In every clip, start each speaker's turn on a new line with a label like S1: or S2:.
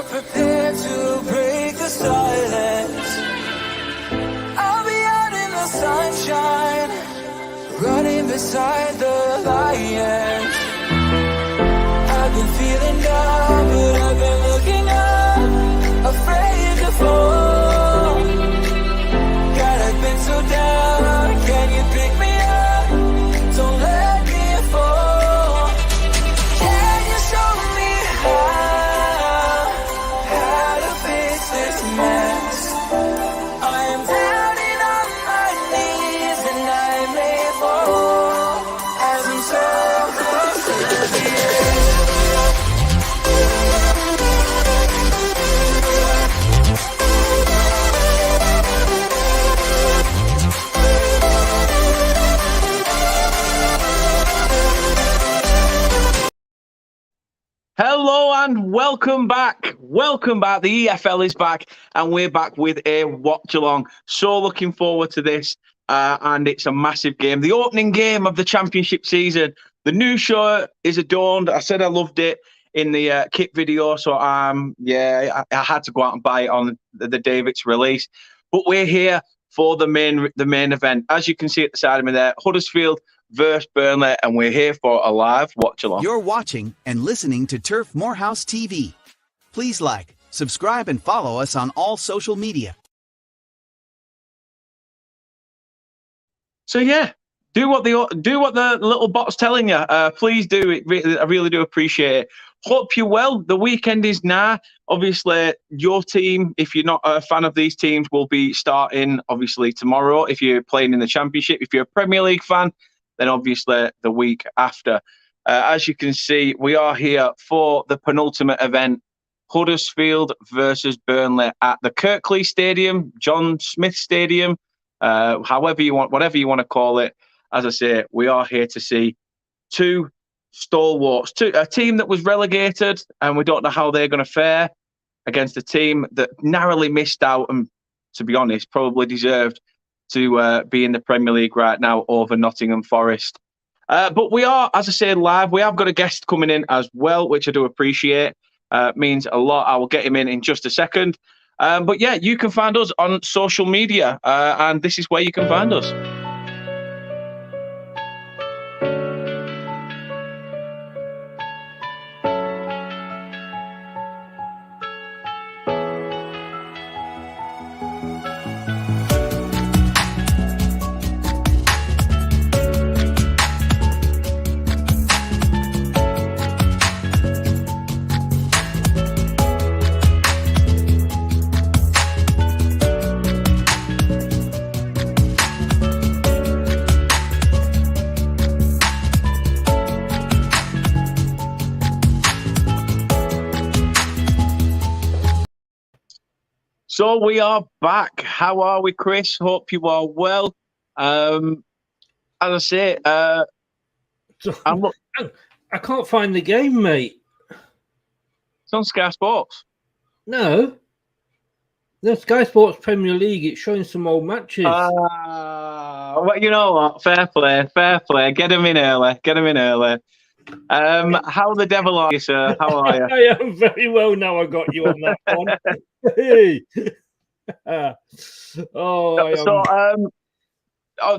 S1: are prepared to break the silence. I'll be out in the sunshine, running beside the lions. I've been feeling down, but I've been looking up, afraid to fall. God, I've been so down, can you pick me up? Don't let me fall. Can you show me how to fix this mess? I am doubting on my knees and I may fall as I'm so close to the edge.
S2: Hello and welcome back. Welcome back. The EFL is back and we're back with a watch along. So looking forward to this and it's a massive game. The opening game of the championship season. The new shirt is adorned. I said I loved it in the kit video. So I had to go out and buy it on the day of its release. But we're here for the main event. As you can see at the side of me there, Huddersfield versus Burnley, and we're here for a live watch along.
S3: You're watching and listening to Turf Moorhouse TV. Please like, subscribe, and follow us on all social media.
S2: So yeah, do what the little bot's telling you. Please do it. I really do appreciate it. Hope you're well. The weekend is now. Obviously, your team, if you're not a fan of these teams, will be starting obviously tomorrow. If you're playing in the Championship, if you're a Premier League fan, then obviously the week after. As you can see, we are here for the penultimate event, Huddersfield versus Burnley at the Kirklees Stadium, John Smith Stadium, whatever you want to call it. As I say, we are here to see two stalwarts, a team that was relegated, and we don't know how they're going to fare against a team that narrowly missed out and, to be honest, probably deserved to be in the Premier League right now over Nottingham Forest. But we are, as I said, live. We have got a guest coming in as well, which I do appreciate. Means a lot. I will get him in just a second. But yeah, you can find us on social media, and this is where you can find us. So we are back. How are we, Chris? Hope you are well. As I say,
S4: I can't find the game, mate.
S2: It's on Sky Sports.
S4: No, Sky Sports Premier League. It's showing some old matches.
S2: Well, you know what? Fair play. Get him in early. How the devil are you, sir? How are you?
S4: I am very well now. I got you on that one. Hey.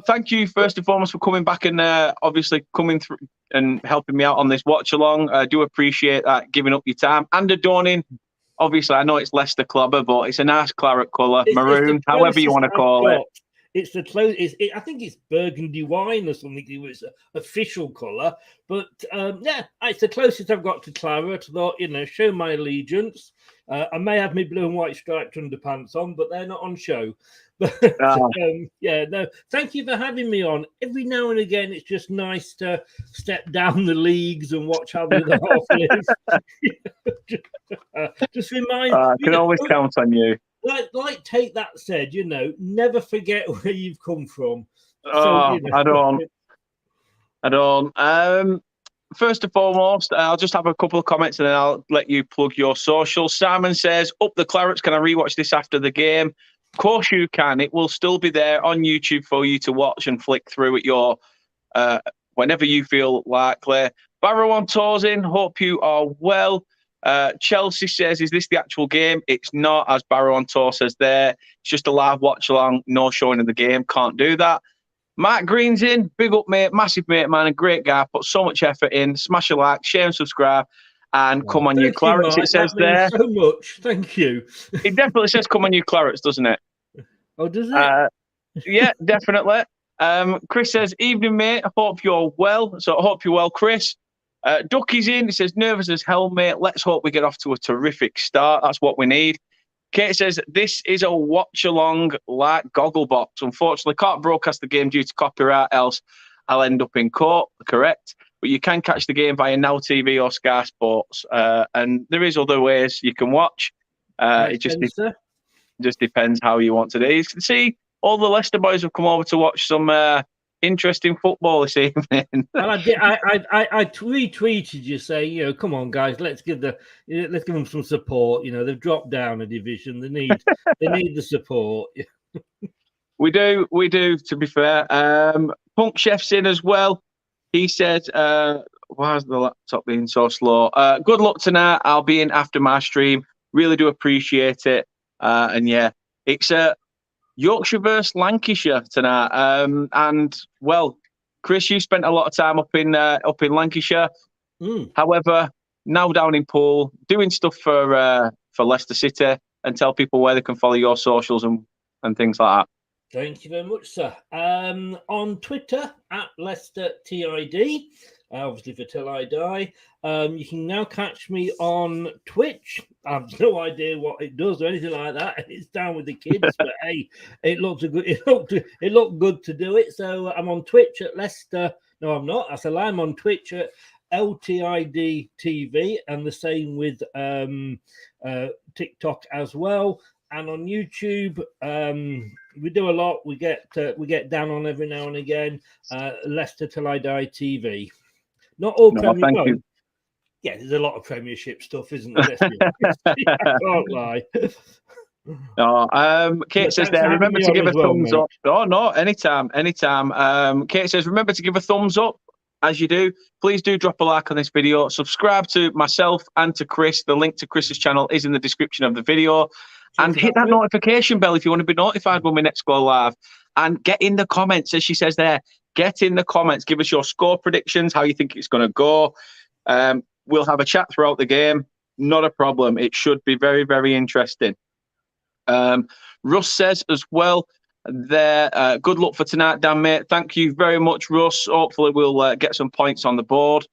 S2: Thank you first and foremost for coming back and obviously coming through and helping me out on this watch along. I do appreciate that, giving up your time and adorning. Obviously, I know it's Leicester Clubber, but it's a nice claret colour, maroon, however you want to call it.
S4: It's the close. I think it's burgundy wine or something. It's an official colour, but yeah, it's the closest I've got to claret. I thought, show my allegiance. I may have my blue and white striped underpants on, but they're not on show. Yeah, no. Thank you for having me on. Every now and again, it's just nice to step down the leagues and watch how the half live. Just remind.
S2: I can always count on you.
S4: Like Take That said, never forget where you've come from.
S2: I don't. First and foremost, I'll just have a couple of comments and then I'll let you plug your social. Simon says, up the clarets, can I rewatch this after the game? Of course you can. It will still be there on YouTube for you to watch and flick through at your whenever you feel likely. Barrow on tours in, hope you are well. Chelsea says, is this the actual game? It's not, as Barrow on Tour says there. It's just a live watch along, no showing of the game. Can't do that. Mark Green's in. Big up, mate. Massive mate, man. A great guy. Put so much effort in. Smash a like, share and subscribe. And come on, you Clarets, it says there.
S4: So much. Thank you.
S2: It definitely says come on, you Clarets, doesn't it?
S4: Oh, does it?
S2: Yeah, definitely. Chris says, evening, mate. I hope you're well. So I hope you're well, Chris. Ducky's in. He says, nervous as hell, mate. Let's hope we get off to a terrific start. That's what we need. Kate says, this is a watch-along like Gogglebox. Unfortunately, can't broadcast the game due to copyright, else I'll end up in court. Correct. But you can catch the game via Now TV or Sky Sports. And there is other ways you can watch. It just depends how you want to do it. You can see all the Leicester boys have come over to watch some interesting football this evening.
S4: Well, I retweeted you saying, come on, guys, let's give them some support. They've dropped down a division. They need the support.
S2: We do. To be fair, Punk Chef's in as well. He said, "Why is the laptop being so slow?" Good luck tonight. I'll be in after my stream. Really do appreciate it. And yeah, it's Yorkshire versus Lancashire tonight. And well, Chris, you spent a lot of time up in Lancashire. However, now down in Poole, doing stuff for Leicester City, and tell people where they can follow your socials and things like that.
S4: Thank you very much, sir. On Twitter at Leicester TID, obviously for Till I Die. You can now catch me on Twitch. I have no idea what it does or anything like that. It's down with the kids, but hey, it looked good to do it. So I'm on Twitch at Leicester. No, I'm not. That's a lie. I'm on Twitch at LTID TV, and the same with TikTok as well. And on YouTube, we do a lot. We get Dan on every now and again. Leicester Till I Die TV. Not all Premier. Yeah, there's a lot of Premiership stuff, isn't there? I can't lie.
S2: No, Kate says there, remember to give a thumbs up. Oh, no, anytime. Kate says, remember to give a thumbs up. As you do, please do drop a like on this video. Subscribe to myself and to Chris. The link to Chris's channel is in the description of the video. And hit that notification bell if you want to be notified when we next go live. And get in the comments, as she says there. Get in the comments. Give us your score predictions, how you think it's going to go. We'll have a chat throughout the game. Not a problem. It should be very, very interesting. Russ says as well there, good luck for tonight, Dan, mate. Thank you very much, Russ. Hopefully we'll get some points on the board.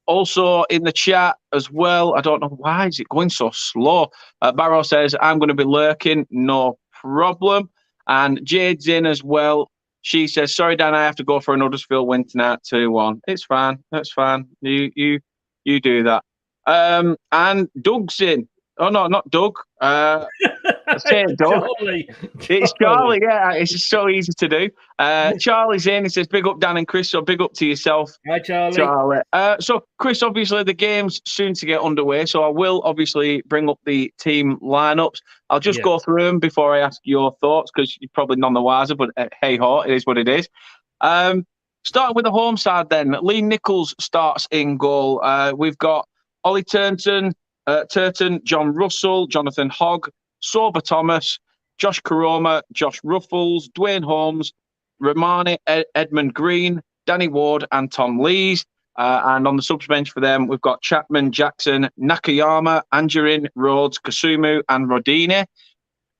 S2: Also in the chat as well, I don't know why is it going so slow. Barrow says, I'm going to be lurking. No problem. And Jade's in as well. She says, sorry, Dan, I have to go for an Huddersfield win tonight, 2-1. It's fine. That's fine. You do that. And Doug's in. Oh, no, not Doug. Say it, Doug.
S4: Charlie.
S2: It's Charlie, yeah. It's just so easy to do. Charlie's in. He says, big up, Dan and Chris. So big up to yourself.
S4: Hi, Charlie.
S2: So, Chris, obviously, the game's soon to get underway. So I will obviously bring up the team lineups. I'll just go through them before I ask your thoughts, because you're probably none the wiser, but hey-ho, it is what it is. Starting with the home side then. Lee Nichols starts in goal. We've got Ollie Turton, John Russell, Jonathan Hogg, Sober Thomas, Josh Karoma, Josh Ruffles, Dwayne Holmes, Romani, Edmund Green, Danny Ward, and Tom Lees. And on the subs bench for them, we've got Chapman, Jackson, Nakayama, Angerin, Rhodes, Kasumu, and Rodini.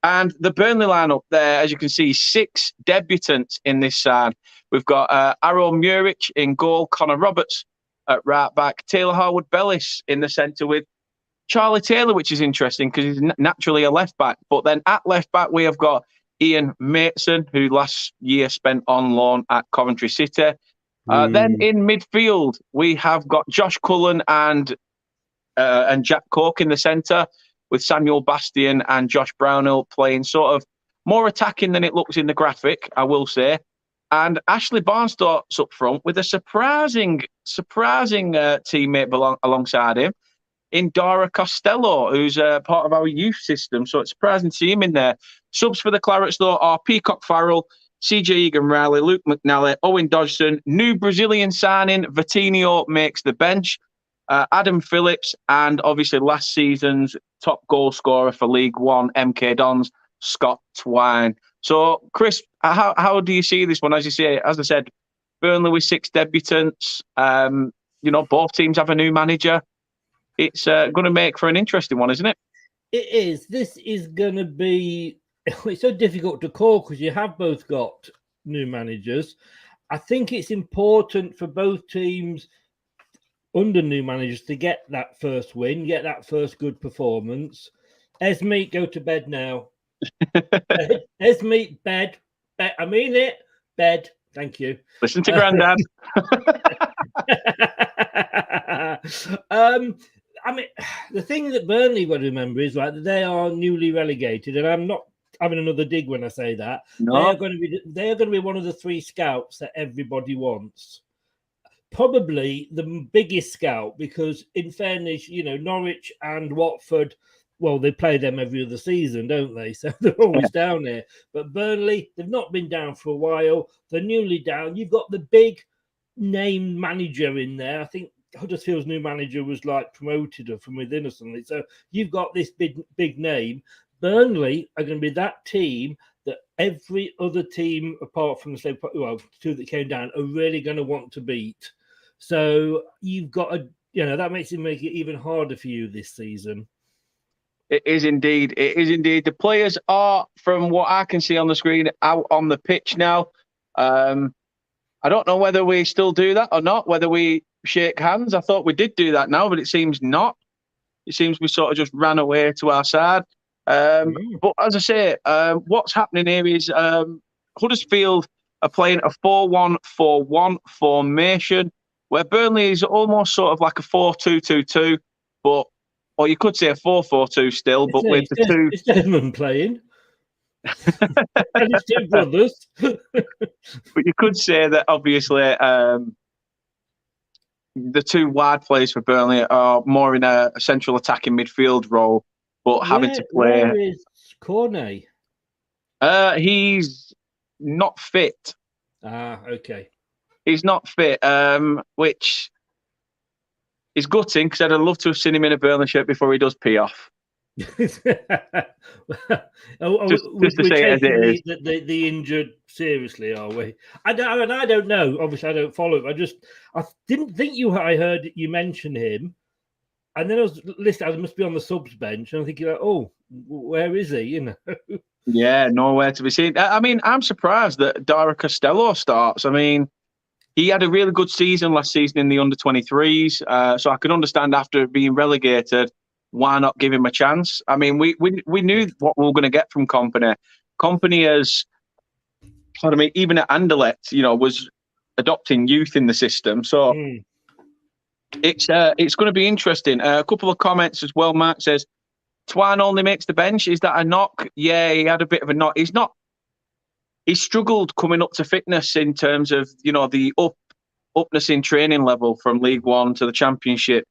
S2: And the Burnley lineup there, as you can see, 6 debutants in this side. We've got Aro Muric in goal, Connor Roberts at right back, Taylor Harwood-Bellis in the centre with Charlie Taylor, which is interesting because he's naturally a left back. But then at left back, we have got Ian Mason, who last year spent on loan at Coventry City. Then in midfield, we have got Josh Cullen and Jack Cork in the centre, with Samuel Bastian and Josh Brownhill playing sort of more attacking than it looks in the graphic, I will say. And Ashley Barnes starts up front with a surprising teammate alongside him in Dara Costello, who's part of our youth system. So it's surprising to see him in there. Subs for the Clarets, though, are Peacock Farrell, CJ Egan-Riley, Luke McNally, Owen Dodgson. New Brazilian signing, Vitinho, makes the bench. Adam Phillips, and obviously last season's top goal scorer for League One, MK Dons, Scott Twine. So, Chris, how do you see this one? As I said, Burnley with 6 debutants. Both teams have a new manager. It's going to make for an interesting one, isn't it?
S4: It is. This is going to be... It's so difficult to call because you have both got new managers. I think it's important for both teams under new managers to get that first win, get that first good performance. Esme, go to bed now. Esme, bed. I mean it. Bed. Thank you.
S2: Listen to Grandad.
S4: I mean, the thing that Burnley will remember is that they are newly relegated, and I'm not having another dig when I say that.
S2: No.
S4: They are going to be one of the 3 scouts that everybody wants. Probably the biggest scout, because in fairness, Norwich and Watford, well, they play them every other season, don't they? So they're always down there. But Burnley, they've not been down for a while. They're newly down. You've got the big name manager in there. I think Huddersfield's new manager was like promoted from within or something. So you've got this big name. Burnley are going to be that team that every other team, apart from the 2 that came down, are really going to want to beat. So you've got that makes it even harder for you this season.
S2: It is indeed. The players are, from what I can see on the screen, out on the pitch now. I don't know whether we still do that or not, whether we shake hands. I thought we did do that now, but it seems not. It seems we sort of just ran away to our side. But as I say, what's happening here is Huddersfield are playing a 4-1-4-1 formation, where Burnley is almost sort of like a 4-2-2-2, or you could say a 4-4-2 still, but with the 2...
S4: It's Desmond playing. And his 2 brothers.
S2: But you could say that, obviously, the 2 wide players for Burnley are more in a central attacking midfield role, but having to play...
S4: Where is Cornet?
S2: He's not fit.
S4: Okay.
S2: He's not fit, which is gutting, because I'd have loved to have seen him in a Burnley shirt before he does pee off. Just to say it as it is.
S4: The injured seriously, are we? I don't know. Obviously, I don't follow him. I didn't think I heard you mention him, and then I was listening. I must be on the subs bench, and I'm thinking, oh, where is he?
S2: Yeah, nowhere to be seen. I mean, I'm surprised that Dara Costello starts. I mean, he had a really good season last season in the under-23s, so I can understand after being relegated, why not give him a chance? I mean, we knew what we were going to get from Kompany. Kompany even at Anderlecht, was adopting youth in the system. So it's going to be interesting. A couple of comments as well. Mark says, Twine only makes the bench. Is that a knock? Yeah, he had a bit of a knock. He struggled coming up to fitness in terms of, the upness in training level from League One to the Championship.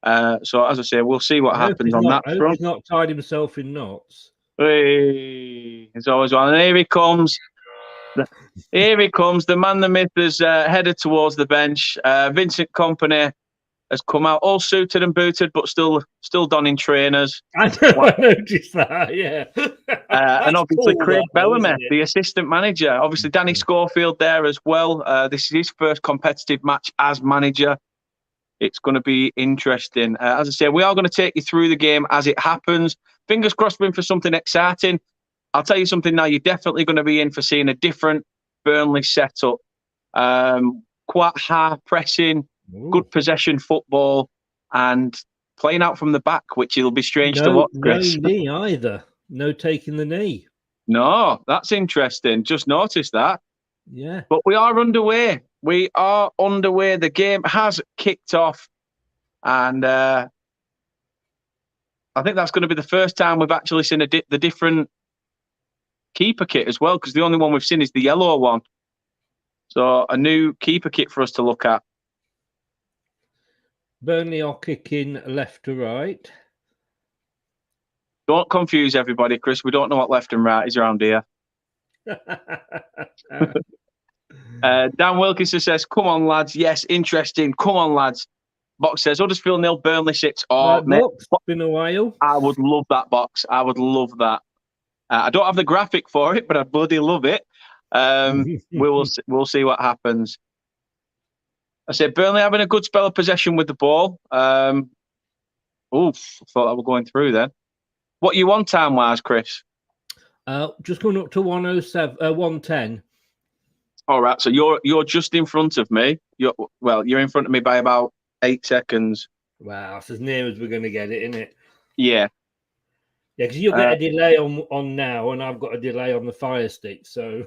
S2: So, as I say, we'll see what happens on that front.
S4: He's not tied himself in knots.
S2: Hey, it's always one. And here he comes. The man, the myth, is headed towards the bench. Vincent Kompany has come out all suited and booted, but still donning trainers.
S4: I noticed that, yeah.
S2: And obviously Craig Bellamy, the assistant manager. Obviously Danny Schofield there as well. This is his first competitive match as manager. It's going to be interesting. As I say, we are going to take you through the game as it happens. Fingers crossed we're in for something exciting. I'll tell you something now, you're definitely going to be in for seeing a different Burnley setup. Quite high pressing, good possession football, and playing out from the back, which it'll be strange to watch, Chris.
S4: No knee either. No taking the knee.
S2: No, that's interesting. Just noticed that.
S4: Yeah.
S2: But we are underway. The game has kicked off. And I think that's going to be the first time we've actually seen the different keeper kit as well, because the only one we've seen is the yellow one. So a new keeper kit for us to look at.
S4: Burnley are kicking left to right.
S2: Don't confuse everybody, Chris. We don't know what left and right is around here. Dan Wilkinson says, come on, lads. Yes, interesting. Come on, lads. Box says Huddersfield 0, Burnley 6. Oh,
S4: Right,
S2: mate,
S4: Box, been a while.
S2: I would love that, Box. I would love that. I don't have the graphic for it, but I bloody love it. We'll see what happens. I said Burnley having a good spell of possession with the ball. I thought I was going through then. What you on time-wise, Chris?
S4: Just going up to 107, 110.
S2: All right, so you're just in front of me. You're in front of me by about 8 seconds.
S4: Wow, that's as near as we're going to get it, isn't it?
S2: Yeah.
S4: Yeah, because you'll get a delay on now, and I've got a delay on the Fire Stick, so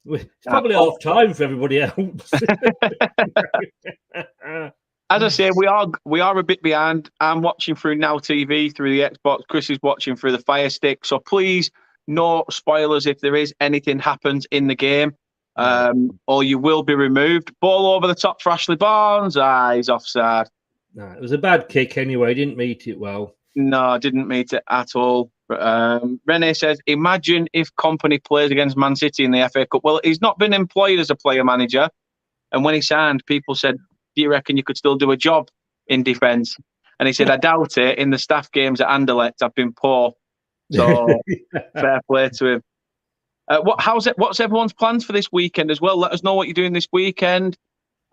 S4: it's probably off time for everybody else.
S2: As I say, we are a bit behind. I'm watching through Now TV through the Xbox. Chris is watching through the Fire Stick. So please, no spoilers if there is anything happens in the game, or you will be removed. Ball over the top for Ashley Barnes. He's offside.
S4: No, it was a bad kick anyway. Didn't meet it well.
S2: No, I didn't meet it at all. Rene says, imagine if Company plays against Man City in the FA Cup. Well, he's not been employed as a player manager. And when he signed, people said, do you reckon you could still do a job in defence? And he said, I doubt it. In the staff games at Anderlecht, I've been poor. So fair play to him. What's everyone's plans for this weekend as well? Let us know what you're doing this weekend.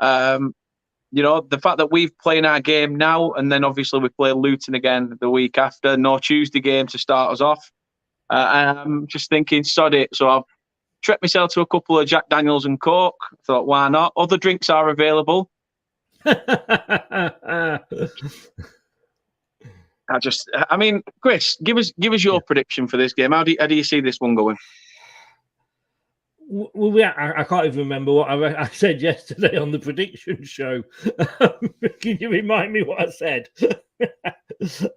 S2: The fact that we've playing our game now, and then obviously we play Luton again the week after. No Tuesday game to start us off. I'm just thinking, sod it. So I've treated myself to a couple of Jack Daniels and Coke. Thought, why not? Other drinks are available. Chris, give us your prediction for this game. How do you see this one going?
S4: Well, I can't even remember what I said yesterday on the prediction show. Can you remind me what I said?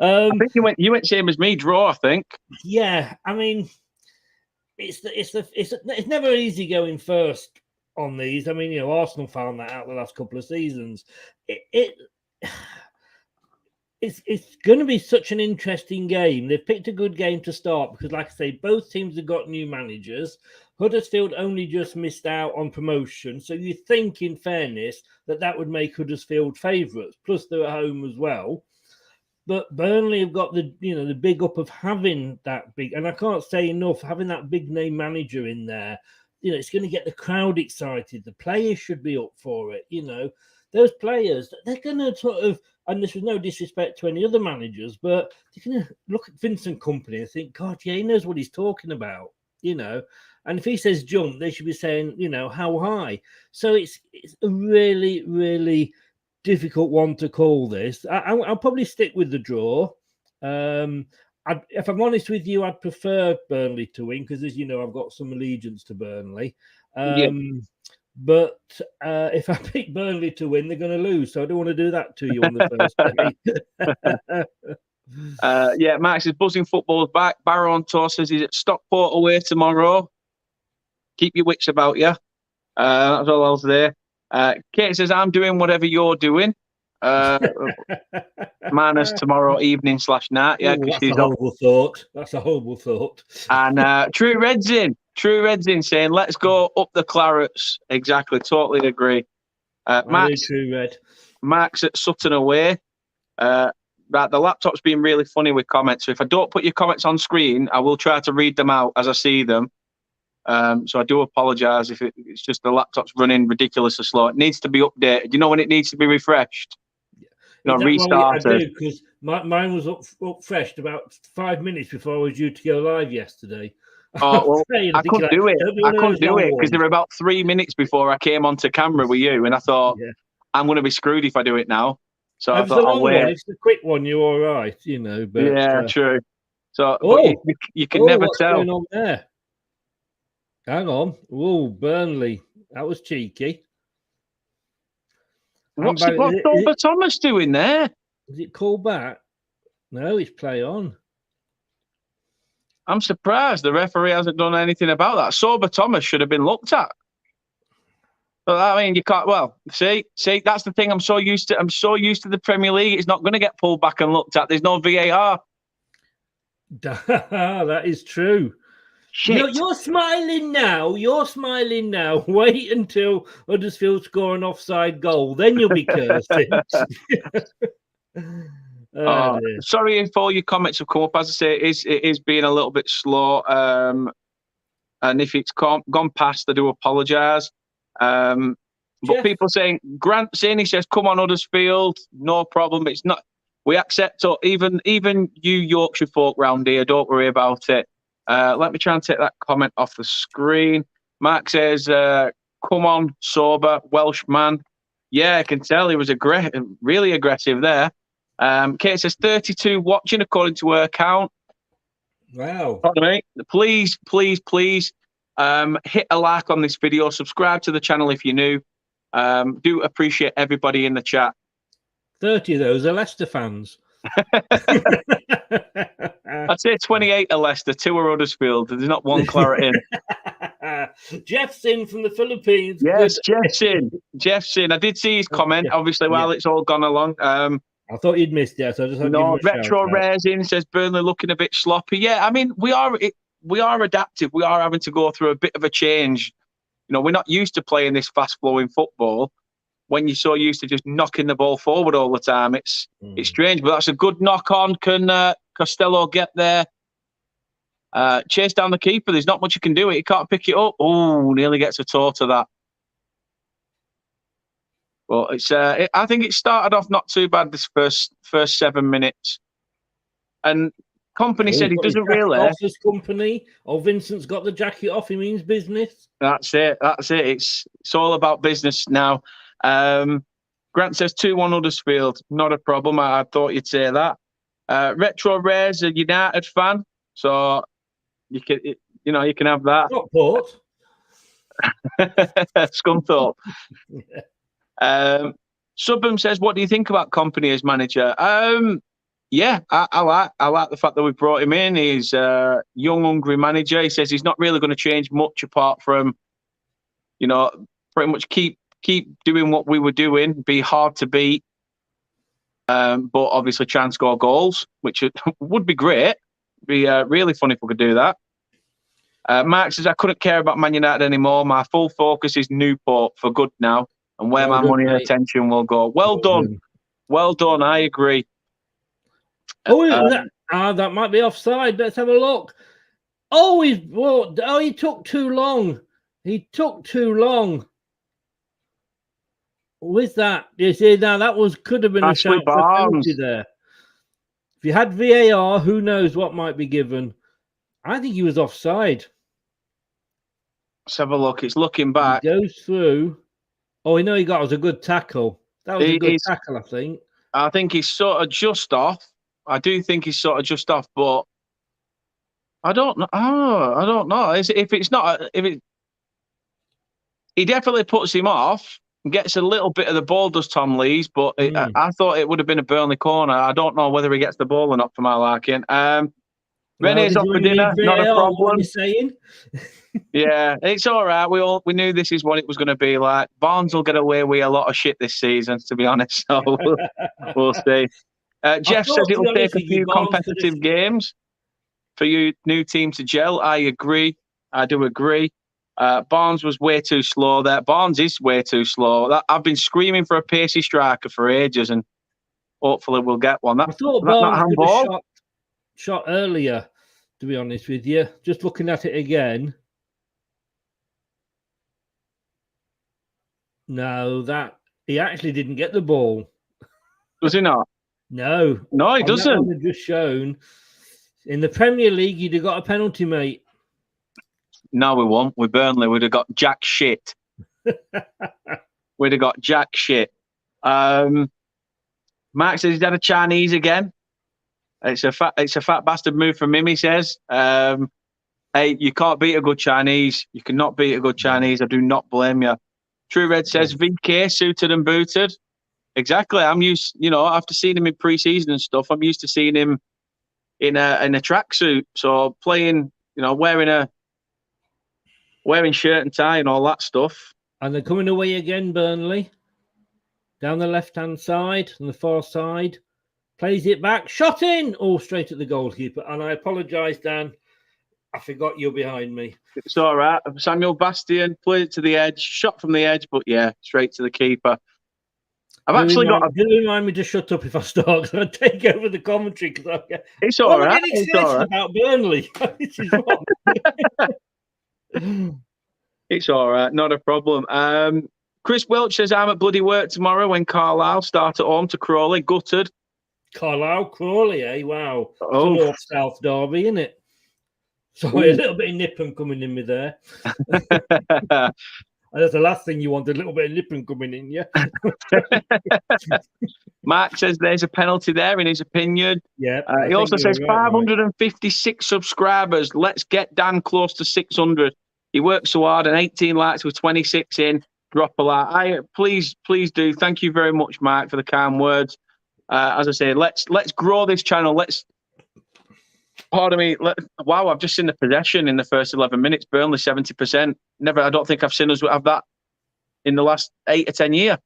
S2: I think you went same as me, draw. I think.
S4: Yeah, I mean, it's never easy going first on these. I mean, Arsenal found that out the last couple of seasons. It's going to be such an interesting game. They've picked a good game to start because, like I say, both teams have got new managers. Huddersfield only just missed out on promotion. So you think, in fairness, that would make Huddersfield favourites. Plus, they're at home as well. But Burnley have got the big up of having that big, and I can't say enough, having that big name manager in there. It's going to get the crowd excited. The players should be up for it. Those players, they're going to sort of, and this was no disrespect to any other managers, but they're going to look at Vincent Kompany and think, God, yeah, he knows what he's talking about, And if he says jump, they should be saying, how high. So it's a really, really difficult one to call this. I'll probably stick with the draw. If I'm honest with you, I'd prefer Burnley to win because, as you know, I've got some allegiance to Burnley. But if I pick Burnley to win, they're going to lose. So I don't want to do that to you on the first day.
S2: Max says, buzzing football's back. Barrow on tour says he's at Stockport away tomorrow. Keep your wits about you. That's all I'll say. Kate says, I'm doing whatever you're doing. Minus tomorrow evening /night. Yeah,
S4: that's a horrible thought. That's a horrible thought.
S2: And True Reds in saying, let's go up the Clarets. Exactly, totally agree.
S4: True Red.
S2: Max at Sutton away. Right, the laptop's being really funny with comments. So if I don't put your comments on screen, I will try to read them out as I see them. So I do apologise if it's just the laptop's running ridiculously slow. It needs to be updated. You know when it needs to be refreshed? Restarted.
S4: I do, because mine was refreshed about 5 minutes before I was due to go live yesterday.
S2: Oh, well, I couldn't do it. I couldn't do it because there were about 3 minutes before I came onto camera with you, and I thought, I'm going to be screwed if I do it now. So I thought, I'll wait.
S4: It's the quick one, you're all right, But,
S2: yeah, true. So you can never tell.
S4: What's going on there? Hang on. Oh, Burnley. That was cheeky.
S2: What's Sober Thomas doing there?
S4: Is it called back? No, it's play on.
S2: I'm surprised the referee hasn't done anything about that. Sober Thomas should have been looked at. But I mean, you can't. Well, see, that's the thing. I'm so used to the Premier League. It's not going to get pulled back and looked at. There's no VAR.
S4: That is true.
S2: Shit.
S4: You're smiling now. You're smiling now. Wait until Huddersfield score an offside goal. Then you'll be cursing. Oh, dear.
S2: Sorry if all your comments have come up. As I say, it is being a little bit slow. And if it's gone past, I do apologise. But people saying, Grant saying, he says, come on, Huddersfield, no problem. It's not, we accept it. Even you Yorkshire folk round here, don't worry about it. Let me try and take that comment off the screen. Mark says, come on, sober, Welsh man. Yeah, I can tell he was really aggressive there. Kate says 32 watching according to her account.
S4: Wow.
S2: Please, please, please hit a like on this video. Subscribe to the channel if you're new. Do appreciate everybody in the chat. 30
S4: of those are Leicester fans.
S2: I'd say 28 are Leicester, 2 are Huddersfield. There's not one claret in.
S4: Jeff's in from the Philippines.
S2: Yes, Jeff's in. I did see his comment, obviously, while it's all gone along.
S4: I thought you'd missed it, so I just had to give him a
S2: Retro
S4: shout out.
S2: Rares in says Burnley looking a bit sloppy. Yeah, I mean, we are adaptive. We are having to go through a bit of a change. You know, we're not used to playing this fast-flowing football. When you're so used to just knocking the ball forward all the time, it's strange. But that's a good knock on. Can Costello get there? Chase down the keeper. There's not much you can do. He can't pick it up. Oh, nearly gets a toe to that. Well, it's. I think it started off not too bad this first 7 minutes, and Company said he doesn't really.
S4: Off his company, or Vincent's got the jacket off. He means business.
S2: That's it. It's all about business now. Grant says 2-1 Huddersfield. Not a problem. I thought you'd say that. Retro Rare's a United fan, so you can have that.
S4: Stockport.
S2: Scunthorpe. Subham says, what do you think about Company as manager? Yeah, I like the fact that we brought him in. He's a young, hungry manager. He says he's not really going to change much apart from, pretty much keep doing what we were doing, be hard to beat, but obviously try and score goals, which would be great. Be really fun if we could do that. Mark says, I couldn't care about Man United anymore. My full focus is Newport for good now, and where my money and attention will go. Well done. Well done. I agree.
S4: That might be offside. Let's have a look. He took too long. He took too long. With that, you see, now could have been a shout for penalty there. If you had VAR, who knows what might be given. I think he was offside.
S2: Let's have a look. It's looking back.
S4: He goes through. Oh, he got was a good tackle. That was a good tackle, I think.
S2: I think he's sort of just off. I do think he's sort of just off, but I don't know. Oh, I don't know. He definitely puts him off and gets a little bit of the ball, does Tom Lees, but I thought it would have been a Burnley corner. I don't know whether he gets the ball or not for my liking. Rene's off for dinner, not a problem.
S4: What are you saying?
S2: Yeah, it's all right. We knew this is what it was going to be like. Barnes will get away with a lot of shit this season, to be honest. So we'll see. Jeff says it will take a few competitive games for your new team to gel. I agree. I do agree. Barnes was way too slow there. Barnes is way too slow. I've been screaming for a pacey striker for ages, and hopefully we'll get one.
S4: I thought Barnes could have shot earlier, to be honest with you. Just looking at it again. No, he actually didn't get the ball.
S2: Does he not?
S4: No,
S2: he doesn't.
S4: That just shown in the Premier League, you'd have got a penalty, mate.
S2: No, we won't. With Burnley, we'd have got jack shit. We'd have got jack shit. Mark says he's had a Chinese again. It's a fat bastard move from him. He says, "Hey, you can't beat a good Chinese. You cannot beat a good Chinese. I do not blame you." True Red says VK suited and booted. Exactly. I'm used, after seeing him in pre-season and stuff, I'm used to seeing him in a tracksuit. So playing, wearing shirt and tie and all that stuff.
S4: And they're coming away again, Burnley. Down the left-hand side and the far side. Plays it back. Shot in! All straight at the goalkeeper. And I apologise, Dan. I forgot you're behind me.
S2: It's all right. Samuel Bastian played it to the edge, shot from the edge, but yeah, straight to the keeper. I've actually got.
S4: Do remind me to shut up if I start, because I take over the commentary. Because
S2: It's all right.
S4: I'm getting excited about Burnley. This is wrong.
S2: It's all right, not a problem. Chris Welch says, I'm at bloody work tomorrow when Carlisle start at home to Crawley. Gutted.
S4: Carlisle, Crawley, eh? Wow.
S2: Oh.
S4: It's a North-South derby, isn't it? Sorry, a little bit of Nippon coming in with there. That's the last thing you want, a little bit of Nippon coming in, yeah?
S2: Mark says there's a penalty there, in his opinion.
S4: Yeah.
S2: He also says 556 subscribers. Let's get Dan close to 600. He works so hard, and 18 likes with 26 in. Drop a like. Please do. Thank you very much, Mark, for the kind words. As I say, let's grow this channel. Pardon me. Wow, I've just seen the possession in the first 11 minutes. Burnley 70%. I don't think I've seen us have that in the last 8 or 10 years.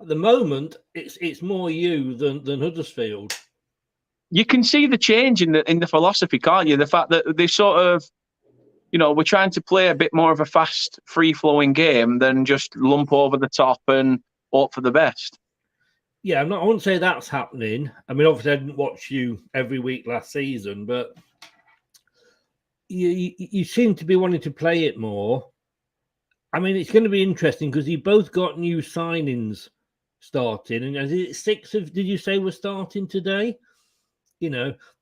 S4: At the moment, it's more you than Huddersfield.
S2: You can see the change in the philosophy, can't you? The fact that they sort of, we're trying to play a bit more of a fast, free-flowing game than just lump over the top and hope for the best.
S4: Yeah, I wouldn't say that's happening. I mean, obviously, I didn't watch you every week last season, but you seem to be wanting to play it more. I mean, it's going to be interesting because you both got new signings starting, and is it 6 of? Did you say we're starting today?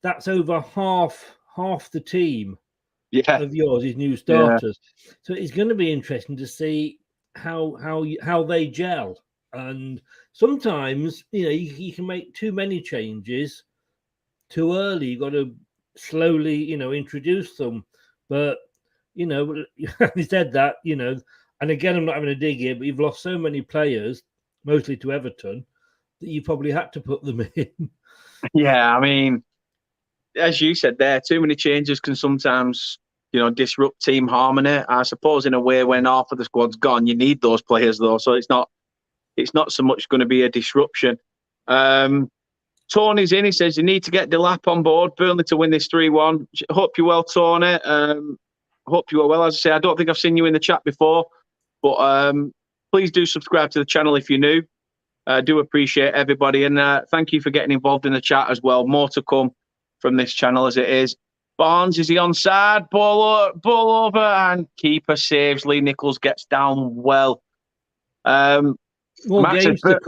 S4: That's over half the team.
S2: Yeah.
S4: Of yours is new starters. Yeah. So it's going to be interesting to see how they gel. And sometimes, you can make too many changes too early. You've got to slowly, introduce them. But, you said that, and again, I'm not having a dig here, but you've lost so many players, mostly to Everton, that you probably had to put them in.
S2: Yeah, I mean, as you said there, too many changes can sometimes, disrupt team harmony. I suppose in a way, when half of the squad's gone, you need those players though. So it's not so much going to be a disruption. Tony's in. He says you need to get Delap on board. Burnley to win this 3-1. Hope you're well, Tony. Hope you are well. As I say, I don't think I've seen you in the chat before, but please do subscribe to the channel if you're new. I do appreciate everybody, and thank you for getting involved in the chat as well. More to come from this channel as it is. Barnes, is he onside? Ball over, and keeper saves. Lee Nichols gets down well.
S4: More games to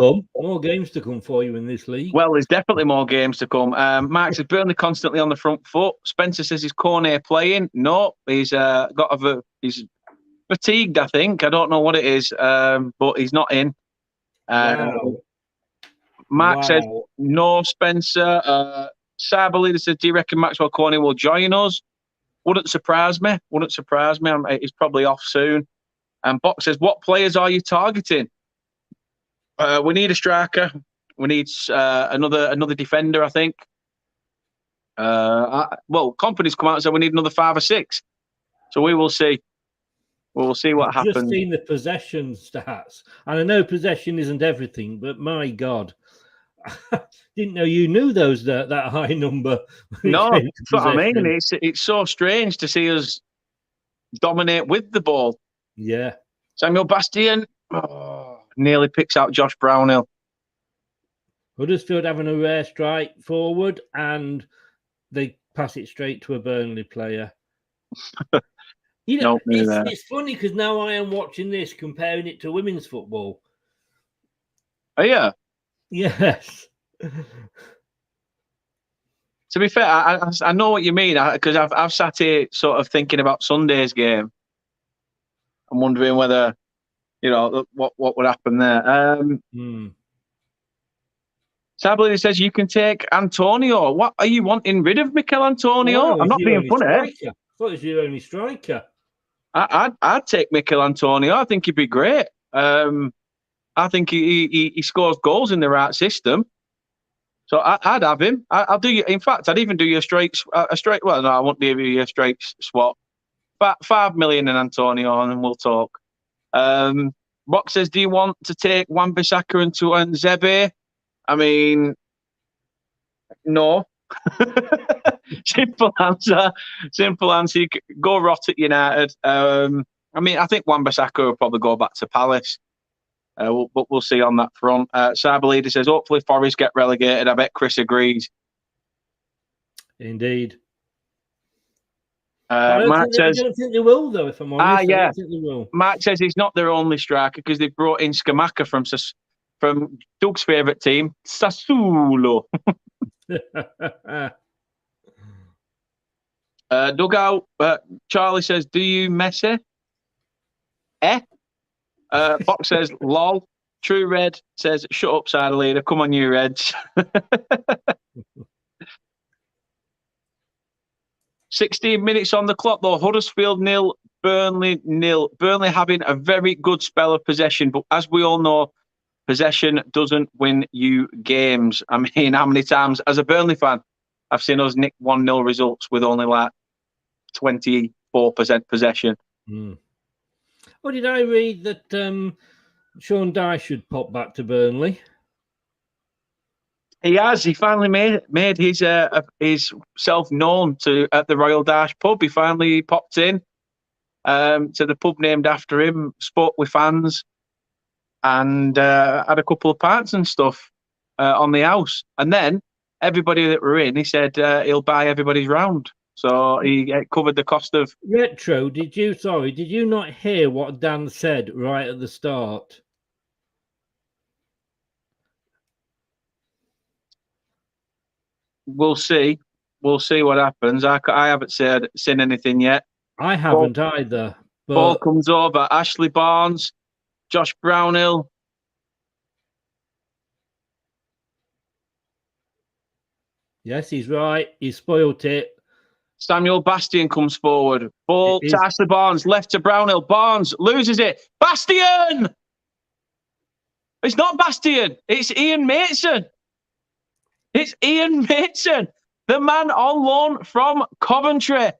S4: come for you in this league.
S2: Well, there's definitely more games to come. Max is Burnley constantly on the front foot. Spencer says, is Cornet playing? No, he's he's fatigued, I think. I don't know what it is, but he's not in. Mark says, no, Spencer. Cyber Leader says, do you reckon Maxwell Cornet will join us? Wouldn't surprise me. He's probably off soon. And Box says, what players are you targeting? We need a striker. We need another defender, I think. Company's come out and said we need another 5 or 6. So we will see. We will see what happens.
S4: I've just seen the possession stats. And I know possession isn't everything, but my God. Didn't know you knew that high number.
S2: No, that's what I mean. It's so strange to see us dominate with the ball.
S4: Yeah.
S2: Samuel Bastian nearly picks out Josh Brownhill.
S4: Huddersfield having a rare strike forward, and they pass it straight to a Burnley player. It's funny because now I am watching this, comparing it to women's football.
S2: Oh yeah.
S4: Yes.
S2: To be fair, I know what you mean, because I've sat here sort of thinking about Sunday's game. I'm wondering whether, what would happen there. Sably says you can take Antonio. What are you wanting rid of Mikel Antonio?
S4: Well,
S2: I'm not being funny.
S4: I thought it was your only striker.
S2: I'd take Mikel Antonio. I think he'd be great. I think he scores goals in the right system. So I'd have him. I'll do you. In fact, I'd even do you a straight. Well, no, I won't give you a straight swap. But 5 million in Antonio, and then we'll talk. Rock says, do you want to take Wan-Bissaka and Zebe? I mean, no. Simple answer. Simple answer. Go rot at United. I think Wan-Bissaka will probably go back to Palace. But we'll see on that front. Cyber Leader says, hopefully Forest get relegated. I bet Chris agrees.
S4: Indeed.
S2: Mark says,
S4: I don't think they will, though, if I'm honest.
S2: Yeah.
S4: I don't think they will.
S2: Mark says he's not their only striker because they've brought in Skamaka from Doug's favourite team, Sassuolo. Dugout, Charlie says, do you Messi? Fox says, lol. True Red says, shut up, Cyber Leader. Come on, you Reds. 16 minutes on the clock, though. Huddersfield 0, Burnley 0. Burnley having a very good spell of possession, but as we all know, possession doesn't win you games. I mean, how many times, as a Burnley fan, I've seen us nick 1-0 results with only like 24% possession.
S4: Oh, did I read that Sean Dyche should pop back to Burnley?
S2: He has. He finally made his self known at the Royal Dyche pub. He finally popped in to the pub named after him, spoke with fans, and had a couple of pints and stuff on the house. And then everybody that were in, he said he'll buy everybody's round. So he covered the cost of
S4: Retro. Did you not hear what Dan said right at the start?
S2: We'll see. We'll see what happens. I haven't seen anything yet.
S4: I haven't either. But...
S2: Ball comes over. Ashley Barnes, Josh Brownhill.
S4: Yes, he's right. He spoilt it.
S2: Samuel Bastian comes forward. Ball to Ashley Barnes, left to Brownhill. Barnes loses it. Bastian! It's not Bastian. It's Ian Mason. It's Ian Mason, the man on loan from Coventry.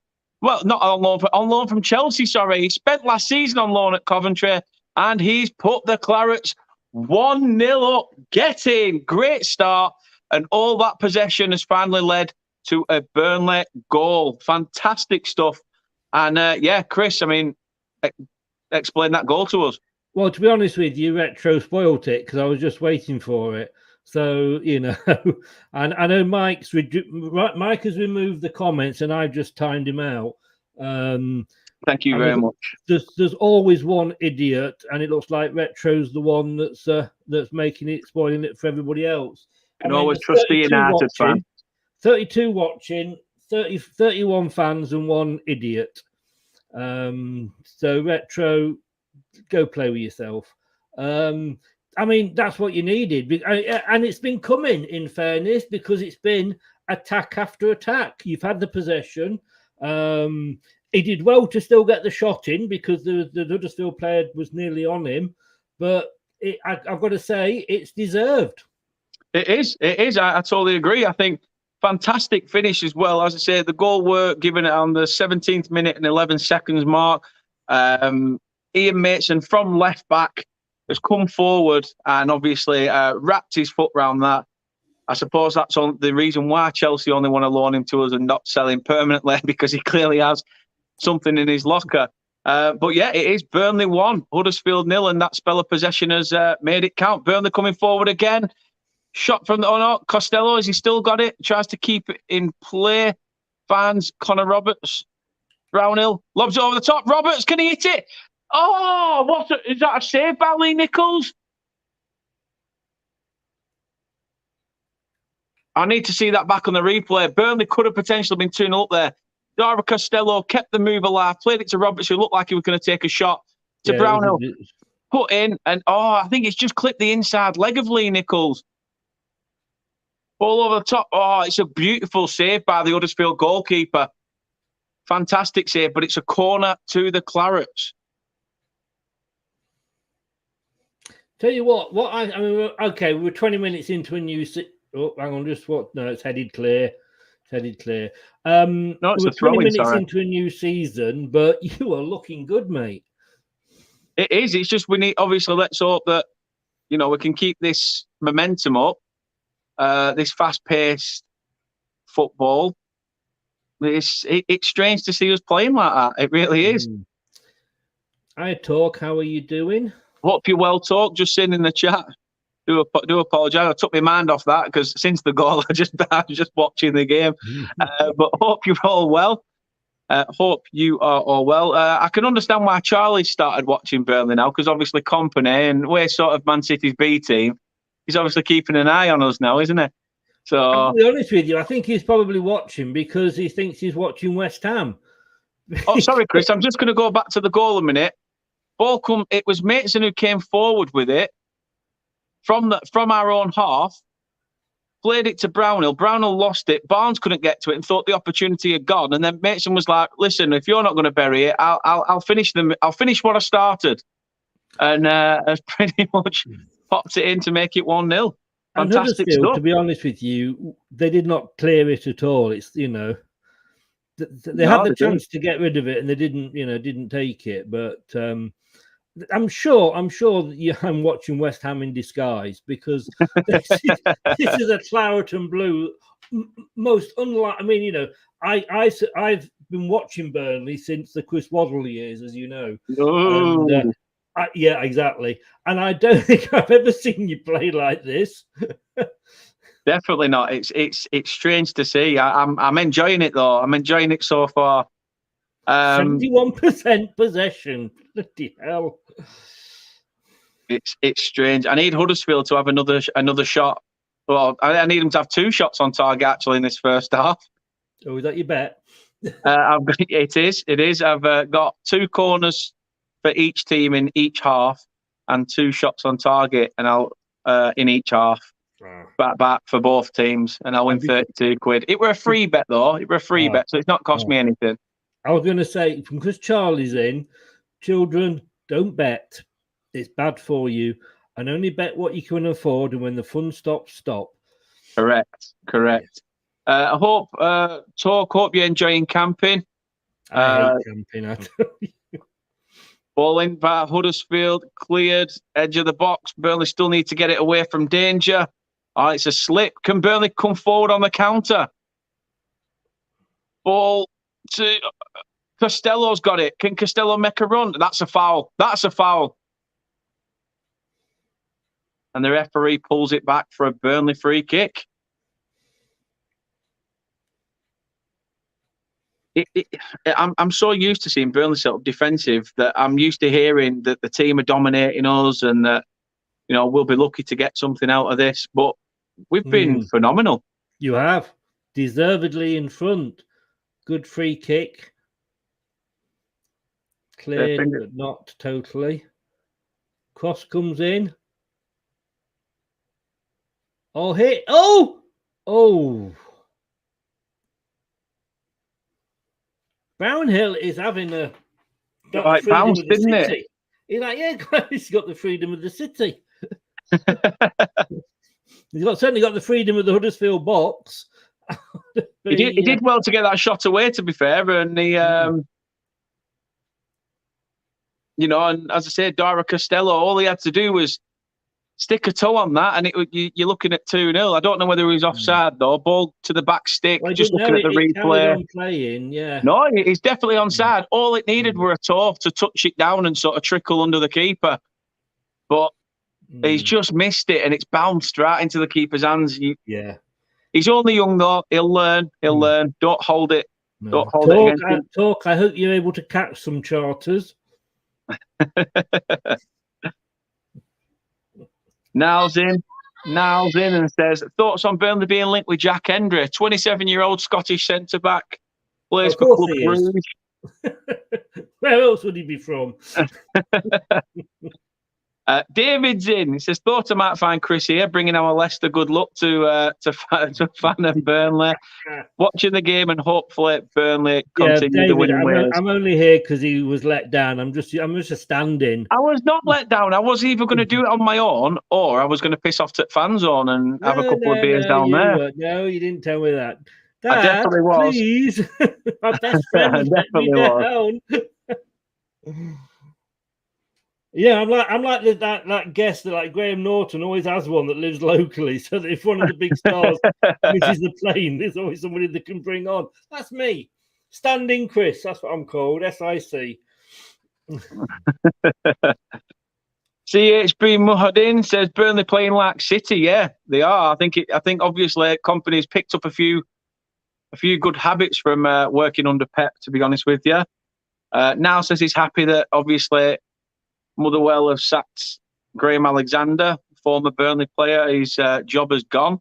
S2: Well, not on loan from Chelsea, sorry. He spent last season on loan at Coventry, and he's put the Clarets 1-0 up. Get in. Great start. And all that possession has finally led to a Burnley goal. Fantastic stuff. And, Chris, I mean, explain that goal to us.
S4: Well, to be honest with you, Retro spoilt it because I was just waiting for it. So, and I know Mike has removed the comments and I've just timed him out.
S2: Thank you very much.
S4: There's always one idiot, and it looks like Retro's the one that's spoiling it for everybody else.
S2: You can always trust the United fan.
S4: 32 watching, 31 fans and one idiot. So Retro, go play with yourself. I mean, that's what you needed. And it's been coming, in fairness, because it's been attack after attack. You've had the possession. He did well to still get the shot in because the Huddersfield player was nearly on him. But I've got to say, it's deserved.
S2: It is. I totally agree. I think fantastic finish as well. As I say, the goal were given it on the 17th minute and 11 seconds mark. Ian Mason from left back has come forward and obviously wrapped his foot around that. I suppose that's the reason why Chelsea only want to loan him to us and not sell him permanently, because he clearly has something in his locker. But yeah, it is Burnley 1, Huddersfield 0, and that spell of possession has made it count. Burnley coming forward again. Shot from Costello, has he still got it? Tries to keep it in play. Finds Connor Roberts. Brownhill lobs it over the top. Roberts, can he hit it? Oh, is that a save by Lee Nichols? I need to see that back on the replay. Burnley could have potentially been 2-0 up there. Dara Costello kept the move alive, played it to Roberts, who looked like he was going to take a shot. To Brownhill, put in, and I think it's just clipped the inside leg of Lee Nichols. Ball over the top. Oh, it's a beautiful save by the Huddersfield goalkeeper. Fantastic save, but it's a corner to the Clarets.
S4: Tell you what I mean, okay, we're 20 minutes into a new... Oh, hang on, no, it's headed clear. It's headed clear.
S2: No, it's
S4: we're
S2: a throw-in,
S4: 20 minutes
S2: sorry.
S4: into a new season, but you are looking good, mate.
S2: It is. It's just we need, obviously, let's hope that, we can keep this momentum up, this fast-paced football. it's strange to see us playing like that. It really is.
S4: Hi, Talk. How are you doing?
S2: Hope you're well, Talk. Just sitting in the chat. Do apologise. I took my mind off that because since the goal, I was just watching the game. But hope you're all well. Hope you are all well. I can understand why Charlie started watching Burnley now, because obviously Company, and we're sort of Man City's B team. He's obviously keeping an eye on us now, isn't he? So
S4: I'll be honest with you, I think he's probably watching because he thinks he's watching West Ham.
S2: Oh, sorry, Chris. I'm just going to go back to the goal a minute. It was Maitson who came forward with it from our own half. Played it to Brownhill. Brownhill lost it. Barnes couldn't get to it and thought the opportunity had gone. And then Maitson was like, "Listen, if you're not going to bury it, I'll finish them. I'll finish what I started." And has pretty much popped it in to make it 1-0. Fantastic stuff.
S4: To be honest with you, they did not clear it at all. It's they had the chance to get rid of it and they didn't take it. But I'm sure that I'm watching West Ham in disguise, because this is a claret and blue, most unlike. I mean, I've been watching Burnley since the Chris Waddle years, as you know.
S2: Oh.
S4: And, yeah, exactly. And I don't think I've ever seen you play like this.
S2: Definitely not. It's strange to see. I'm enjoying it though. I'm enjoying it so far.
S4: 71% possession. Bloody hell.
S2: It's strange. I need Huddersfield to have another shot. Well, I need them to have 2 shots on target actually in this first half.
S4: Oh, is that your bet?
S2: It is. I've got 2 corners for each team in each half and 2 shots on target, and I'll in each half. Back for both teams, and I'll win 32 quid. It were a free bet though. It were a free bet, so it's not cost me anything.
S4: I was going to say, because Charlie's in, children, don't bet. It's bad for you, and only bet what you can afford, and when the fun stops, stop. Correct.
S2: I hope you're enjoying camping.
S4: I hate camping, I tell you.
S2: Ball in by Huddersfield, cleared, edge of the box. Burnley still need to get it away from danger. Oh, it's a slip. Can Burnley come forward on the counter? Ball to Costello's got it. Can Costello make a run? That's a foul. And the referee pulls it back for a Burnley free kick. I'm so used to seeing Burnley sort of defensive that I'm used to hearing that the team are dominating us and that, we'll be lucky to get something out of this. But we've been phenomenal.
S4: You have. Deservedly in front. Good free kick. Cleared, but not totally. Cross comes in. Oh, hit. Oh! Brownhill is having a
S2: right bounce, didn't it?
S4: He's like, yeah, he's got the freedom of the city. He's certainly got the freedom of the Huddersfield box.
S2: He did well to get that shot away, to be fair, and he, and as I said, Dara Costello, all he had to do was stick a toe on that, and you're looking at 2-0. I don't know whether he was offside though. Ball to the back stick.
S4: Well,
S2: just looking at the replay.
S4: Playing, yeah.
S2: No, he's definitely onside. All it needed were a toe to touch it down and sort of trickle under the keeper, but he's just missed it, and it's bounced right into the keeper's hands. He's only young though. He'll learn. Don't hold it. No. Don't hold it against him.
S4: Talk. I hope you're able to catch some charters.
S2: Niles in and says, thoughts on Burnley being linked with Jack Hendry, 27-year-old Scottish centre-back, plays for Club Brugge.
S4: Where else would he be from?
S2: David's in. He says, thought I might find Chris here, bringing our Leicester good luck to fan of Burnley. Watching the game and hopefully Burnley continue the winning ways.
S4: I'm only here because he was let down. I'm just a stand-in.
S2: I was not let down. I was either going to do it on my own or I was going to piss off to fan zone and have a couple of beers down there.
S4: No, you didn't tell me that. Dad,
S2: I definitely was.
S4: Please, my best friend let me down. Yeah, I'm like that guest that like Graham Norton always has one that lives locally, so that if one of the big stars misses the plane, there's always somebody that can bring on. That's me, Standing Chris. That's what I'm called. SIC.
S2: CHB Muhaddin says Burnley playing like City. Yeah, they are. I think obviously companies picked up a few good habits from working under Pep. To be honest with you, now says he's happy that obviously Motherwell have sacked Graham Alexander, former Burnley player. His job has gone.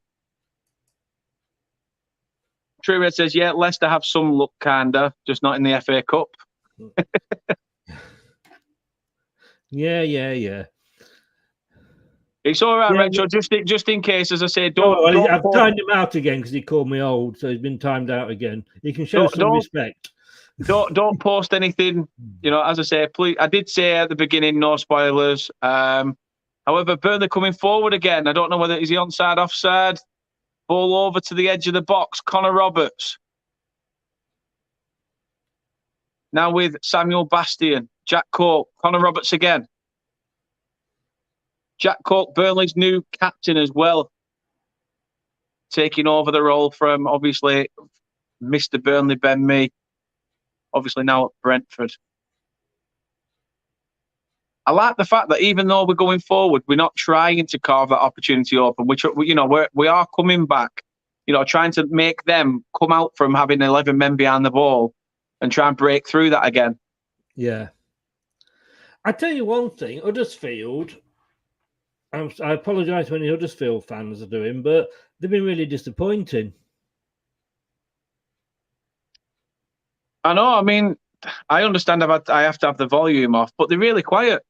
S2: True Red says, yeah, Leicester have some luck, kinda, just not in the FA Cup.
S4: Yeah.
S2: It's all right,
S4: Yeah,
S2: Retro. Just in case, as I say,
S4: I've timed him out again because he called me old, so he's been timed out again. You can show some respect.
S2: Don't post anything. You know, as I say, please. I did say at the beginning, no spoilers. However, Burnley coming forward again. I don't know whether is he onside, offside. Ball over to the edge of the box. Connor Roberts. Now with Samuel Bastian, Jack Cork, Connor Roberts again. Jack Cork, Burnley's new captain as well, taking over the role from obviously Mr. Burnley Ben Mee, obviously now at Brentford. I like the fact that even though we're going forward, we're not trying to carve that opportunity open. We are coming back, trying to make them come out from having 11 men behind the ball and try and break through that again.
S4: Yeah. I tell you one thing, Huddersfield, I apologise to any Huddersfield fans are doing, but they've been really disappointing.
S2: I know. I mean, I understand I have to have the volume off, but they're really quiet.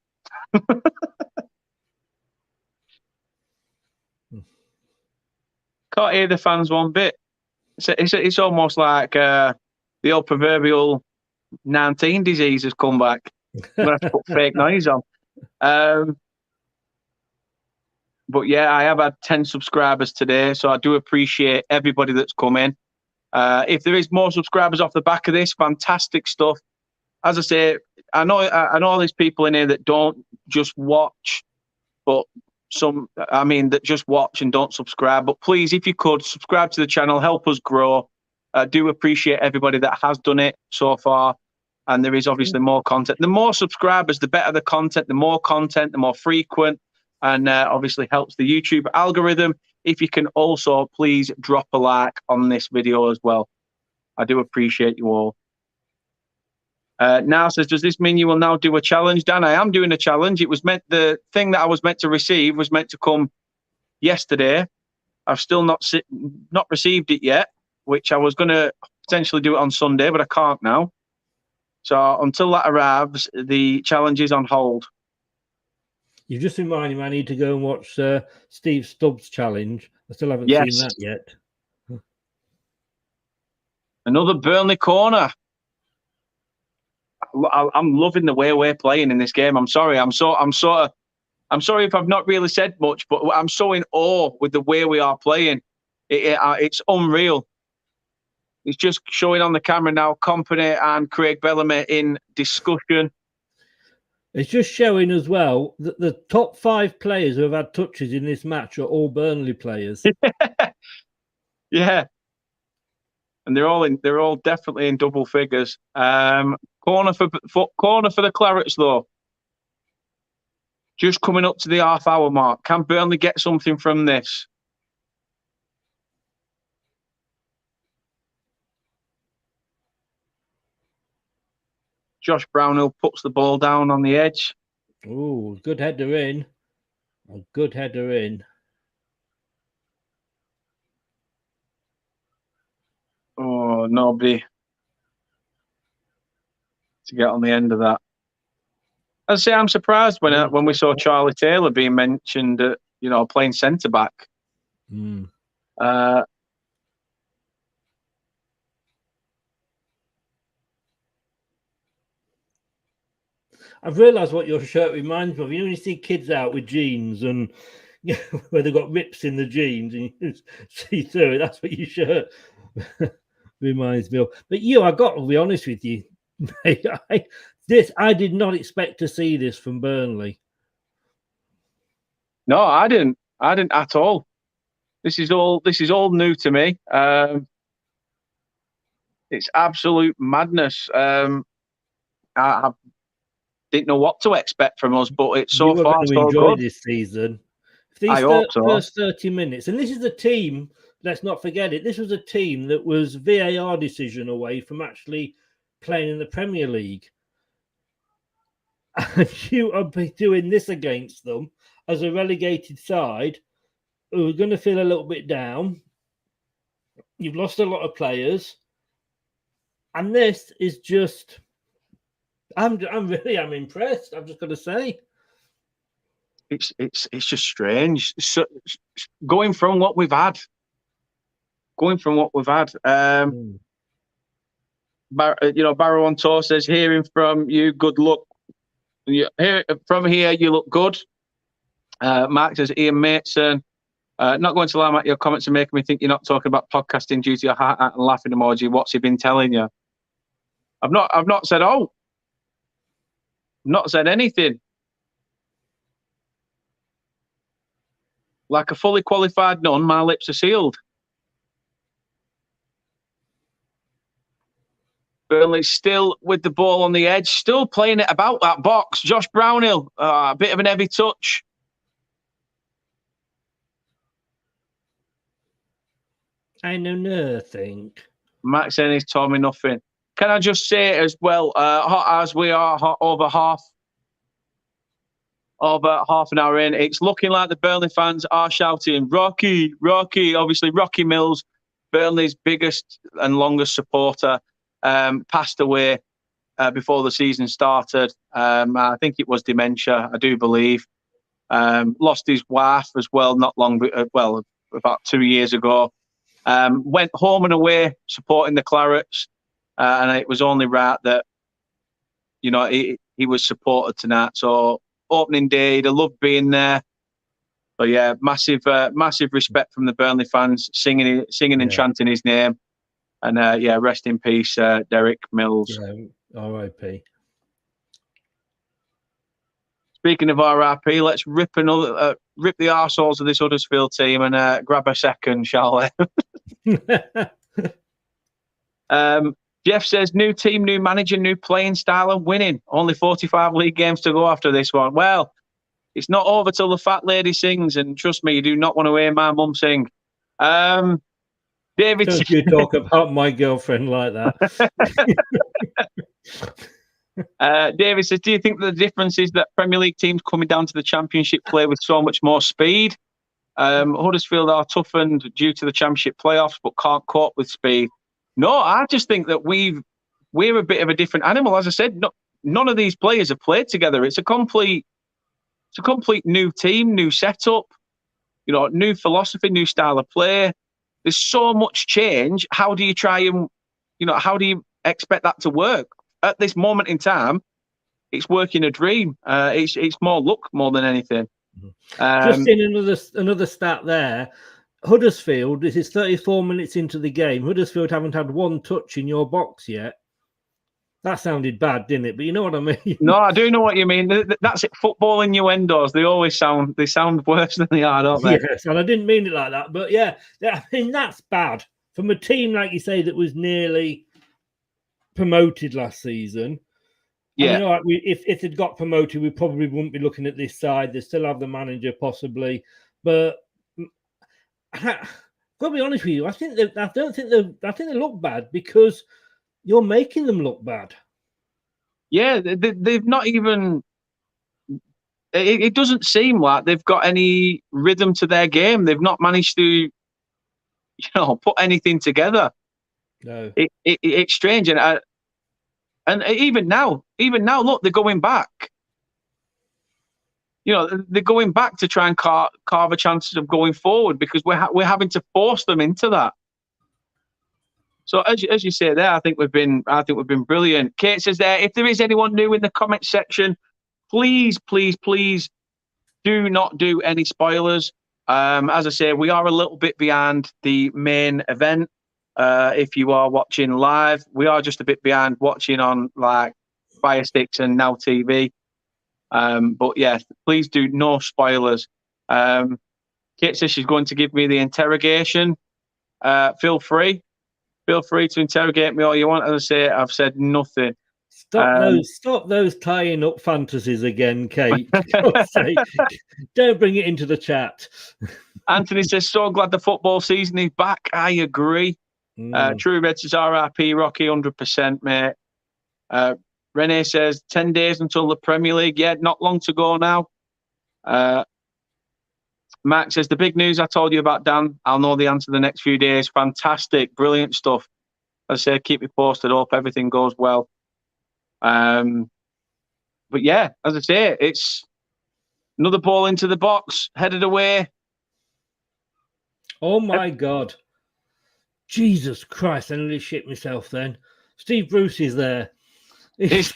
S2: Can't hear the fans one bit. It's almost like the old proverbial 19 disease has come back. I'm going to have to put fake noise on. But yeah, I have had 10 subscribers today, so I do appreciate everybody that's come in. If there is more subscribers off the back of this, fantastic stuff. As I say, I know there's people in here that don't just watch, but that just watch and don't subscribe. But please, if you could, subscribe to the channel, help us grow. I do appreciate everybody that has done it so far. And there is obviously more content. The more subscribers, the better the content, the more frequent, and obviously helps the YouTube algorithm. If you can also please drop a like on this video as well. I do appreciate you all. Now says, does this mean you will now do a challenge? Dan, I am doing a challenge. The thing that I was meant to receive was meant to come yesterday. I've still not received it yet, which I was going to potentially do it on Sunday, but I can't now. So until that arrives, the challenge is on hold.
S4: You just reminded me I need to go and watch Steve Stubbs' challenge. I still haven't seen that yet.
S2: Another Burnley corner. I'm loving the way we're playing in this game. I'm sorry if I've not really said much, but I'm so in awe with the way we are playing. It's unreal. It's just showing on the camera now. Company and Craig Bellamy in discussion.
S4: It's just showing as well that the top 5 players who have had touches in this match are all Burnley players.
S2: Yeah, and they're all definitely in double figures. Corner for the Clarets though. Just coming up to the half-hour mark. Can Burnley get something from this? Josh Brownhill puts the ball down on the edge.
S4: Oh, good header in. A good header in.
S2: Oh, nobody to get on the end of that. I'd say I'm surprised when we saw Charlie Taylor being mentioned, playing centre back.
S4: I've realised what your shirt reminds me of. You know, when you see kids out with jeans and where they've got rips in the jeans and you see through it, that's what your shirt reminds me of. But I've got to be honest with you, mate, I did not expect to see this from Burnley.
S2: No, I didn't at all. This is all new to me. It's absolute madness. I didn't know what to expect from us, but it's so far
S4: going to
S2: so
S4: enjoy
S2: good.
S4: this season.
S2: I hope so.
S4: First 30 minutes, and this is a team. Let's not forget it. This was a team that was VAR decision away from actually playing in the Premier League. And you are doing this against them as a relegated side who are going to feel a little bit down. You've lost a lot of players, and this is just. I'm impressed. I've just got to say,
S2: it's just strange. So, going from what we've had. Barrow on tour says, hearing from you, good luck. From here, you look good. Mark says, Ian Mason, not going to lie, Matt, your comments are making me think you're not talking about podcasting due to your heart and laughing emoji. What's he been telling you? I've not said, not said anything. Like a fully qualified nun, my lips are sealed. Burnley still with the ball on the edge, still playing it about that box. Josh Brownhill, a bit of an heavy touch.
S4: I know nothing.
S2: Max saying he's told me nothing. Can I just say as well, hot as we are, over half an hour in, it's looking like the Burnley fans are shouting, Rocky, Rocky. Obviously, Rocky Mills, Burnley's biggest and longest supporter, passed away before the season started. I think it was dementia, I do believe. Lost his wife as well, about 2 years ago. Went home and away supporting the Clarets, and it was only right that he was supported tonight. So opening day, he'd have loved being there. But yeah, massive respect from the Burnley fans, singing and chanting his name. And rest in peace, Derek Mills.
S4: Yeah, R.I.P.
S2: Speaking of R.I.P., let's rip the arseholes of this Huddersfield team and grab a second, shall we? Jeff says, new team, new manager, new playing style and winning. Only 45 league games to go after this one. Well, it's not over till the fat lady sings, and trust me, you do not want to hear my mum sing. David,
S4: don't you talk about my girlfriend like that.
S2: David says, do you think the difference is that Premier League teams coming down to the Championship play with so much more speed? Huddersfield are toughened due to the Championship playoffs, but can't cope with speed. No, I just think that we're a bit of a different animal. As I said, none of these players have played together. It's a complete new team, new setup, new philosophy, new style of play. There's so much change. How do you try and, how do you expect that to work? At this moment in time, it's working a dream. It's more luck more than anything.
S4: Just in another stat there, Huddersfield, this is 34 minutes into the game. Huddersfield haven't had one touch in your box yet. That sounded bad, didn't it? But you know what I mean?
S2: No, I do know what you mean. That's it. Football innuendos. They sound worse than they are, don't they?
S4: Yes, and I didn't mean it like that. But yeah, I mean, that's bad. From a team, like you say, that was nearly promoted last season.
S2: Yeah.
S4: If they'd got promoted, we probably wouldn't be looking at this side. They still have the manager, possibly. But I've got to be honest with you, I think they look bad because you're making them look bad.
S2: Yeah, they've not even. It doesn't seem like they've got any rhythm to their game. They've not managed to, put anything together.
S4: No,
S2: it's strange, and even now, look, they're going back. They're going back to try and carve a chance of going forward because we're having to force them into that. So as you say there, I think we've been brilliant. Kate says there, if there is anyone new in the comment section, please do not do any spoilers. As I say, we are a little bit behind the main event. If you are watching live, we are just a bit behind watching on Fire Sticks and Now TV. But yeah, please do no spoilers. Kate says she's going to give me the interrogation. Feel free to interrogate me all you want. As I say, I've said nothing.
S4: Stop those tying up fantasies again, Kate. For God's sake. Don't bring it into the chat.
S2: Anthony says, so glad the football season is back. I agree. True Red says, RIP Rocky, 100%, mate. Renee says, 10 days until the Premier League. Yeah, not long to go now. Max says, the big news I told you about, Dan, I'll know the answer the next few days. Fantastic, brilliant stuff. As I say, keep me posted. Hope everything goes well. But yeah, as I say, it's another ball into the box, headed away.
S4: Oh my God. Jesus Christ, I nearly shit myself then. Steve Bruce is there. It's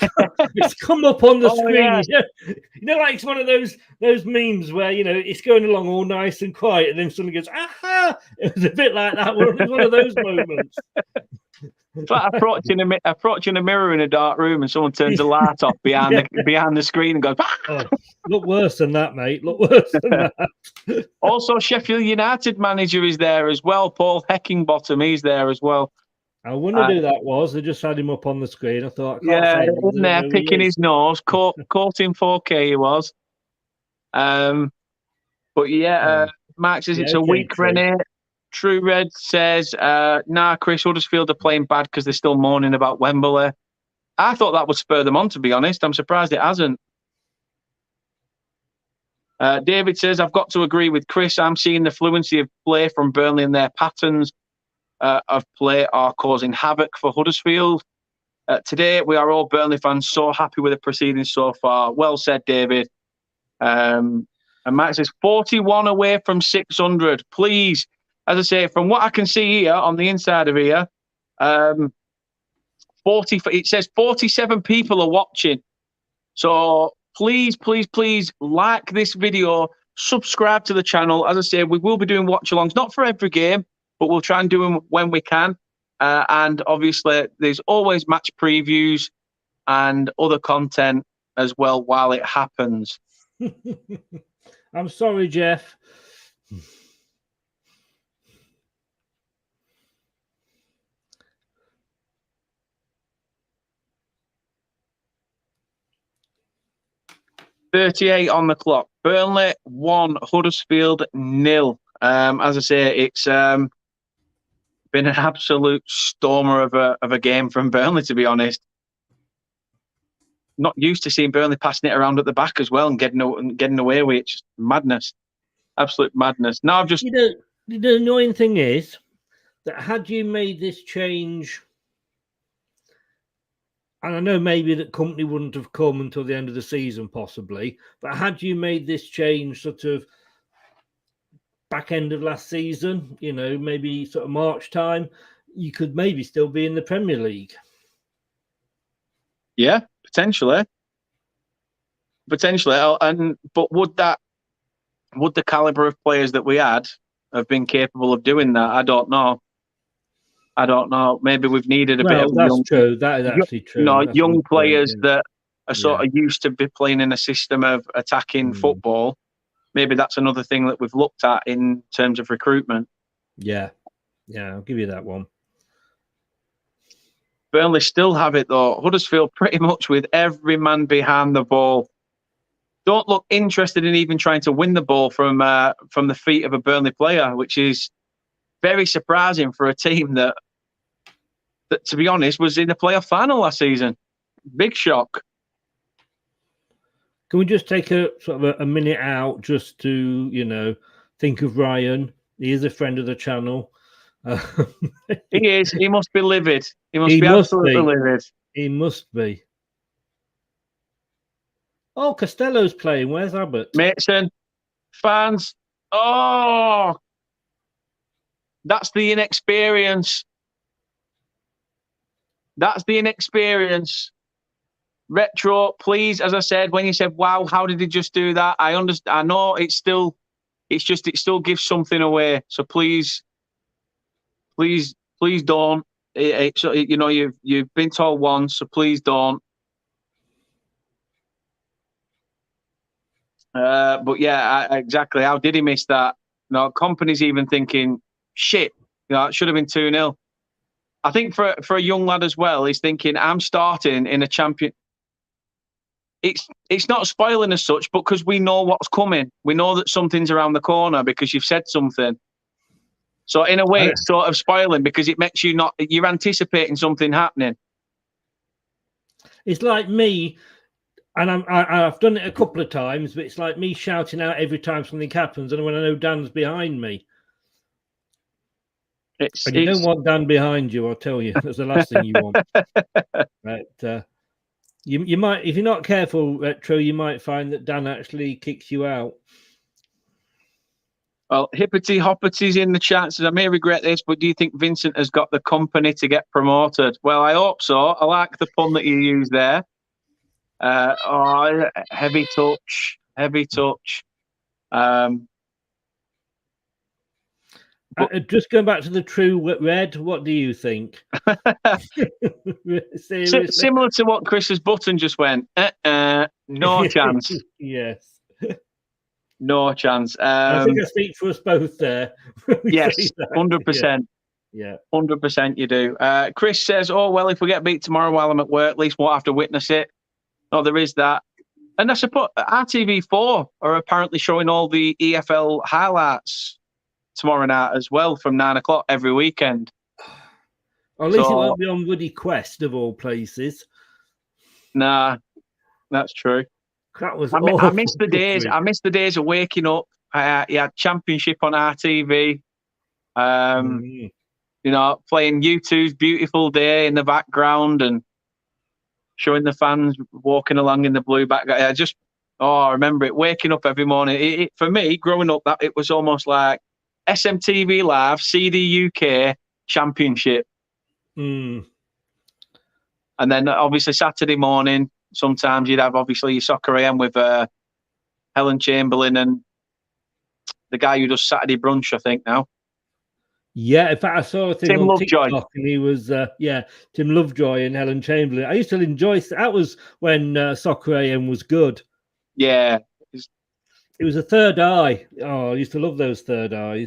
S4: come up on the screen. Yeah. You know, like it's one of those memes where, you know, it's going along all nice and quiet and then suddenly goes, aha! It was a bit like that. It was one of those moments.
S2: It's like approaching a mirror in a dark room and someone turns the light off behind the screen and goes,
S4: oh, look worse than that, mate. Look worse than that.
S2: Also, Sheffield United manager is there as well. Paul Heckingbottom, he's there as well.
S4: I wondered who that was. They just had him up on the screen. I thought,
S2: in there picking his nose, caught in 4K he was. But yeah, Max says it's a week, Renee. True Red says, nah, Chris, Huddersfield are playing bad because they're still moaning about Wembley. I thought that would spur them on, to be honest. I'm surprised it hasn't. David says, I've got to agree with Chris. I'm seeing the fluency of play from Burnley and their patterns of play are causing havoc for Huddersfield. Today, we are all Burnley fans so happy with the proceedings so far. Well said, David. And Matt says, 41 away from 600. Please, as I say, from what I can see here on the inside of here, it says 47 people are watching. So please, please, please like this video, subscribe to the channel. As I say, we will be doing watch-alongs, not for every game, but we'll try and do them when we can. And obviously, there's always match previews and other content as well while it happens.
S4: I'm sorry, Jeff.
S2: .38 on the clock. Burnley 1, Huddersfield 0. As I say, it's been an absolute stormer of a game from Burnley, to be honest. Not used to seeing Burnley passing it around at the back as well and getting away with it. Just madness. Absolute madness. Now I've just...
S4: the annoying thing is that had you made this change, and I know maybe that company wouldn't have come until the end of the season possibly, but had you made this change sort of back end of last season, you know, maybe sort of March time, you could maybe still be in the Premier League.
S2: Yeah, potentially. But would the caliber of players that we had have been capable of doing that? I don't know. Maybe we've needed a bit of
S4: true. That is actually true.
S2: Young players that are sort of used to be playing in a system of attacking football. Maybe that's another thing that we've looked at in terms of recruitment.
S4: Yeah, I'll give you that one.
S2: Burnley still have it though. Huddersfield pretty much with every man behind the ball. Don't look interested in even trying to win the ball from the feet of a Burnley player, which is very surprising for a team that, to be honest, was in the playoff final last season. Big shock.
S4: Can we just take a sort of a minute out just to, you know, think of Ryan? He is a friend of the channel.
S2: He is. He must be livid. He must be absolutely livid.
S4: He must be. Oh, Costello's playing. Where's Abbott?
S2: Mason, fans. Oh, that's the inexperience. That's the inexperience. Retro, please, as I said, when you said, wow, how did he just do that? I understand. I know it still gives something away. So please don't. You know, you've been told once, so please don't. But yeah, exactly. How did he miss that? No, company's even thinking, shit, it should have been 2-0. I think for a young lad as well, he's thinking, I'm starting in a champion. It's not spoiling as such, but because we know what's coming. We know that something's around the corner because you've said something. So in a way, it's sort of spoiling because it makes you're anticipating something happening.
S4: It's like me, and I've done it a couple of times, but it's like me shouting out every time something happens, and when I know Dan's behind me. You don't want Dan behind you, I'll tell you. That's the last thing you want. But you might, if you're not careful, Retro, you might find that Dan actually kicks you out.
S2: Well, Hippity Hoppity's in the chat, says, I may regret this, but do you think Vincent has got the company to get promoted? Well, I hope so. I like the pun that you used there. Heavy touch.
S4: Just going back to the true red, what do you think?
S2: Similar to what Chris's button just went. No chance.
S4: Yes.
S2: No chance.
S4: I think I speak for us both there.
S2: Yes, 100%.
S4: Yeah.
S2: 100% you do. Chris says, oh, well, if we get beat tomorrow while I'm at work, at least won't have to witness it. No, there is that. And I suppose RTV4 are apparently showing all the EFL highlights tomorrow night as well from 9 o'clock every weekend.
S4: Or at least it won't be on Woody Quest of all places.
S2: Nah, that's true.
S4: That was
S2: I miss the days. I miss the days of waking up. You had Championship on RTV. You know, playing U2's Beautiful Day in the background and showing the fans walking along in the blue background. I remember it. Waking up every morning. For me, growing up, that it was almost like SMTV Live, CD UK, Championship. And then obviously Saturday morning, sometimes you'd have obviously your Soccer AM with Helen Chamberlain and the guy who does Saturday Brunch, I think now. Yeah,
S4: in fact, I saw a thing
S2: Tim
S4: on
S2: Lovejoy.
S4: TikTok, and he was, Tim Lovejoy and Helen Chamberlain. I used to enjoy that. Was when Soccer AM was good.
S2: Yeah.
S4: It was a third eye. Oh, I used to love those third eyes.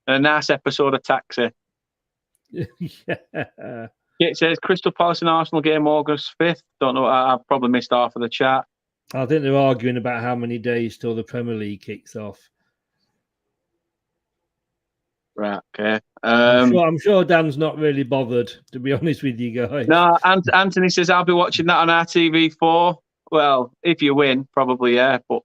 S2: A nice episode of Taxi.
S4: Yeah.
S2: It says Crystal Palace and Arsenal game August 5th. Don't know. I've probably missed half of the chat.
S4: I think they're arguing about how many days till the Premier League kicks off.
S2: Right, okay.
S4: I'm sure Dan's not really bothered, to be honest with you guys.
S2: No, Anthony says, I'll be watching that on RTV4. Well, if you win, probably, yeah. But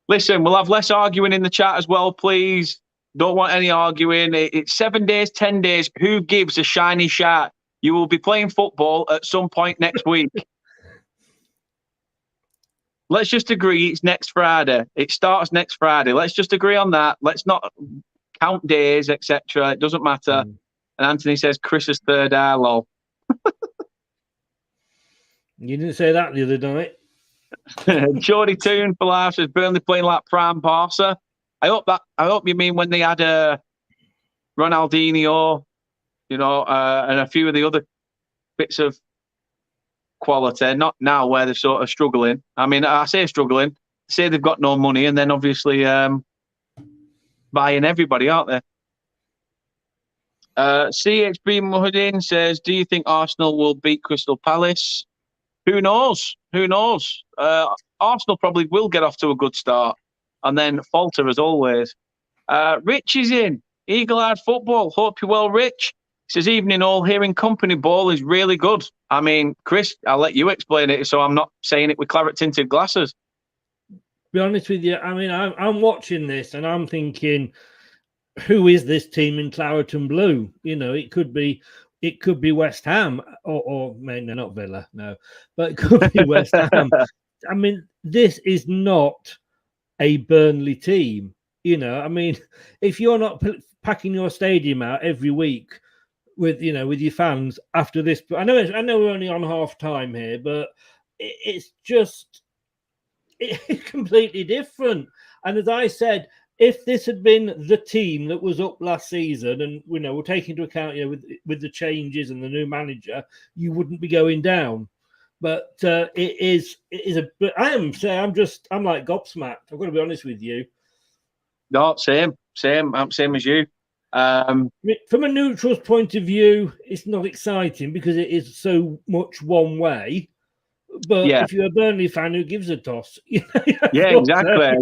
S2: listen, we'll have less arguing in the chat as well, please. Don't want any arguing. It's 7 days, 10 days. Who gives a shiny shark? You will be playing football at some point next week. Let's just agree it's next Friday. It starts next Friday. Let's just agree on that. Let's not count days, etc. It doesn't matter. And Anthony says Chris's third eye, lol.
S4: You didn't say that the other night.
S2: Geordie Toon for life says Burnley playing like prime Barca. I hope you mean when they had Ronaldinho, you know, and a few of the other bits of quality. Not now where they're sort of struggling. I mean, I say struggling. Say they've got no money, and then obviously buying everybody, aren't they? CHB Muhaddin says, "Do you think Arsenal will beat Crystal Palace?" Who knows? Who knows? Arsenal probably will get off to a good start and then falter as always. Rich is in. Eagle-eyed football. Hope you're well, Rich. He says, evening all. Hearing company ball is really good. I mean, Chris, I'll let you explain it so I'm not saying it with claret-tinted glasses.
S4: Be honest with you, I mean, I'm watching this and I'm thinking, who is this team in claret and blue? You know, it could be West Ham or no, not Villa, no, but it could be West Ham. I mean, this is not a Burnley team. You know, I mean, if you're not packing your stadium out every week with your fans after this, I know we're only on half time here, but it's completely different. And as I said, if this had been the team that was up last season, and we'll take into account, with the changes and the new manager, you wouldn't be going down. But it is a. But I'm like gobsmacked. I've got to be honest with you.
S2: No, same. I'm same as you.
S4: From a neutral's point of view, it's not exciting because it is so much one way. But if you're a Burnley fan, who gives a toss?
S2: Exactly.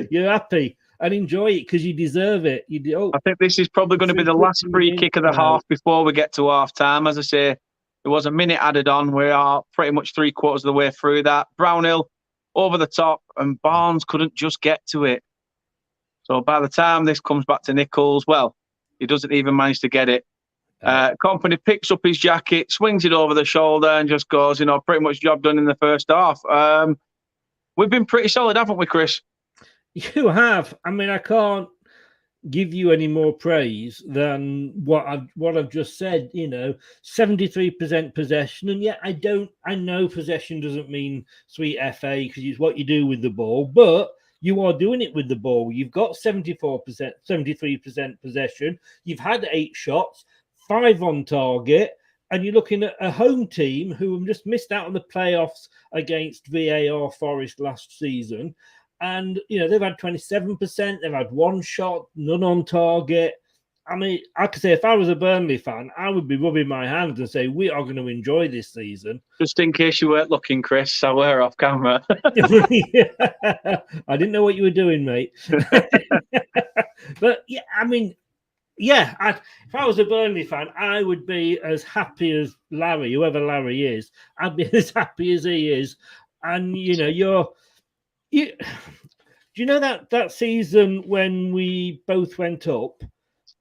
S4: You're happy and enjoy it because you deserve it.
S2: I think this is probably going to be the last free kick of the half before we get to half time. As I say, there was a minute added on. We are pretty much 3/4 of the way through that. Brownhill over the top, and Barnes couldn't just get to it. So by the time this comes back to Nichols, well, he doesn't even manage to get it. Company picks up his jacket, swings it over the shoulder, and just goes, pretty much job done in the first half. We've been pretty solid, haven't we, Chris?
S4: You have. I mean, I can't give you any more praise than what I've just said. 73% possession, and yet I know possession doesn't mean sweet FA because it's what you do with the ball, but you are doing it with the ball. You've got 73% possession. You've had 8 shots, 5 on target, and you're looking at a home team who have just missed out on the playoffs against VAR Forest last season. And, they've had 27%, they've had 1 shot, none on target. I mean, I could say if I was a Burnley fan, I would be rubbing my hands and say, we are going to enjoy this season.
S2: Just in case you weren't looking, Chris, I were off camera.
S4: I didn't know what you were doing, mate. But, yeah, I mean, if I was a Burnley fan, I would be as happy as Larry, whoever Larry is. I'd be as happy as he is. And, do you know that season when we both went up?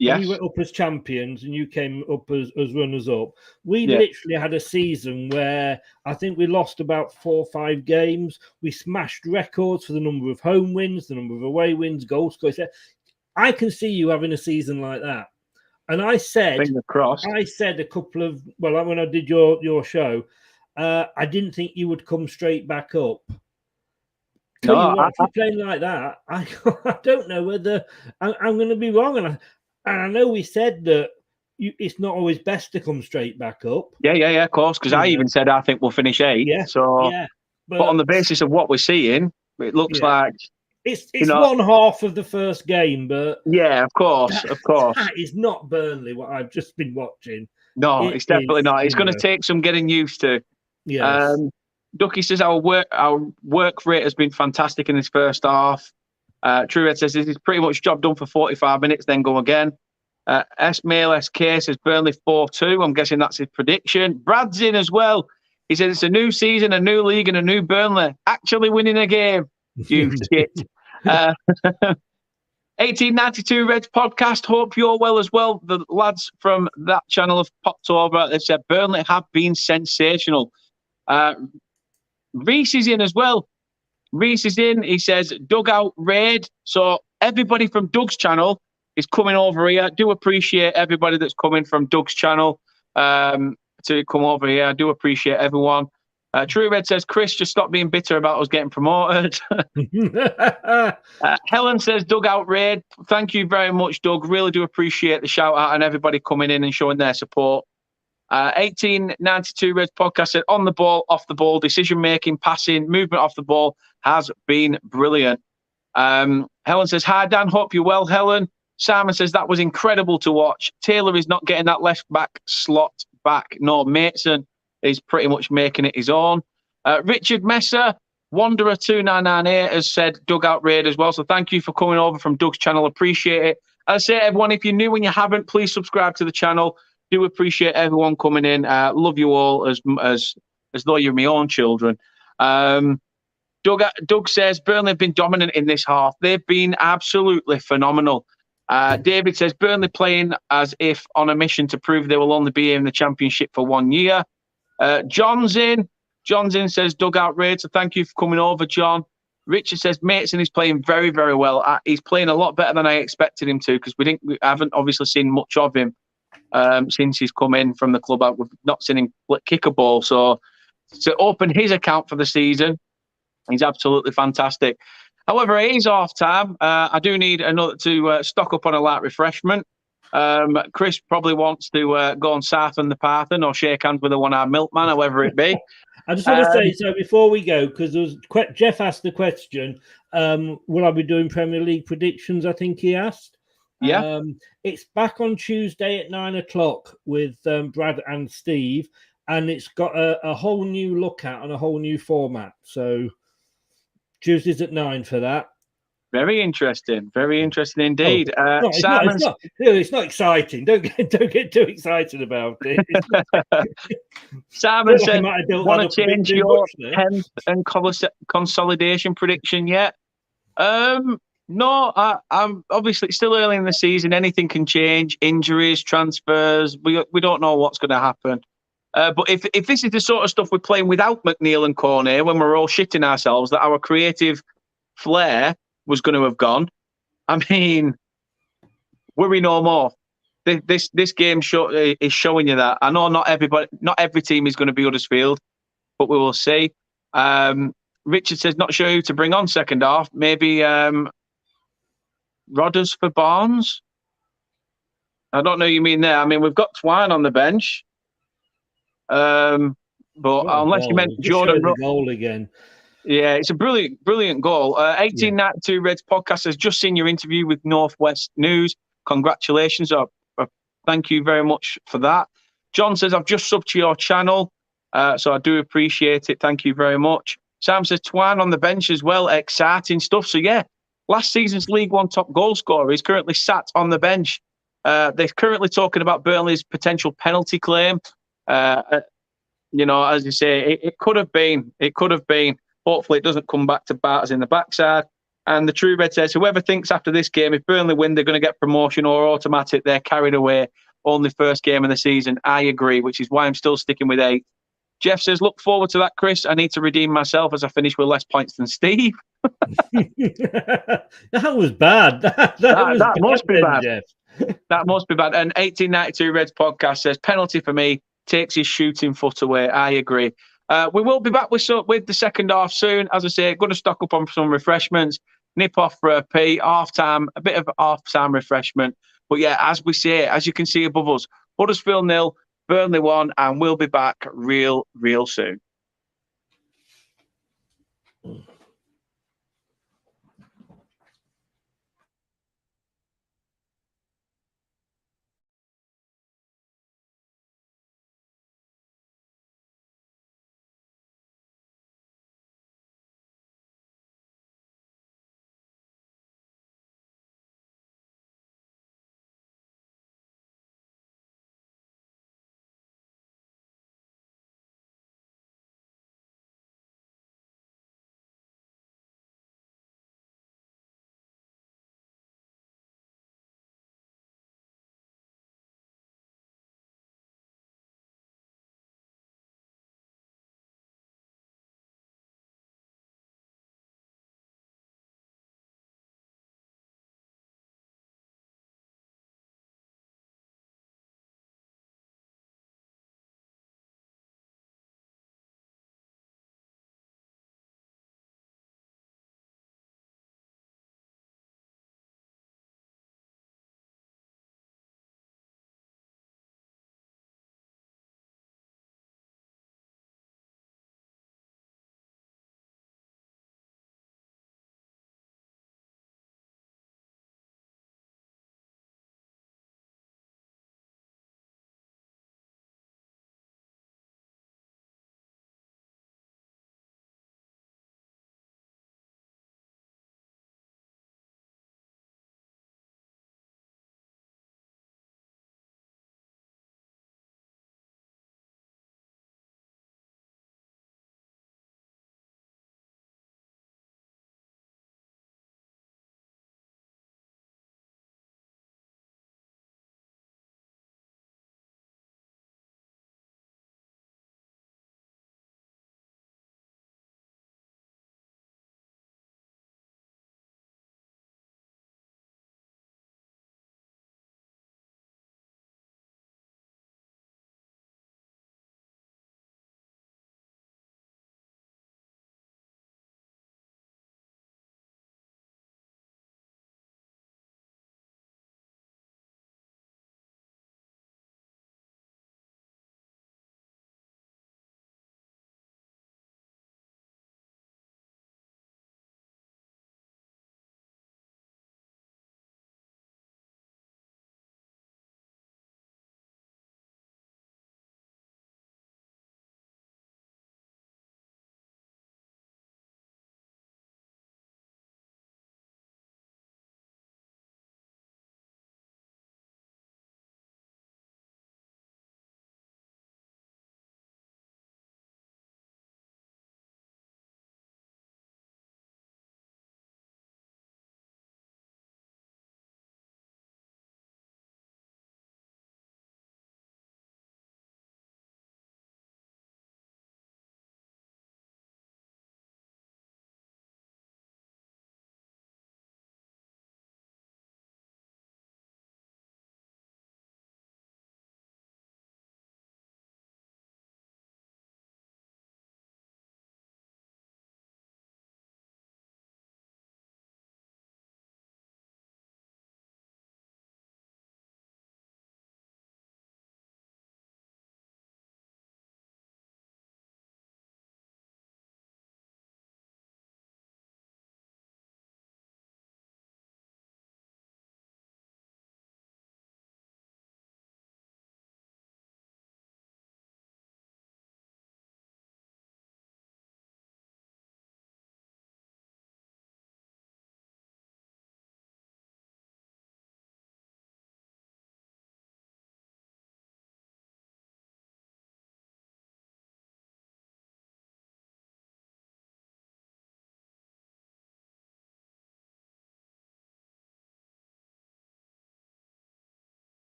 S2: Yes.
S4: We went up as champions and you came up as runners-up. We literally had a season where I think we lost about 4 or 5 games. We smashed records for the number of home wins, the number of away wins, goal scores. I can see you having a season like that. And I said a couple of, when I did your show, I didn't think you would come straight back up. If you're playing like that, I don't know whether I'm going to be wrong. And I know we said that it's not always best to come straight back up.
S2: Yeah, of course, because I even said I think we'll finish 8th. But on the basis of what we're seeing, it looks like
S4: it's one half of the first game. But
S2: of course,
S4: that is not Burnley. What I've just been watching.
S2: No, it's definitely not. It's going to take some getting used to.
S4: Yes.
S2: Ducky says our work rate has been fantastic in this first half. True Red says this is pretty much job done for 45 minutes, then go again. Mail SK says Burnley 4-2. I'm guessing that's his prediction. Brad's in as well. He says it's a new season, a new league, and a new Burnley. Actually winning a game. You shit. 1892 Reds podcast. Hope you're well as well. The lads from that channel have popped over. They said Burnley have been sensational. Reese is in as well. Reese is in. He says dugout raid. So everybody from Doug's channel is coming over here. Do appreciate everybody that's coming from Doug's channel to come over here. I do appreciate everyone. True Red says, Chris, just stop being bitter about us getting promoted. Helen says, dugout raid. Thank you very much, Doug. Really do appreciate the shout out and everybody coming in and showing their support. 1892 Reds podcast said on the ball, off the ball, decision making, passing, movement off the ball has been brilliant. Helen says, hi Dan, hope you're well, Helen. Simon says that was incredible to watch. Taylor is not getting that left back slot back. No, Mason is pretty much making it his own. Richard Messer, Wanderer 2998 has said dugout raid as well. So thank you for coming over from Doug's channel. Appreciate it. As I say, everyone, if you're new and you haven't, please subscribe to the channel. Do appreciate everyone coming in. Love you all as though you're my own children. Doug says Burnley have been dominant in this half. They've been absolutely phenomenal. David says Burnley playing as if on a mission to prove they will only be in the Championship for 1 year. John's in. Says dugout raid. So thank you for coming over, John. Richard says Mason is playing very, very well. He's playing a lot better than I expected him to because we haven't obviously seen much of him. Since he's come in from the club, we've not seen him kick a ball. So to open his account for the season, he's absolutely fantastic. However, it is half time. I do need another to stock up on a light refreshment. Chris probably wants to go on Sarthan the Parthen or shake hands with a one-armed milkman, however it be.
S4: I just want to say, so before we go, because Jeff asked the question, will I be doing Premier League predictions? I think he asked.
S2: Yeah.
S4: It's back on Tuesday at 9 o'clock with Brad and Steve, and it's got a whole new look at and a whole new format. So Tuesdays at 9 for that.
S2: Very interesting. Very interesting indeed.
S4: It's not exciting. Don't get too excited about it.
S2: Simon said, want to change your 10th and consolidation prediction yet? No, I'm obviously still early in the season. Anything can change. Injuries, transfers. We don't know what's going to happen. But if this is the sort of stuff we're playing without McNeil and Cornet, when we're all shitting ourselves, that our creative flair was going to have gone, I mean, worry no more. This game is showing you that. I know not every team is going to be Huddersfield, but we will see. Richard says not sure who to bring on second half. Maybe Rodders for Barnes. I don't know what you mean there. I mean, we've got Twine on the bench. But unless you meant Jordan
S4: goal again.
S2: Yeah, it's a brilliant goal. 1892 Reds podcast has just seen your interview with Northwest News. Congratulations. Thank you very much for that. John says, I've just subbed to your channel, so I do appreciate it. Thank you very much. Sam says, Twan on the bench as well. Exciting stuff. So, yeah, last season's League One top goal scorer is currently sat on the bench. They're currently talking about Burnley's potential penalty claim. As you say, it could have been. It could have been. Hopefully it doesn't come back to bite us in the backside. And the True Red says, whoever thinks after this game, if Burnley win, they're going to get promotion or automatic, they're carried away. Only first game of the season. I agree, which is why I'm still sticking with 8. Jeff says, look forward to that, Chris. I need to redeem myself as I finish with less points than Steve.
S4: That was bad. That
S2: must be bad.
S4: Jeff.
S2: That must be bad. And 1892 Reds podcast says, penalty for me, takes his shooting foot away. I agree. We will be back with the second half soon. As I say, going to stock up on some refreshments, nip off for a pee, half-time, a bit of half-time refreshment. But yeah, as we say, as you can see above us, Huddersfield 0, Burnley 1, and we'll be back real soon.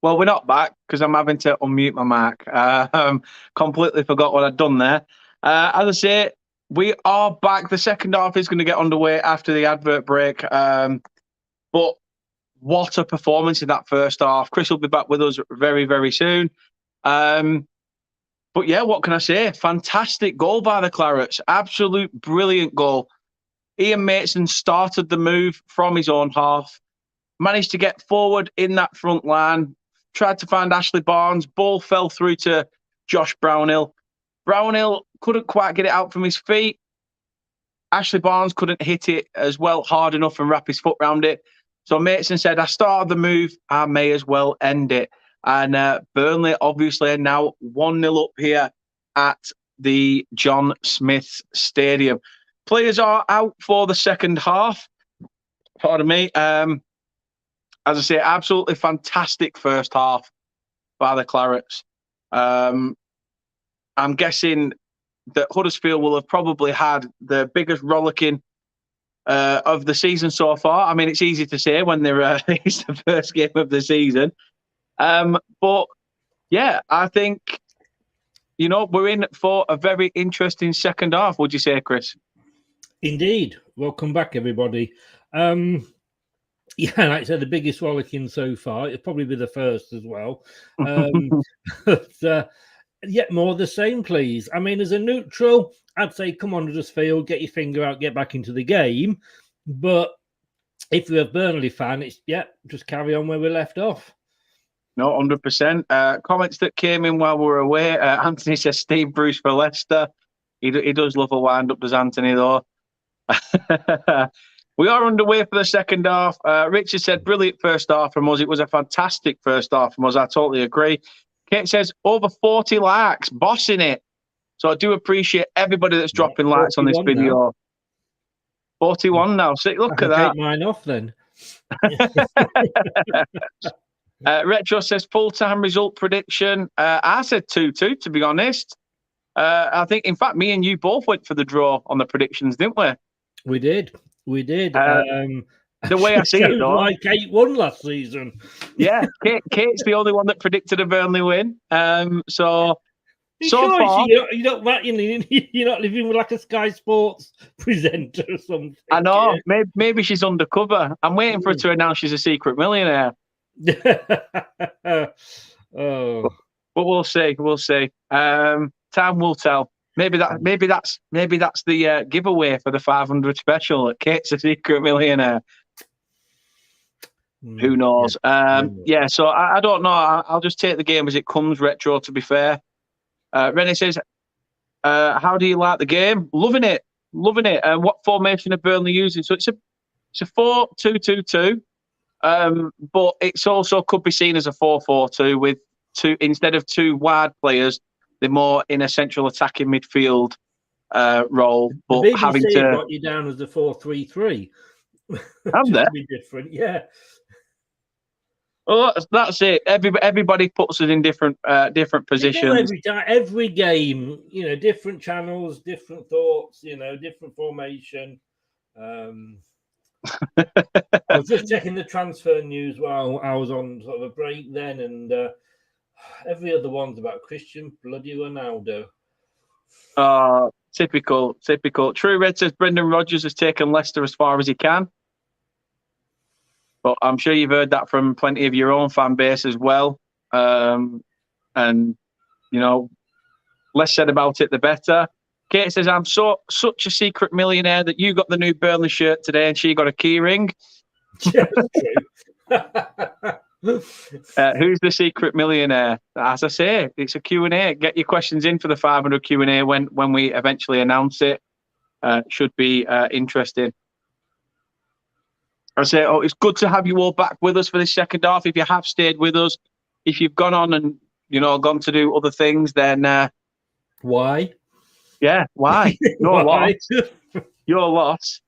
S2: Well, we're not back because I'm having to unmute my mic. Completely forgot what I'd done there. As I say, we are back. The second half is going to get underway after the advert break. But what a performance in that first half. Chris will be back with us very, very soon. But yeah, what can I say? Fantastic goal by the Clarets. Absolute brilliant goal. Ian Mason started the move from his own half, managed to get forward in that front line, tried to find Ashley Barnes. Ball fell through to Josh Brownhill. Brownhill couldn't quite get it out from his feet. Ashley Barnes couldn't hit it as well hard enough and wrap his foot around it. So Mason said, I started the move, I may as well end it. And Burnley obviously are now 1-0 up here at the John Smith Stadium. Players are out for the second half. Pardon me. As I say, absolutely fantastic first half by the Clarets. I'm guessing that Huddersfield will have probably had the biggest rollicking of the season so far. I mean, it's easy to say when it's the first game of the season. But yeah, I think, we're in for a very interesting second half. Would you say, Chris?
S4: Indeed. Welcome back, everybody. Yeah, like I said, the biggest rollicking so far. It'll probably be the first as well. But yet more of the same, please. I mean, as a neutral, I'd say come on, Huddersfield, get your finger out, get back into the game. But if you're a Burnley fan, it's, just carry on where we left off.
S2: No, 100%. Comments that came in while we were away. Anthony says Steve Bruce for Leicester. He does love a wind-up, does Anthony, though? We are underway for the second half. Richard said, brilliant first half from us. It was a fantastic first half from us. I totally agree. Kate says, over 40 likes, bossing it. So I do appreciate everybody that's dropping likes on this video. Now. 41 now. So look at that.
S4: Take mine off then.
S2: Retro says, full-time result prediction. I said 2-2, to be honest. I think, in fact, me and you both went for the draw on the predictions, didn't we? We did. The way I see it, though,
S4: like 8-1 last season.
S2: Yeah, Kate's the only one that predicted a Burnley win. So far,
S4: you're not living with like a Sky Sports presenter or something.
S2: I know. Maybe she's undercover. I'm waiting for her to announce she's a secret millionaire.
S4: Oh,
S2: but we'll see. Time will tell. Maybe that's the giveaway for the 500 special. Kate's a secret millionaire. Who knows? So I don't know. I'll just take the game as it comes. Retro, to be fair. Rennie says, "How do you like the game? Loving it. What formation are Burnley using? So it's a 4-2-2-2, but it's also could be seen as a 4-4-2 with two instead of two wide players. They're more in a central attacking midfield role, but
S4: the BBC
S2: having to
S4: got you down as the 4-3-3.
S2: Have they?
S4: Be different, yeah.
S2: Well, that's it. Everybody puts it in different positions.
S4: Every game, different channels, different thoughts, different formation. I was just checking the transfer news while I was on sort of a break then, and every other one's about Christian bloody Ronaldo.
S2: Typical. True Red says Brendan Rodgers has taken Leicester as far as he can. But I'm sure you've heard that from plenty of your own fan base as well. And, less said about it, the better. Kate says, I'm such a secret millionaire that you got the new Burnley shirt today and she got a key ring.
S4: Yeah,
S2: who's the secret millionaire? As I say, it's a Q&A. Get your questions in for the 500 Q&A when we eventually announce it. Should be interesting. I say, it's good to have you all back with us for this second half. If you have stayed with us, if you've gone on and gone to do other things, then
S4: why?
S2: Yeah, why? Your loss. Your loss.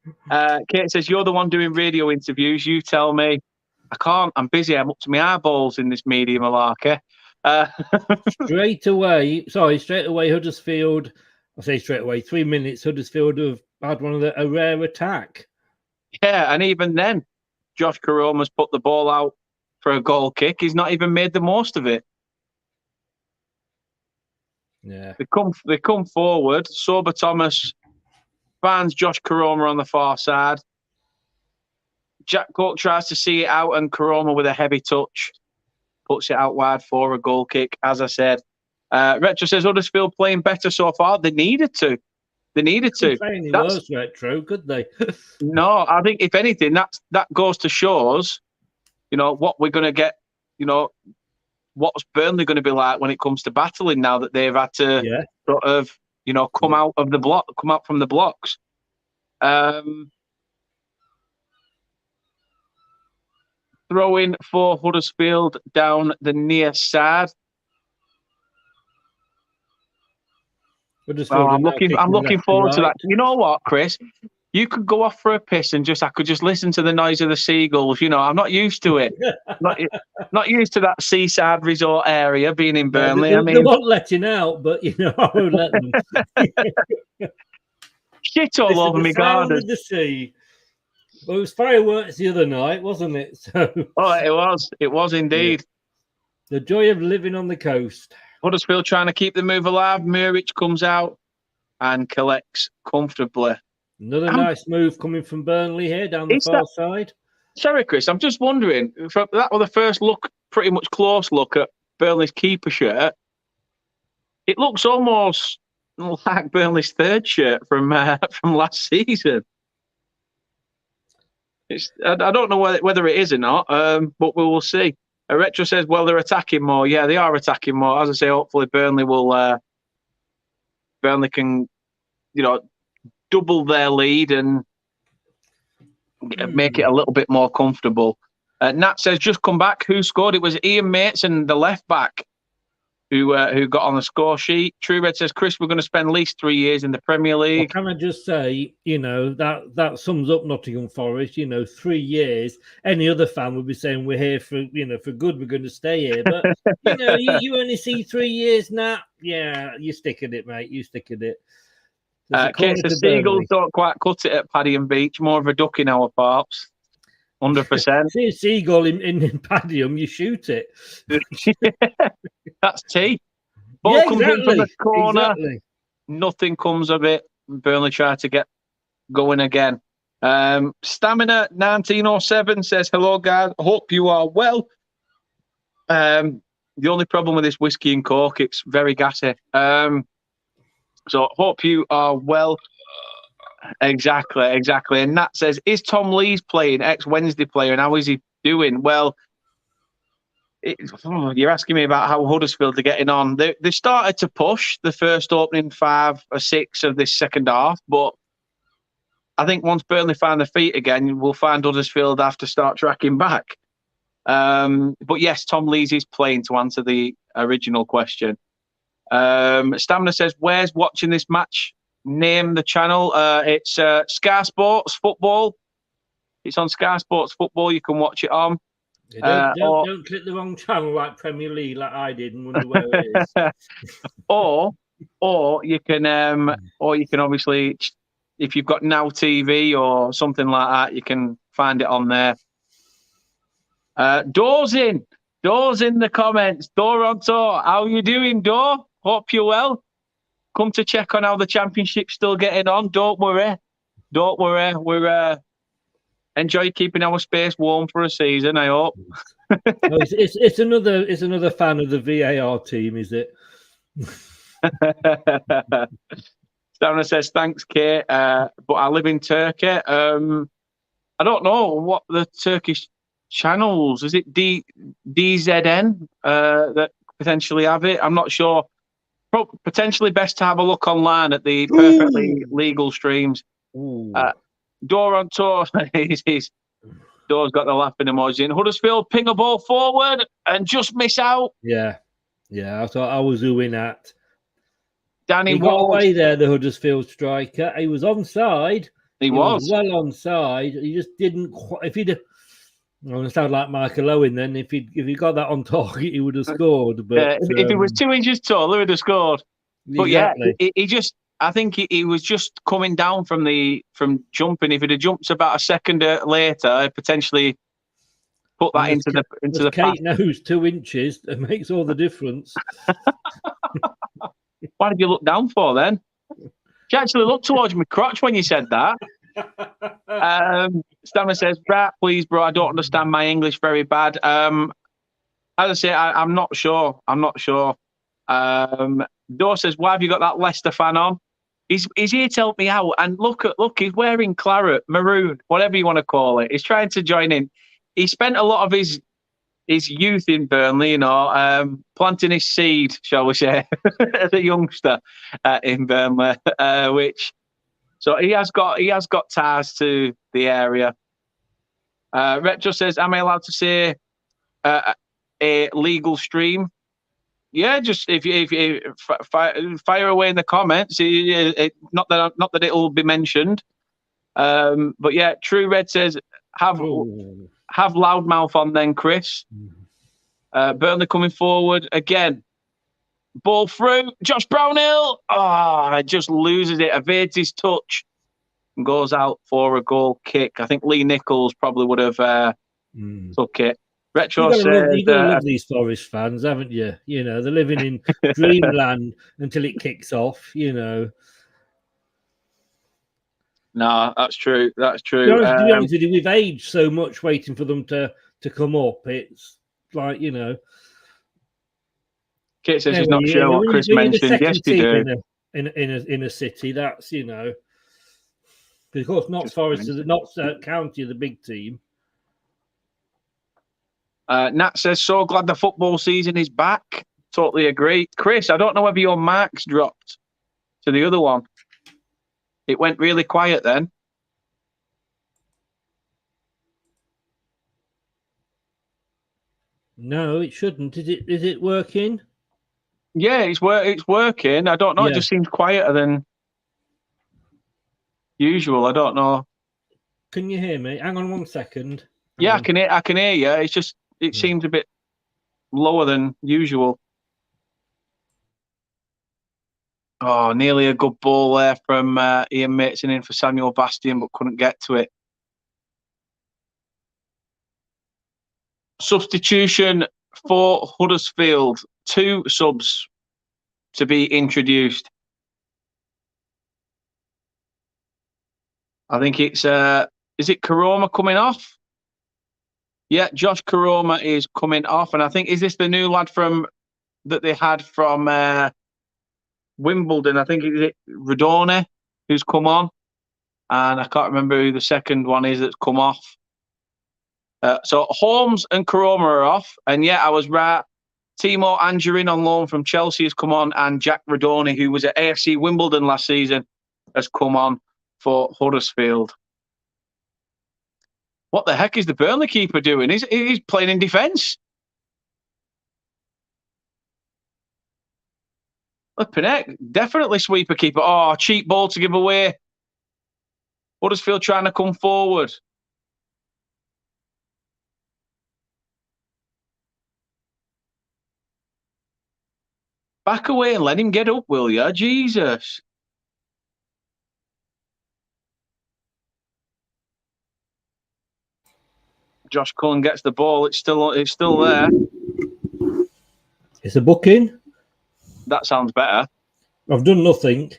S2: Kate says you're the one doing radio interviews. You tell me. I can't. I'm busy. I'm up to my eyeballs in this media malarkey.
S4: Straight away, Huddersfield. I say straight away. 3 minutes. Huddersfield have had a rare attack.
S2: Yeah, and even then, Josh Karoma's put the ball out for a goal kick. He's not even made the most of it.
S4: Yeah.
S2: They come forward. Sober Thomas finds Josh Koroma on the far side. Jack Cook tries to see it out, and Koroma with a heavy touch puts it out wide for a goal kick. As I said, Retro says Huddersfield playing better so far. They needed to.
S4: Playing the worst, Retro, could they?
S2: No, I think if anything, that goes to shows, what we're going to get. What's Burnley going to be like when it comes to battling now that they've had to sort of, come out from the blocks. Throw in for Huddersfield down the near side. I'm looking forward to that. You know what, Chris? You could go off for a piss and I could just listen to the noise of the seagulls. I'm not used to it. not used to that seaside resort area being in Burnley.
S4: They won't let you out, but I won't let them.
S2: Shit all over me garden.
S4: Of the sea. Well, it was fireworks the other night, wasn't it? So.
S2: Oh, it was. It was indeed.
S4: Yeah. The joy of living on the coast.
S2: Huddersfield trying to keep the move alive. Muric comes out and collects comfortably.
S4: Another nice move coming from Burnley here down the far side.
S2: Sorry, Chris. I'm just wondering. That was the first look, pretty much close look at Burnley's keeper shirt. It looks almost like Burnley's third shirt from last season. I don't know whether it is or not, but we will see. Retro says, well, they're attacking more. Yeah, they are attacking more. As I say, hopefully Burnley can, double their lead and make it a little bit more comfortable. Nat says, just come back. Who scored? It was Ian Maitson, the left back, who got on the score sheet. True Red says, Chris, we're going to spend at least 3 years in the Premier League.
S4: Well, can I just say, that sums up Nottingham Forest. 3 years. Any other fan would be saying we're here for good. We're going to stay here. But you only see 3 years now. Yeah, you stick at it, mate. You stick at it.
S2: Kate says, seagulls don't quite cut it at Paddy and Beach. More of a duck in our parts. 100%.
S4: See a seagull in Padiham, you shoot it.
S2: That's tea. Ball comes in from the corner.
S4: Exactly.
S2: Nothing comes of it. Burnley try to get going again. Stamina 1907 says, hello, guys. Hope you are well. The only problem with this whiskey and coke, it's very gassy. So hope you are well. Exactly. And Nat says, is Tom Lees playing, ex-Wednesday player, and how is he doing? Well, you're asking me about how Huddersfield are getting on. They started to push the first opening 5 or 6 of this second half, but I think once Burnley find their feet again, we'll find Huddersfield have to start tracking back. But yes, Tom Lees is playing, to answer the original question. Stamina says, where's watching this match? Name the channel. It's Sky Sports Football. It's on Sky Sports Football. You can watch it on.
S4: Don't click the wrong channel like Premier League, like I did, and wonder where it is.
S2: or you can obviously, if you've got Now TV or something like that, you can find it on there. Door's in the comments. Door on tour. How you doing, Door? Hope you're well. Come to check on how the Championship's still getting on. Don't worry. We're enjoy keeping our space warm for a season, I hope.
S4: It's another fan of the VAR team, is it?
S2: Stamina says, thanks, Kate. But I live in Turkey. I don't know what the Turkish channels, is it DZN that potentially have it? I'm not sure. Potentially best to have a look online at the perfectly legal streams. Door on tour. Door's got the laughing emoji in. Huddersfield ping a ball forward and just miss out.
S4: Yeah. I thought I was oohing at.
S2: Danny
S4: he got away there, the Huddersfield striker. He was onside.
S2: He was
S4: well onside. He just didn't quite. If he'd, I'm going to sound like Michael Owen then. If he got that on target, he would have scored. But
S2: if he was 2 inches taller, he would have scored.
S4: Exactly.
S2: But yeah, I think he was just coming down from jumping. If he'd have jumped about a second later, potentially put that into the
S4: Kate knows 2 inches. It makes all the difference.
S2: Why did you look down for then? She actually looked towards my crotch when you said that. Stanley says, "Brad, please, bro, I don't understand my English very bad." As I say, I'm not sure. I'm not sure. Dor says, "Why have you got that Leicester fan on?" He's here to help me out. And look, he's wearing claret, maroon, whatever you want to call it. He's trying to join in. He spent a lot of his youth in Burnley, planting his seed, shall we say, as a youngster in Burnley, so he has got ties to the area. Retro says, "Am I allowed to say a legal stream?" Yeah, just if you fire away in the comments. Not that it will be mentioned. But yeah, True Red says, have loudmouth on then, Chris. Burnley coming forward again. Ball through. Josh Brownhill. It just loses it. Evades his touch and goes out for a goal kick. I think Lee Nichols probably would have took it. Retro says,
S4: you've got to love these Forest fans, haven't you? They're living in dreamland until it kicks off,
S2: No, that's true. That's true.
S4: To be honest with you, we've aged so much waiting for them to come up. It's like,
S2: Kit says he's not sure what Chris mentioned. Yes, you do.
S4: In a city, that's, of course, Notts Forest, Notts County are the big team.
S2: Nat says, "So glad the football season is back." Totally agree. Chris, I don't know whether your marks dropped to the other one. It went really quiet then.
S4: No, it shouldn't. Is it working?
S2: Yeah, it's working. I don't know. Yeah. It just seems quieter than usual. I don't know.
S4: Can you hear me? Hang on 1 second.
S2: Yeah, I can hear you. It's just it seems a bit lower than usual. Oh, nearly a good ball there from Ian Maitson in for Samuel Bastian, but couldn't get to it. Substitution for Huddersfield. 2 subs to be introduced. I think it's is it Karoma coming off? Yeah, Josh Karoma is coming off, and I think is this the new lad that they had from Wimbledon? I think it's Rodone who's come on, and I can't remember who the second one is that's come off. So Holmes and Karoma are off, and yeah, I was right. Timo Angerin on loan from Chelsea has come on, and Jack Rodone, who was at AFC Wimbledon last season, has come on for Huddersfield. What the heck is the Burnley keeper doing? He's playing in defence. Flipping heck, definitely sweeper keeper. Oh, cheap ball to give away. Huddersfield trying to come forward. Back away and let him get up, will you? Jesus. Josh Cullen gets the ball. It's still there.
S4: It's a booking.
S2: That sounds better.
S4: I've done nothing.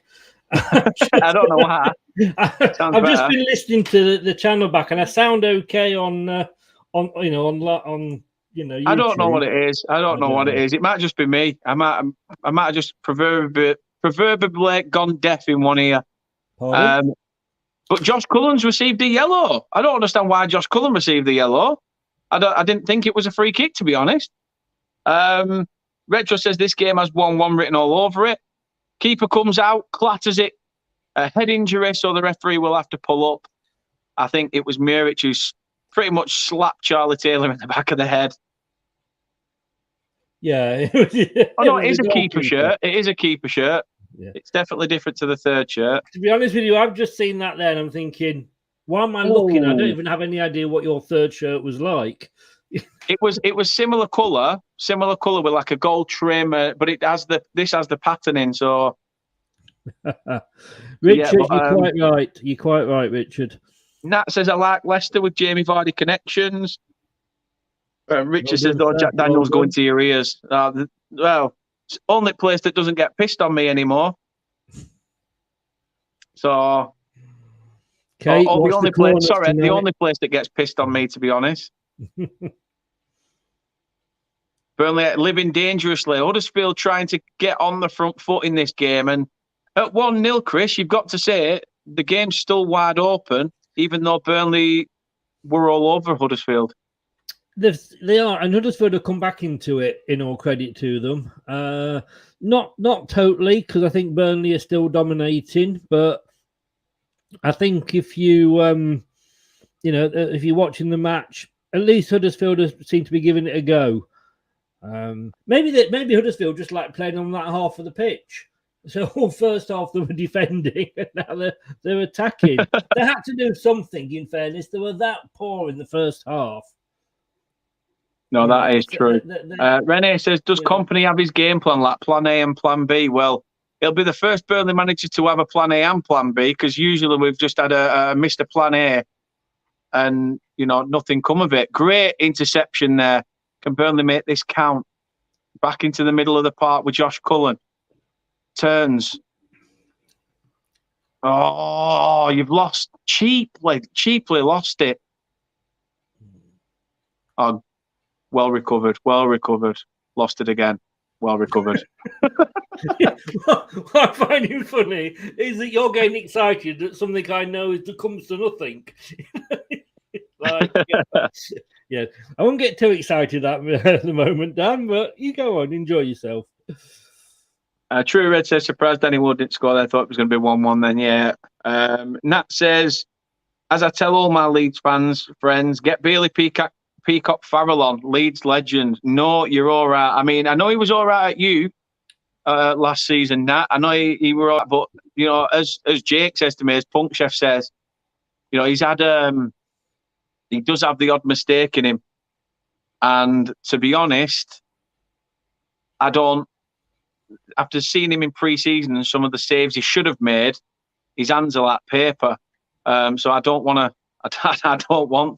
S2: I don't know why.
S4: I've just been listening to the channel back, and I sound okay on YouTube.
S2: I don't know what it is. I don't know what it is. It might just be me. I might have just proverbially gone deaf in one ear. But Josh Cullen's received a yellow. I don't understand why Josh Cullen received the yellow. I didn't think it was a free kick, to be honest. Retro says this game has 1-1 written all over it. Keeper comes out, clatters it. A head injury, so the referee will have to pull up. I think it was Muric who's pretty much slapped Charlie Taylor in the back of the head.
S4: Yeah.
S2: Oh, no, it is a keeper shirt. It is a keeper shirt. Yeah. It's definitely different to the third shirt.
S4: To be honest with you, I've just seen that there and I'm thinking, why am I looking? I don't even have any idea what your third shirt was like.
S2: It was similar colour with like a gold trim, but this has the pattern in. So,
S4: Richard, You're quite right, Richard.
S2: Nat says I like Leicester with Jamie Vardy connections. Richard
S4: Well
S2: says,
S4: done,
S2: "Oh,
S4: sir.
S2: Jack
S4: Well
S2: Daniels going
S4: done.
S2: to your ears." Well, it's the only place that doesn't get pissed on me anymore. So,
S4: Okay,
S2: or the
S4: what's the
S2: only place.
S4: corners
S2: Sorry, the
S4: tonight?
S2: only place that gets pissed on me, to be honest. Burnley living dangerously. Huddersfield trying to get on the front foot in this game, and at 1-0, Chris, you've got to say it. The game's still wide open, even though Burnley were all over Huddersfield.
S4: They are, and Huddersfield have come back into it. In all credit to them, not totally, because I think Burnley are still dominating. But I think if you if you're watching the match, at least Huddersfield seem to be giving it a go. Maybe Huddersfield just like playing on that half of the pitch. So first half they were defending, and now they're attacking. They had to do something. In fairness, they were that poor in the first half.
S2: No, that is true. Rene says, "Does Company have his game plan, like plan A and plan B?" Well, he'll be the first Burnley manager to have a plan A and plan B, because usually we've just had a Mr. Plan A and, nothing come of it. Great interception there. Can Burnley make this count? Back into the middle of the park with Josh Cullen. Turns. Oh, you've lost cheaply lost it. Oh, well recovered. Lost it again. Well recovered.
S4: What I find you funny is that you're getting excited that something I know comes to nothing. Yeah, I won't get too excited at the moment, Dan, but you go on, enjoy yourself.
S2: True Red says, surprised Danny Wood didn't score there. Thought it was going to be 1-1 then, yeah. Nat says, as I tell all my Leeds friends, get Bailey Peacock Farrell on, Leeds legend. No, you're all right. I mean, I know he was all right at you last season, Nat. I know he were all right, but, as Jake says to me, as Punk Chef says, he's had... he does have the odd mistake in him. And to be honest, after seeing him in pre-season and some of the saves he should have made, his hands are like paper. So I don't want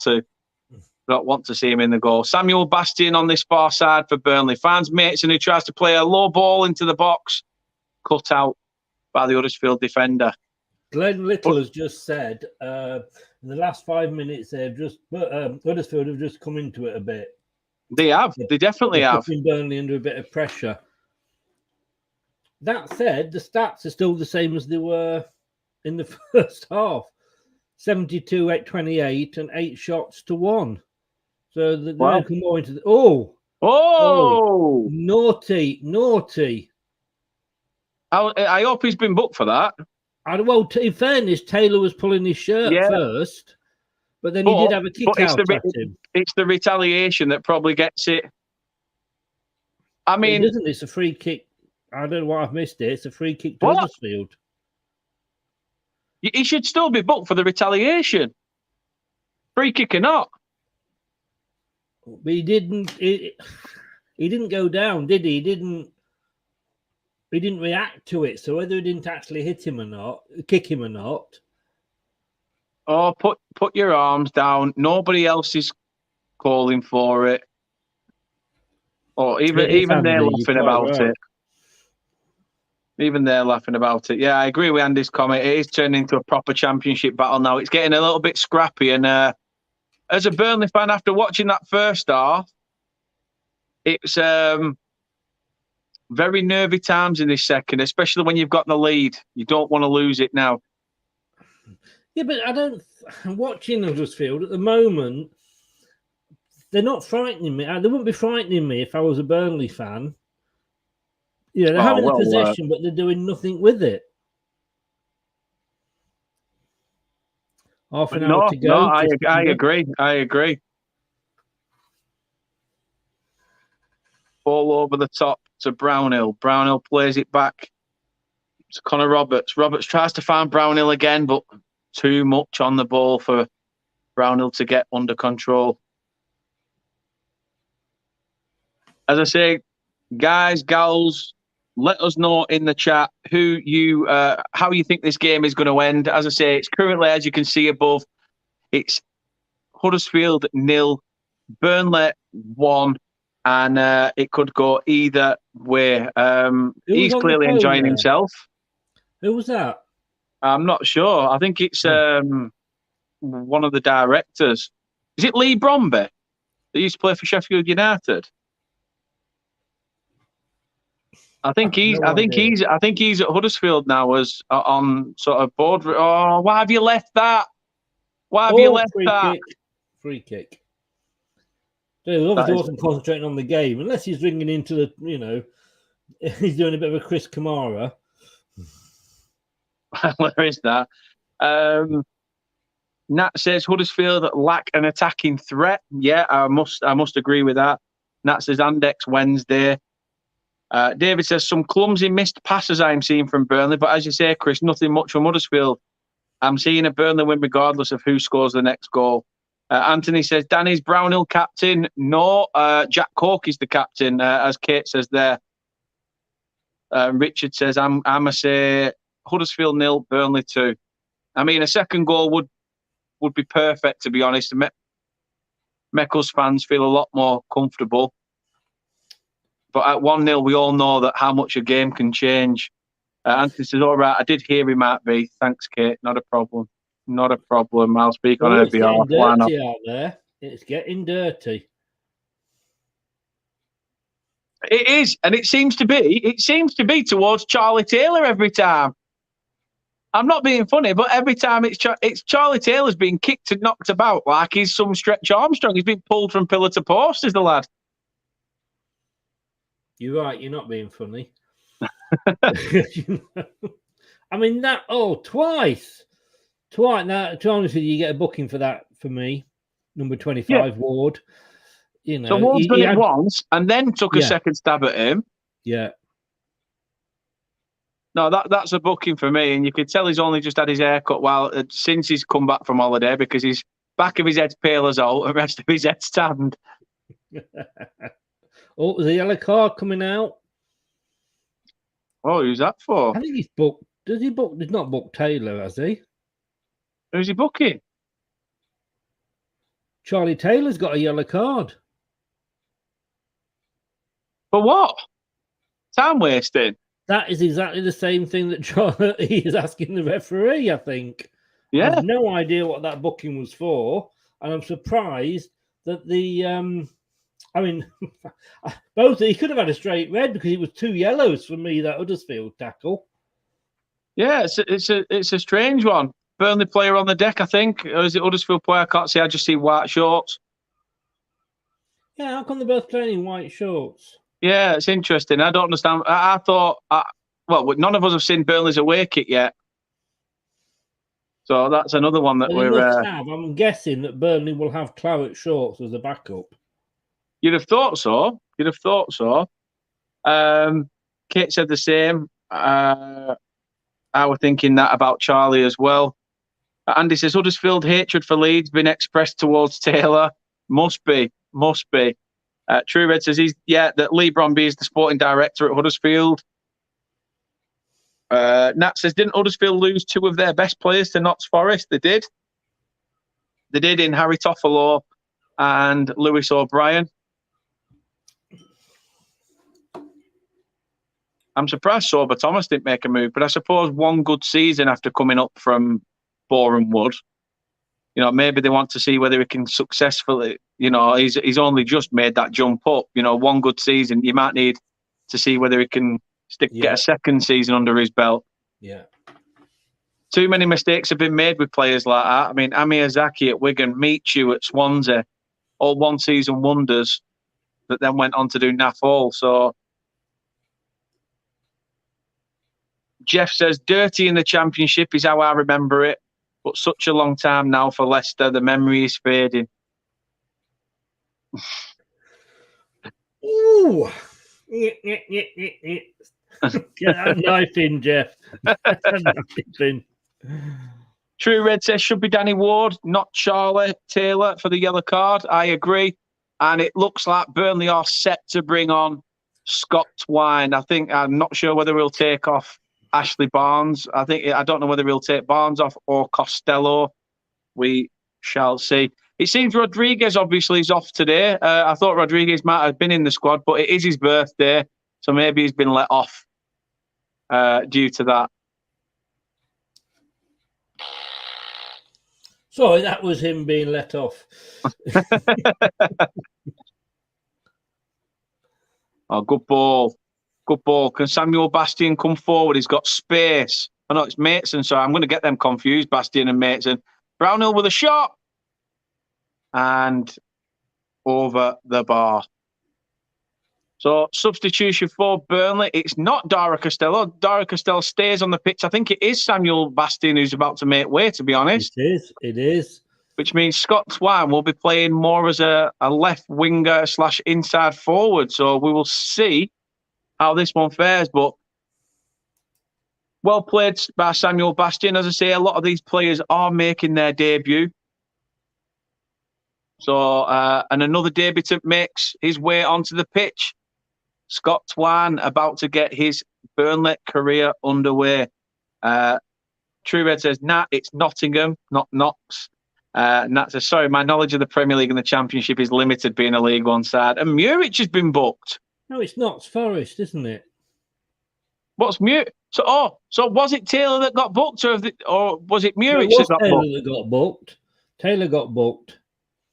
S2: to see him in the goal. Samuel Bastian on this far side for Burnley. Finds Mason, who tries to play a low ball into the box. Cut out by the Huddersfield defender.
S4: Glenn Little has just said in the last 5 minutes Huddersfield have just come into it a bit.
S2: They have. They definitely have.
S4: Putting Burnley under a bit of pressure. That said, the stats are still the same as they were in the first half. 72-28 and 8 shots to 1. So they're looking more into the... Oh! Naughty.
S2: I hope he's been booked for that.
S4: Well, in fairness, Taylor was pulling his shirt first, but then he did have a kick out at him.
S2: It's the retaliation that probably gets it. I mean...
S4: It's a free kick. I don't know why I've missed it. It's a free kick to Huddersfield.
S2: He should still be booked for the retaliation. Free kick or not.
S4: But he didn't go down, did he? He didn't react to it. So whether he didn't actually kick him or not.
S2: Oh, put your arms down. Nobody else is calling for it. Or even they're laughing about it. Even they're laughing about it. Yeah, I agree with Andy's comment. It is turning into a proper championship battle now. It's getting a little bit scrappy. And as a Burnley fan, after watching that first half, it's very nervy times in this second, especially when you've got the lead. You don't want to lose it now.
S4: Yeah, but I'm watching Huddersfield at the moment. They're not frightening me. They wouldn't be frightening me if I was a Burnley fan. Yeah, they're having the possession, but they're doing nothing with it. Half an hour to go.
S2: No, I agree. Ball over the top to Brownhill. Brownhill plays it back to Connor Roberts. Roberts tries to find Brownhill again, but too much on the ball for Brownhill to get under control. As I say, guys, gals, let us know in the chat how you think this game is going to end. As I say, it's currently, as you can see above, it's Huddersfield 0, Burnley won, and it could go either way.
S4: Who was
S2: He's
S4: on the
S2: clearly
S4: phone
S2: enjoying
S4: there?
S2: himself.
S4: Who was that?
S2: I'm not sure. I think it's one of the directors. Is it Lee Bromby? That used to play for Sheffield United. I think he's
S4: No idea.
S2: at Huddersfield now as on sort of board. Oh, why have you left that? Why have you left
S4: free
S2: that?
S4: kick. Free kick. So he obviously wasn't concentrating on the game, unless he's ringing into the, he's doing a bit of a Chris Kamara.
S2: Where is that? Nat says Huddersfield lack an attacking threat. Yeah, I must agree with that. Nat says Andex Wednesday. David says some clumsy missed passes I'm seeing from Burnley, but as you say, Chris, nothing much from Huddersfield. I'm seeing a Burnley win regardless of who scores the next goal. Anthony says Danny's Brownhill captain. No, Jack Cork is the captain, as Kate says there. Richard says I'm a say Huddersfield 0, Burnley 2. I mean, a second goal would be perfect, to be honest. Make us fans feel a lot more comfortable. But at 1-0, we all know that how much a game can change. Anthony says, all right, I did hear he might be. Thanks, Kate. Not a problem. Not a problem. I'll speak on her behalf.
S4: It's getting dirty out there. It's getting dirty.
S2: It is, and it seems to be towards Charlie Taylor every time. I'm not being funny, but every time it's Charlie Taylor's being kicked and knocked about like he's some Stretch Armstrong. He's been pulled from pillar to post, is the lad.
S4: You're right. You're not being funny. I mean, twice. Now, to be honest with you, you get a booking for that for me. Number 25, Ward.
S2: So Ward's done it once and then took a second stab at him.
S4: Yeah.
S2: No, that's a booking for me, and you could tell he's only just had his haircut since he's come back from holiday because his back of his head's pale as all, the rest of his head's tanned.
S4: Oh, there's a yellow card coming out.
S2: Oh, who's that for?
S4: I think he's booked. Does he book? He's not booked Taylor, has he?
S2: Who's he booking?
S4: Charlie Taylor's got a yellow card. For
S2: what? Time wasting.
S4: That is exactly the same thing that Charlie is asking the referee, I think.
S2: Yeah.
S4: I have no idea what that booking was for, and I'm surprised that both he could have had a straight red because it was 2 yellows for me, that Huddersfield tackle.
S2: Yeah, it's a strange one. Burnley player on the deck, I think. Or is it Huddersfield player? I can't see. I just see white shorts.
S4: Yeah, how come they're both playing in white shorts?
S2: Yeah, it's interesting. I don't understand. I thought, none of us have seen Burnley's away kit yet. So that's another one that
S4: I'm guessing that Burnley will have claret shorts as a backup.
S2: You'd have thought so. Kate said the same. I was thinking that about Charlie as well. Andy says, Huddersfield hatred for Leeds been expressed towards Taylor. Must be. True Red says that Lee Bromby is the sporting director at Huddersfield. Nat says, didn't Huddersfield lose 2 of their best players to Notts Forest? They did. They did in Harry Toffolo and Lewis O'Brien. I'm surprised Sober Thomas didn't make a move, but I suppose one good season after coming up from Boreham Wood, maybe they want to see whether he can successfully, he's only just made that jump up. One good season, you might need to see whether he can get a second season under his belt.
S4: Yeah.
S2: Too many mistakes have been made with players like that. I mean, Ami Azaki at Wigan, Michu at Swansea, all one-season wonders that then went on to do naff all. So Jeff says, dirty in the Championship is how I remember it, but such a long time now for Leicester, the memory is fading.
S4: Ooh. Get that knife in, Jeff.
S2: True Red says, should be Danny Ward, not Charlie Taylor for the yellow card. I agree. And it looks like Burnley are set to bring on Scott Twine. I'm not sure whether he'll take off Ashley Barnes. I don't know whether he'll take Barnes off or Costello. We shall see. It seems Rodriguez obviously is off today. I thought Rodriguez might have been in the squad, but it is his birthday, so maybe he's been let off due to that.
S4: Sorry, that was him being let off.
S2: Oh, good ball. Good ball. Can Samuel Bastian come forward? He's got space. Oh, no, it's Maitson. So I'm going to get them confused, Bastian and Maitson. Brownhill with a shot. And over the bar. So substitution for Burnley. It's not Dara Costello. Dara Costello stays on the pitch. I think it is Samuel Bastian who's about to make way, to be honest.
S4: It is. It is.
S2: Which means Scott Twine will be playing more as a left winger / inside forward. So we will see how this one fares. But well played by Samuel Bastian. As I say, a lot of these players are making their debut. So, and another debutant makes his way onto the pitch. Scott Twine about to get his Burnley career underway. True Red says, nah, it's Nottingham, not Knox. Nat says, sorry, my knowledge of the Premier League and the Championship is limited being a League One side. And Muric has been booked.
S4: No, it's Notts Forest, isn't it?
S2: What's Muric? So was it Taylor that got booked, or was it Muric
S4: No, it was
S2: that got
S4: Taylor
S2: booked?
S4: that got booked. Taylor got booked.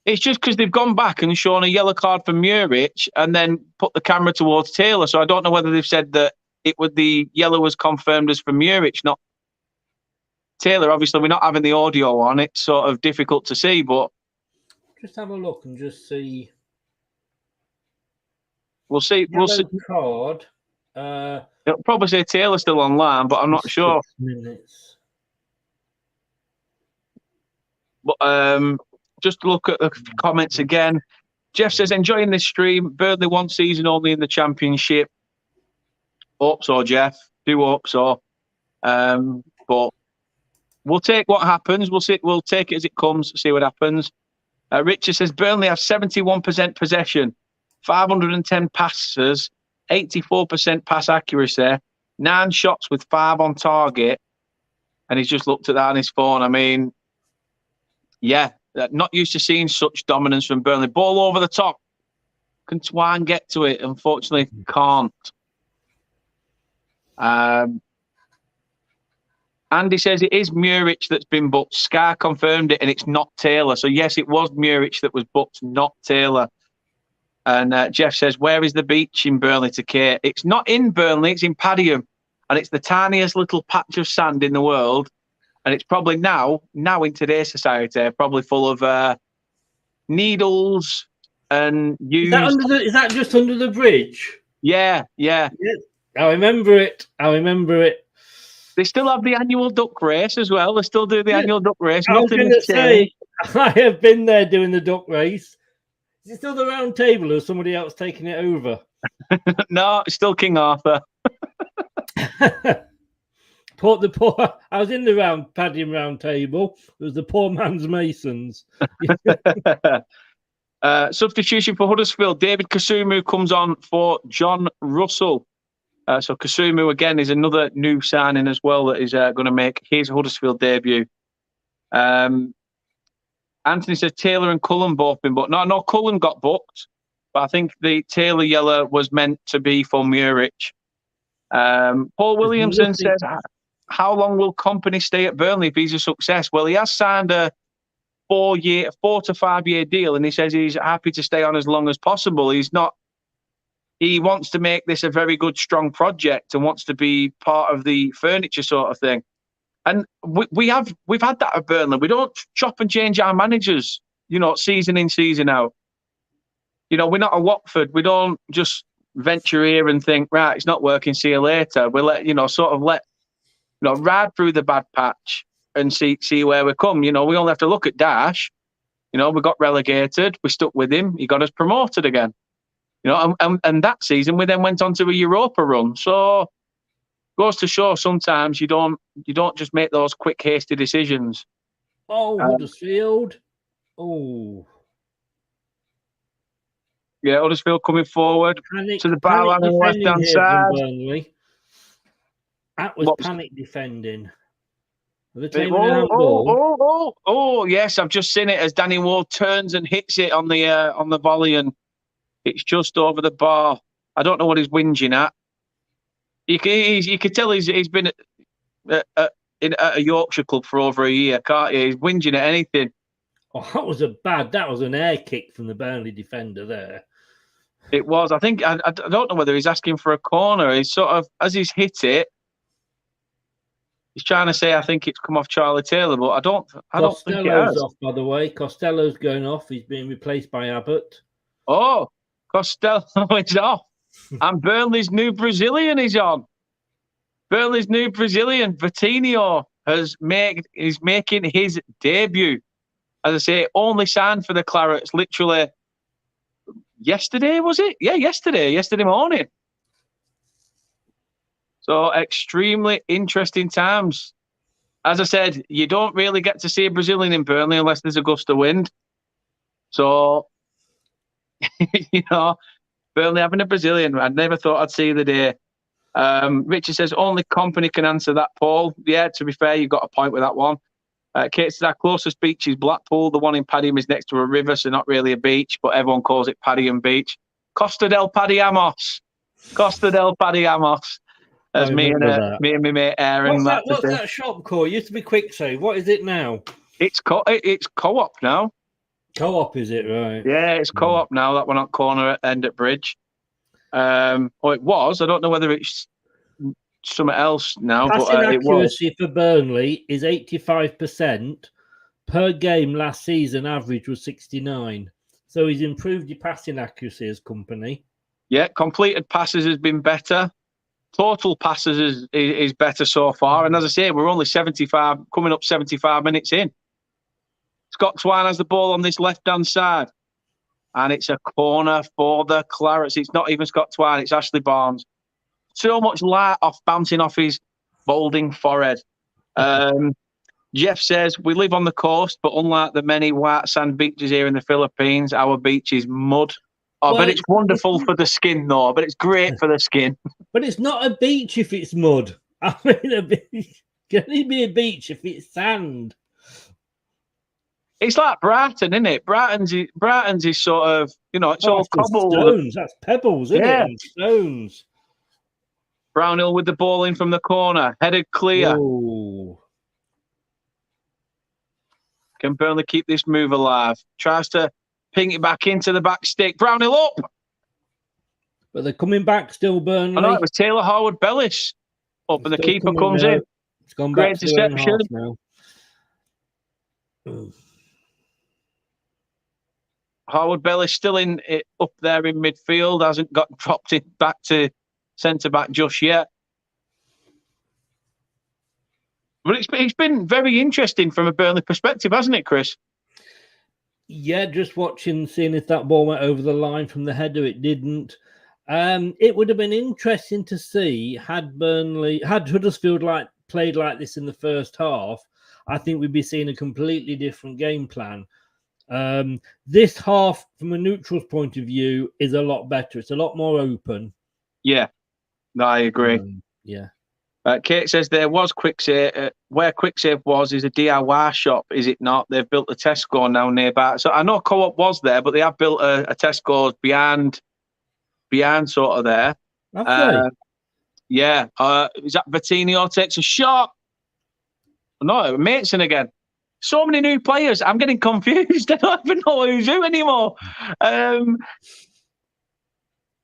S2: It's just because they've gone back and shown a yellow card for Muric and then put the camera towards Taylor. So I don't know whether they've said that the yellow was confirmed as for Muric, not Taylor. Obviously, we're not having the audio on. It's sort of difficult to see, but
S4: Just have a look and just see.
S2: we'll see. We'll see.
S4: Card.
S2: It'll probably say Taylor still online, but I'm not sure.
S4: 6 minutes.
S2: But just look at the comments again. Jeff says, enjoying this stream. Burnley 1 season only in the Championship. Hope so, Jeff. Do hope so. But we'll take what happens. We'll take it as it comes, see what happens. Richard says, Burnley have 71% possession, 510 passes, 84% pass accuracy, 9 shots with 5 on target. And he's just looked at that on his phone. I mean, yeah, not used to seeing such dominance from Burnley. Ball over the top. Can Twine get to it? Unfortunately, can't. Andy says it is Muric that's been booked. Sky confirmed it, and it's not Taylor. So, yes, it was Muric that was booked, not Taylor. And Jeff says, where is the beach in Burnley to Kate? It's not in Burnley, it's in Padiham. And it's the tiniest little patch of sand in the world. And it's probably now in today's society, probably full of needles and used...
S4: Is that just under the bridge?
S2: Yeah.
S4: I remember it.
S2: They still have the annual duck race as well. They still do the annual duck race.
S4: I was going to say, I have been there doing the duck race. Is it still the round table or is somebody else taking it over?
S2: No, it's still King Arthur.
S4: I was in the Padiham round table. It was the poor man's Masons.
S2: Substitution for Huddersfield. David Kasumu comes on for John Russell. So Kasumu, again, is another new signing as well that is going to make his Huddersfield debut. Anthony says Taylor and Cullen both been booked. No, Cullen got booked. But I think the Taylor yellow was meant to be for Muric. Paul Williamson says, how long will Company stay at Burnley if he's a success? Well, he has signed a 4 to 5 year deal, and he says he's happy to stay on as long as possible. He wants to make this a very good, strong project and wants to be part of the furniture sort of thing. And we've had that at Burnley. We don't chop and change our managers, season in, season out. We're not a Watford. We don't just venture here and think, right, it's not working, see you later. We ride through the bad patch and see where we come. We only have to look at Dash. We got relegated. We stuck with him. He got us promoted again. And that season we then went on to a Europa run. So goes to show sometimes you don't just make those quick, hasty decisions.
S4: Oh, Huddersfield. Oh.
S2: Yeah, Huddersfield coming forward to the byline on the left-hand side.
S4: That was panic defending Are they claiming an handball?
S2: Yes, I've just seen it as Danny Ward turns and hits it on the volley, and it's just over the bar. I don't know what he's whinging at. You could tell he's been at a Yorkshire club for over a year, can't you? He's whinging at anything.
S4: Oh, that was an air kick from the Burnley defender there.
S2: It was. I think I don't know whether he's asking for a corner. He's sort of, as he's hit it, he's trying to say, I think it's come off Charlie Taylor, but I don't think it has.
S4: Costello's off, by the way. Costello's going off. He's being replaced by Abbott.
S2: Oh, Costello is off. And Burnley's new Brazilian is on. Burnley's new Brazilian, Vitinho, is making his debut. As I say, only signed for the Clarets literally yesterday, was it? Yeah, yesterday morning. So extremely interesting times. As I said, you don't really get to see a Brazilian in Burnley unless there's a gust of wind. So, Burnley having a Brazilian, I never thought I'd see the day. Richard says, only company can answer that, Paul. Yeah, to be fair, you've got a point with that one. Kate says, our closest beach is Blackpool. The one in Padiham is next to a river, so not really a beach, but everyone calls it Padiham Beach. Costa del Padihamos. As me and my mate Aaron.
S4: What's that shop called? It used to be Quick Save. What is it now?
S2: It's Co-op now.
S4: Co-op, is it, right?
S2: Yeah, it's Co-op now, that one on corner end at Bridge. It was. I don't know whether it's something else now,
S4: Passing
S2: but it was.
S4: accuracy for Burnley is 85%. Per game last season, average was 69. So he's improved your passing accuracy as company.
S2: Yeah, completed passes has been better. Total passes is better so far. And as I say, we're only coming up 75 minutes in. Scott Twine has the ball on this left-hand side. And it's a corner for the Clarets. It's not even Scott Twine, it's Ashley Barnes. So much light bouncing off his balding forehead. Jeff says, we live on the coast, but unlike the many white sand beaches here in the Philippines, our beach is mud. But it's wonderful for the skin, though. But it's great for the skin.
S4: But it's not a beach if it's mud. I mean, a beach can only be a beach if it's sand.
S2: It's like Brighton, isn't it? Brighton's is sort of, it's all cobble.
S4: Stones. That's pebbles, isn't it? And stones.
S2: Brownhill with the ball in from the corner. Headed clear.
S4: Ooh.
S2: Can Burnley keep this move alive? Tries to ping it back into the back stick. Brownhill up.
S4: But they're coming back still, Burnley.
S2: I know, it was Taylor Howard-Bellis up and the keeper comes in.
S4: It's gone back
S2: to interception
S4: now.
S2: Howard-Bellis still up there in midfield. Hasn't got dropped it back to centre-back just yet. But it's been very interesting from a Burnley perspective, hasn't it, Chris?
S4: Yeah, just seeing if that ball went over the line from the header. It didn't. It would have been interesting to see had Huddersfield played like this in the first half. I think we'd be seeing a completely different game plan. This half, from a neutral's point of view, is a lot better. It's a lot more open.
S2: Yeah, no, I agree.
S4: Yeah.
S2: Kate says there was Quicksave. Where Quicksave was is a DIY shop, is it not? They've built a Tesco now nearby. So I know Co-op was there, but they have built a Tesco's behind sort of there.
S4: Okay.
S2: Yeah. Is that Vitinho takes a shot? No, Mason again. So many new players. I'm getting confused. I don't even know who's who anymore.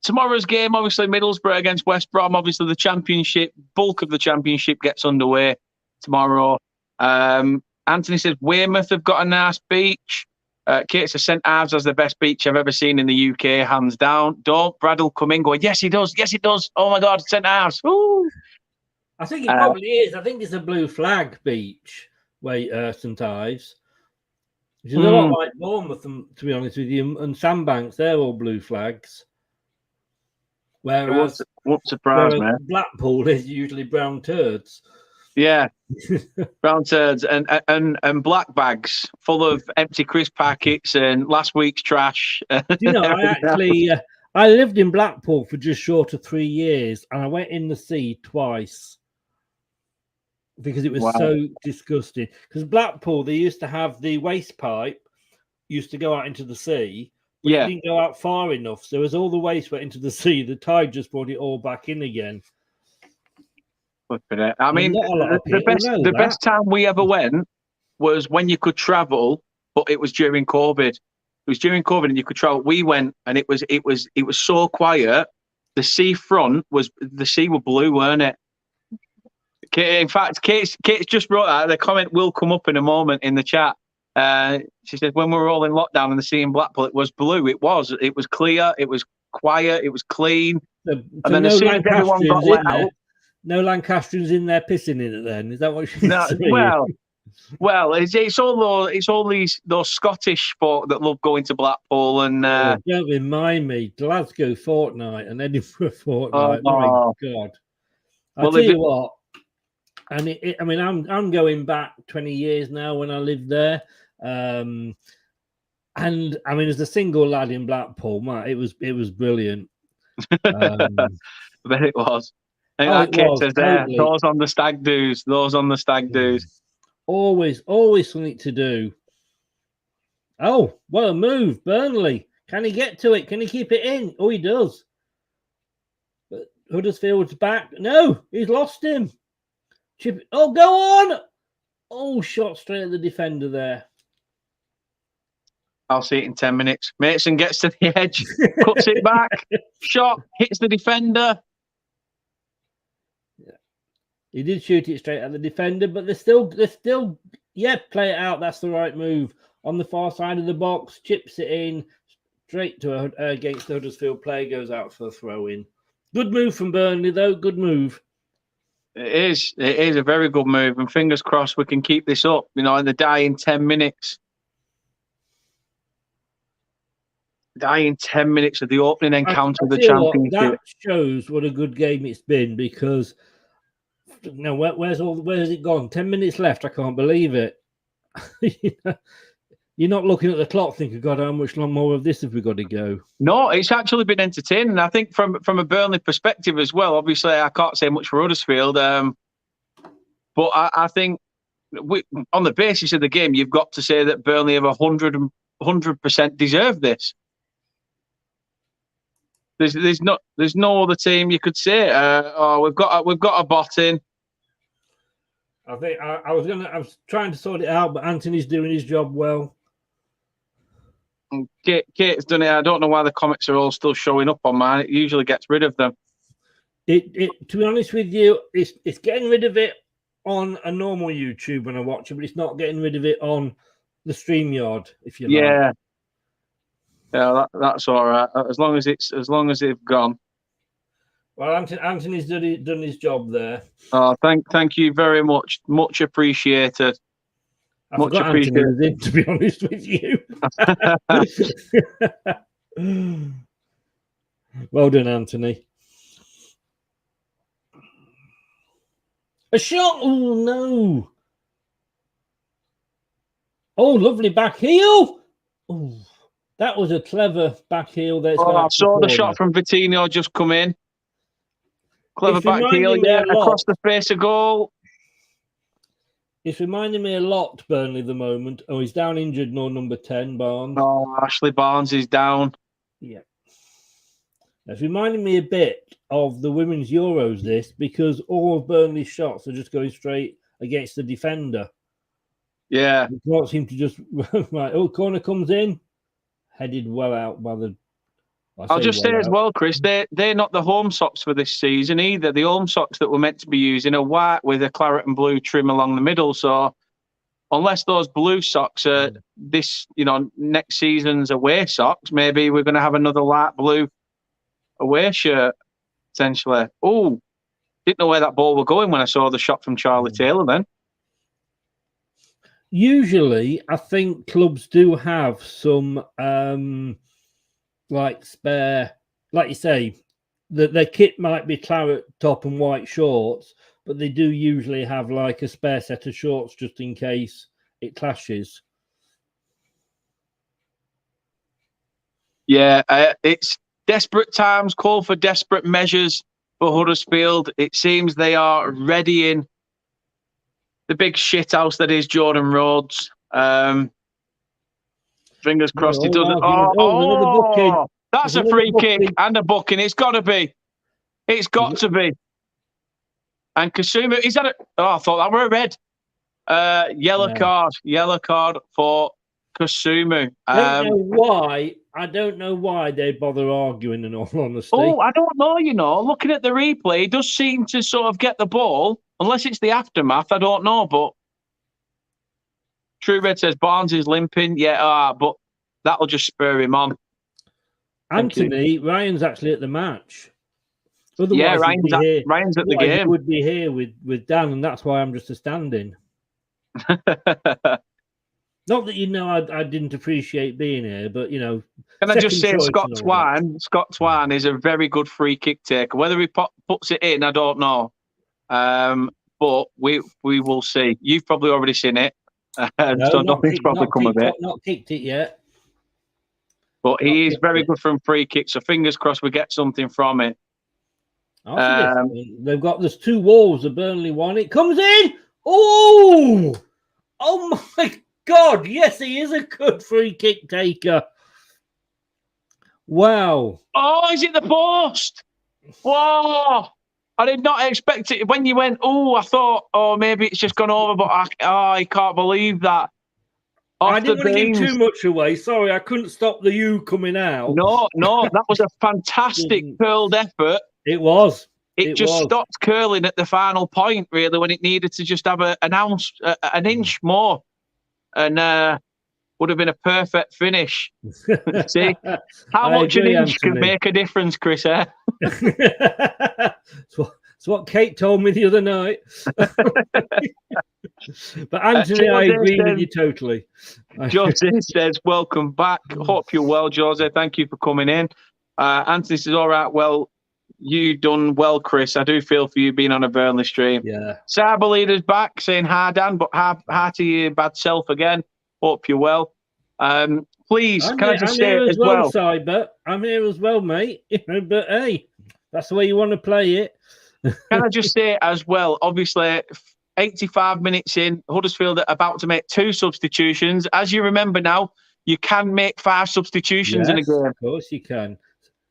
S2: Tomorrow's game, obviously, Middlesbrough against West Brom. Obviously, the bulk of the championship gets underway tomorrow. Anthony says Weymouth have got a nice beach. Kate says St Ives has the best beach I've ever seen in the UK, hands down. Don't Brad'll come in going, yes, he does. Yes, he does. Oh, my God, St Ives. Ooh.
S4: I think it probably is. I think it's a blue flag beach, St Ives. Which is a lot like Bournemouth, to be honest with you, and Sandbanks, they're all blue flags. Whereas
S2: what surprise, man.
S4: Blackpool is usually brown turds.
S2: Yeah, brown turds and black bags full of empty crisp packets and last week's trash.
S4: I lived in Blackpool for just short of 3 years, and I went in the sea twice. because it was
S2: Wow.
S4: so disgusting. Because Blackpool, they used to have the waste pipe, used to go out into the sea, but
S2: Yeah.
S4: it didn't go out far enough. So as all the waste went into the sea, the tide just brought it all back in again.
S2: I mean,
S4: not a lot of people know
S2: the
S4: that.
S2: best time we ever went was when you could travel, but it was during COVID. It was during COVID, and you could travel. We went, and it was so quiet. The sea was blue, weren't it? In fact, Kate's just wrote that. The comment will come up in a moment in the chat. She said, when we were all in lockdown and the sea in Blackpool, it was blue. It was clear. It was quiet. It was clean.
S4: So
S2: and then as soon as everyone got let out,
S4: no Lancastrians in there pissing in it. Then is that what she's saying?
S2: Well, it's all those Scottish folk that love going to Blackpool and.
S4: Don't remind me, Glasgow fortnight and Edinburgh fortnight. My God! I'll tell you what. And I mean, I'm going back 20 years now when I lived there, and I mean, as a single lad in Blackpool, man, it was brilliant.
S2: I bet it was. And Kate says there, those on the stag do's.
S4: Always something to do. Oh, what a move, Burnley. Can he get to it? Can he keep it in? Oh, he does. But Huddersfield's back. No, he's lost him. Oh, go on. Oh, shot straight at the defender there.
S2: I'll see it in 10 minutes. Mason gets to the edge, cuts it back, shot, hits the defender.
S4: Yeah. He did shoot it straight at the defender, but they're still, play it out. That's the right move. On the far side of the box, chips it in, straight to against the Huddersfield player, goes out for a throw-in. Good move from Burnley, though. Good move.
S2: It is a very good move, and fingers crossed we can keep this up, in the dying 10 minutes. Dying 10 minutes of the opening encounter of the Championship.
S4: That shows what a good game it's been, because where's it gone? 10 minutes left. I can't believe it. You're not looking at the clock thinking, God, how much more of this have we got to go? No,
S2: it's actually been entertaining. I think from a Burnley perspective as well. Obviously, I can't say much for Huddersfield, but I think on the basis of the game, you've got to say that Burnley have 100% deserved this. There's no other team you could say. We've got a bot in.
S4: I think I was trying to sort it out, but Anthony's doing his job well.
S2: Kate's done it. I don't know why the comments are all still showing up on mine. It usually gets rid of them.
S4: To be honest with you, it's getting rid of it on a normal YouTube when I watch it, but it's not getting rid of it on the StreamYard, if you like.
S2: Yeah, that's all right. As long as they've gone.
S4: Well, Anthony's done his job there.
S2: Oh, thank you very much. Much appreciated.
S4: Much appreciated. To be honest with you. Well done, Anthony. A shot. Oh no. Oh, lovely back heel. Oh, that was a clever back heel there.
S2: I saw the shot from Vitinho just come in. Clever back heel, across the face of goal.
S4: It's reminding me a lot, Burnley, at the moment. Oh, he's down injured, number 10, Barnes.
S2: Oh, Ashley Barnes is down.
S4: Yeah. It's reminding me a bit of the Women's Euros, because all of Burnley's shots are just going straight against the defender.
S2: Yeah.
S4: You can't seem to just... Right, corner comes in. Headed well out by the...
S2: I'll just say as well, Chris, they're not the home socks for this season either. The home socks that we're meant to be using are white with a claret and blue trim along the middle. So unless those blue socks are this, next season's away socks, maybe we're going to have another light blue away shirt, essentially. Oh, didn't know where that ball was going when I saw the shot from Charlie Taylor then.
S4: Usually, I think clubs do have some... spare, like you say, their kit might be claret top and white shorts, but they do usually have like a spare set of shorts just in case it clashes.
S2: Yeah, it's desperate times call for desperate measures for Huddersfield. It seems they are readying the big shit house that is Jordan Rhodes. Fingers crossed he doesn't.
S4: Another booking.
S2: That's a free kick and a booking. It's got to be. It's got to be. And Kasuma, is that I thought that were a red. Yellow card for Kasuma.
S4: I don't know why they bother arguing, in all honesty.
S2: Oh, I don't know, Looking at the replay, he does seem to sort of get the ball, unless it's the aftermath, I don't know, but True Red says Barnes is limping. Yeah, but that'll just spur him on.
S4: Anthony, Ryan's actually at the match.
S2: Otherwise, Ryan's at the game.
S4: He would be here with Dan, and that's why I'm just a stand-in. Not that I didn't appreciate being here, but
S2: Can I just say, Scott Twine is a very good free kick taker. Whether he puts it in, I don't know. But we will see. You've probably already seen it, so nothing's probably come of it.
S4: Not kicked it yet.
S2: But he is very good from free kicks, so fingers crossed we get something from it.
S4: There's 2 walls. The Burnley one. It comes in. Oh my God! Yes, he is a good free kick taker. Wow.
S2: Oh, is it the post? Whoa! I did not expect it. When you went, I thought, maybe it's just gone over, but I can't believe that.
S4: I didn't want to give too much away. Sorry, I couldn't stop the U coming out.
S2: No, that was a fantastic curled effort.
S4: It was.
S2: It just stopped curling at the final point, really, when it needed to just have an inch more, and would have been a perfect finish. See how much an inch can make a difference, Chris?
S4: It's what Kate told me the other night. But Anthony, I agree with you totally.
S2: Jose says, "Welcome back. Hope you're well, Jose. Thank you for coming in." Anthony says, "All right, well, you done well, Chris. I do feel for you being on a Burnley stream."
S4: Yeah.
S2: Cyber Leader's back saying hi, Dan, but hi to your bad self again. Hope you're well. Please, can I just say as well,
S4: Cyber, I'm here as well, mate. But hey, that's the way you want to play it.
S2: Can I just say as well, obviously, 85 minutes in, Huddersfield are about to make 2 substitutions. As you remember now, you can make 5 substitutions in a game.
S4: Of course you can.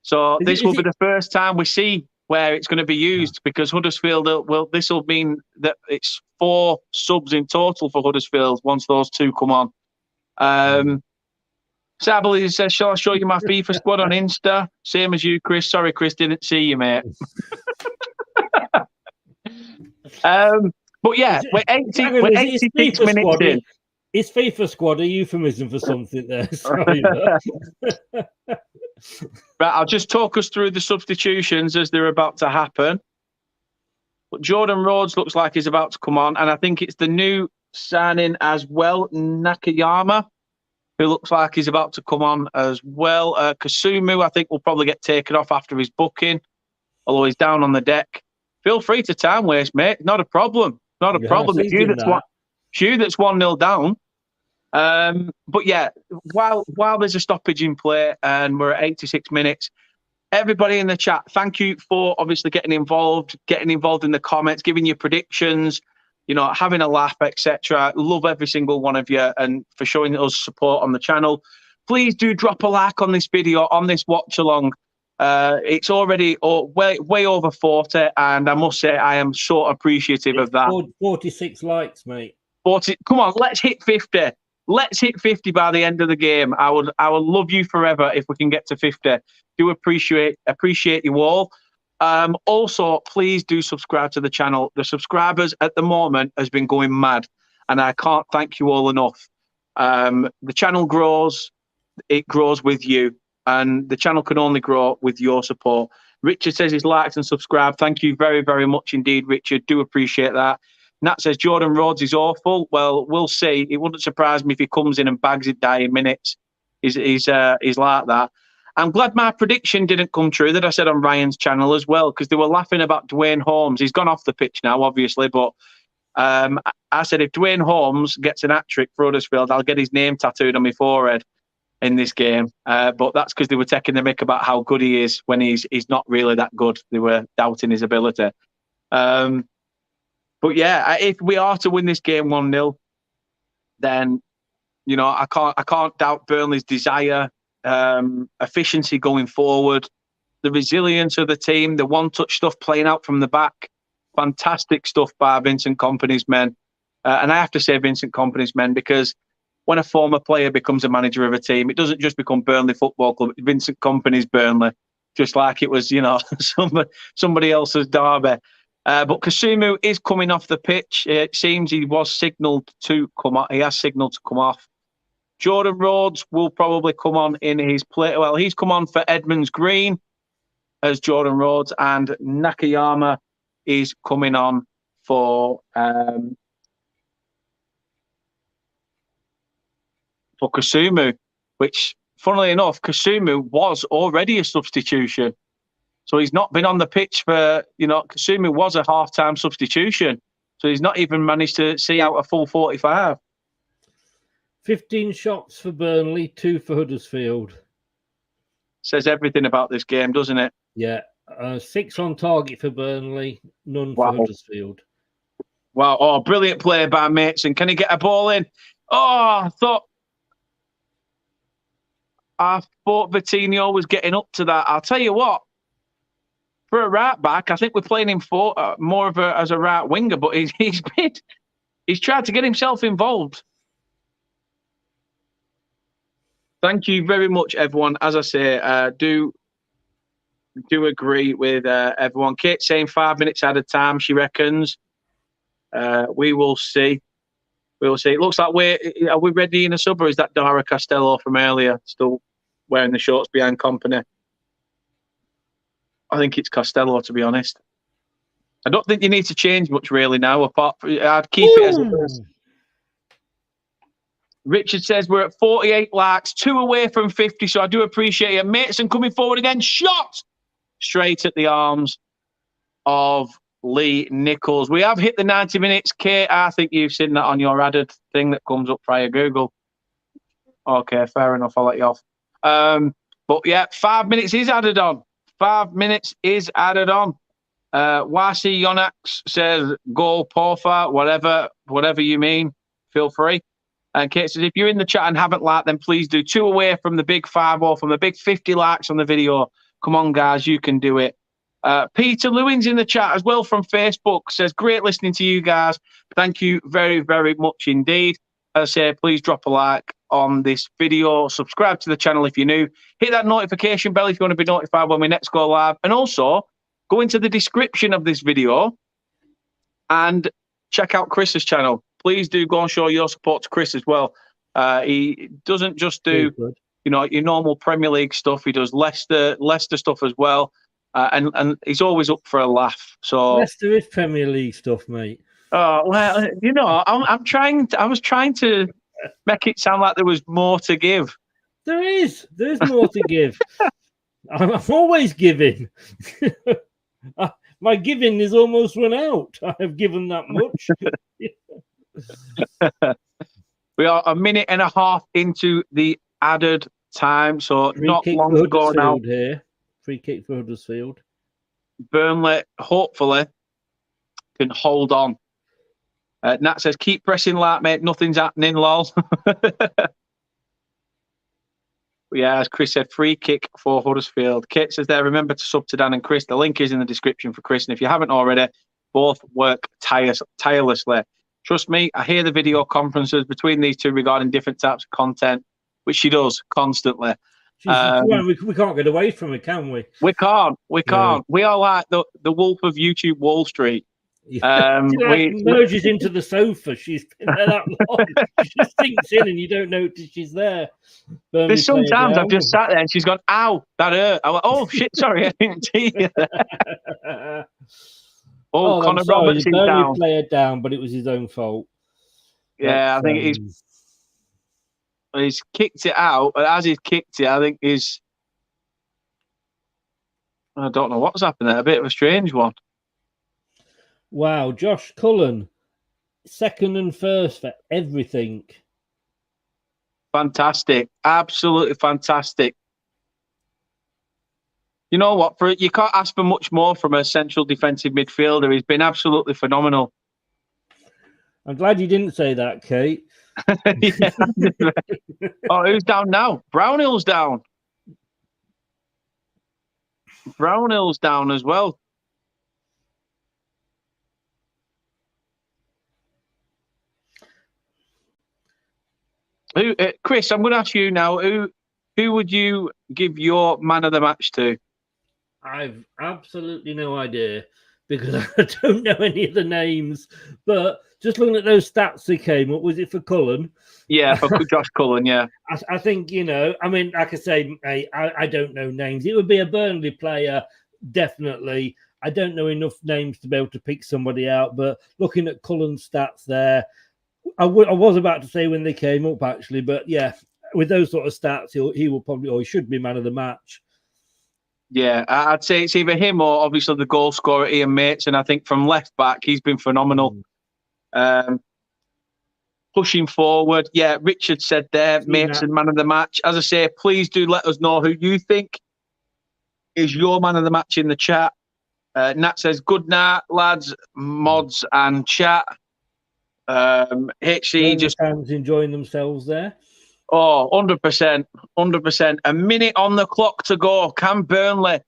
S2: So this will be the first time we see where it's going to be used, because Huddersfield this will mean that it's 4 subs in total for Huddersfield once those 2 come on. Sabally says, "Shall I show you my FIFA squad on Insta?" Same as you, Chris. Sorry, Chris, didn't see you, mate. But yeah, we're 86 minutes in.
S4: Is FIFA squad a euphemism for something there? Sorry.
S2: Right, I'll just talk us through the substitutions as they're about to happen. But Jordan Rhodes looks like he's about to come on, and I think it's the new signing as well, Nakayama, who looks like he's about to come on as well. Kasumu, I think, will probably get taken off after his booking, although he's down on the deck. Feel free to time waste, mate. Not a problem. Not a problem. It's you that's 1-0 down. But yeah, while there's a stoppage in play and we're at 86 minutes, everybody in the chat, thank you for obviously getting involved in the comments, giving your predictions, having a laugh, etc. Love every single one of you, and for showing us support on the channel. Please do drop a like on this video, on this watch along. It's already way over 40, and I must say I am so appreciative of that.
S4: 46 likes, mate.
S2: 40. Come on, let's hit 50. Let's hit 50 by the end of the game. I would love you forever if we can get to 50. Do appreciate you all. Also, please do subscribe to the channel. The subscribers at the moment has been going mad, and I can't thank you all enough. The channel grows. It grows with you, and the channel can only grow with your support. Richard says he's liked and subscribed. Thank you very, very much indeed, Richard. Do appreciate that. Nat says Jordan Rhodes is awful. Well, we'll see. It wouldn't surprise me if he comes in and bags it down in minutes. He's like that. I'm glad my prediction didn't come true that I said on Ryan's channel as well, because they were laughing about Dwayne Holmes. He's gone off the pitch now, obviously, but I said if Dwayne Holmes gets an hat-trick for Huddersfield, I'll get his name tattooed on my forehead in this game. But that's because they were taking the mick about how good he is when he's not really that good. They were doubting his ability. But yeah, if we are to win this game 1-0, then I can't doubt Burnley's desire, efficiency going forward, the resilience of the team, the one-touch stuff playing out from the back. Fantastic stuff by Vincent Kompany's men. And I have to say Vincent Kompany's men, because when a former player becomes a manager of a team, it doesn't just become Burnley Football Club. Vincent Kompany's Burnley, just like it was, somebody else's Derby. But Kasumu is coming off the pitch. It seems he was signalled to come off. He has signalled to come off. Jordan Rhodes will probably come on in his play. Well, he's come on for Edmonds Green as Jordan Rhodes, and Nakayama is coming on for Kasumu, which, funnily enough, Kasumu was already a substitution. So he's not been on the pitch for, Kasumu was a half-time substitution. So he's not even managed to see out a full 45.
S4: 15 shots for Burnley, 2 for Huddersfield.
S2: Says everything about this game, doesn't it?
S4: Yeah. 6 on target for Burnley, none for Huddersfield.
S2: Wow. Oh, brilliant play by Mason. Can he get a ball in? Oh, I thought Vitinho was getting up to that. I'll tell you what, for a right back, I think we're playing him for more of as a right winger, but he's tried to get himself involved. Thank you very much, everyone. As I say, do agree with everyone. Kate saying 5 minutes at a time, she reckons. We will see. We will see. It looks like are we ready in a sub, or is that Dara Costello from earlier still wearing the shorts behind Kompany? I think it's Costello, to be honest. I don't think you need to change much really now. I'd keep it as it is. Richard says we're at 48 likes, 2 away from 50, so I do appreciate it. Mason coming forward again, shot straight at the arms of Lee Nichols. We have hit the 90 minutes. Kate, I think you've seen that on your added thing that comes up via Google. Okay, fair enough. I'll let you off. But yeah, 5 minutes is added on. 5 minutes is added on. YC Yonax says, goal, Porfa, whatever you mean, feel free. And Kate says, if you're in the chat and haven't liked, then please do. 2 away from the big 5 or from the big 50 likes on the video. Come on, guys, you can do it. Peter Lewin's in the chat as well from Facebook. Says, great listening to you guys. Thank you very, very much indeed. As I say, please drop a like on this video. Subscribe to the channel if you're new. Hit that notification bell if you want to be notified when we next go live. And also, go into the description of this video and check out Chris's channel. Please do go and show your support to Chris as well. He doesn't just do, your normal Premier League stuff. He does Leicester stuff as well. And he's always up for a laugh. So
S4: Leicester is Premier League stuff, mate.
S2: Oh well, I was trying to make it sound like there was more to give.
S4: There is more to give. I'm always giving. My giving is almost run out. I have given that much.
S2: We are a minute and a half into the added time, so not long to go now.
S4: Here. Free kick for Huddersfield.
S2: Burnley, hopefully, can hold on. Nat says, keep pressing like, mate. Nothing's happening, lol. Yeah, as Chris said, free kick for Huddersfield. Kate says there, remember to sub to Dan and Chris. The link is in the description for Chris. And if you haven't already, both work tirelessly. Trust me, I hear the video conferences between these two regarding different types of content, which she does constantly.
S4: We can't get away from it, can we?
S2: We can't. No. We are like the wolf of YouTube Wall Street.
S4: She merges into the sofa. She's been there that long. She sinks in and you don't notice she's there.
S2: There's sometimes I've just sat there and she's gone, ow, that hurt. I went, oh, shit, sorry, I didn't see you. Connor Roberts is down.
S4: Player down, but it was his own fault.
S2: Yeah, I think he's kicked it out. But as he's kicked it, I think I don't know what's happened there. A bit of a strange one.
S4: Wow, Josh Cullen, second and first for everything.
S2: Fantastic. Absolutely fantastic. You know what? You can't ask for much more from a central defensive midfielder. He's been absolutely phenomenal.
S4: I'm glad you didn't say that, Kate.
S2: Yeah. Oh, who's down now? Brownhill's down. Brownhill's down as well. Chris, I'm going to ask you now. Who would you give your man of the match to?
S4: I've absolutely no idea because I don't know any of the names. But just looking at those stats that came up, was it for Cullen?
S2: Yeah, for Josh Cullen, yeah.
S4: I think, I mean, like I say, I don't know names. It would be a Burnley player, definitely. I don't know enough names to be able to pick somebody out. But looking at Cullen's stats there, I was about to say when they came up, actually. But yeah, with those sort of stats, he will probably, or he should be man of the match.
S2: Yeah, I'd say it's either him or obviously the goal scorer, Ian Mates. And I think from left back, he's been phenomenal. Pushing forward. Yeah, Richard said there, Mates and man of the match. As I say, please do let us know who you think is your man of the match in the chat. Nat says, good night, lads, mods and chat. HC just
S4: fans enjoying themselves there.
S2: Oh, 100%. 100%. A minute on the clock to go. Can Burnley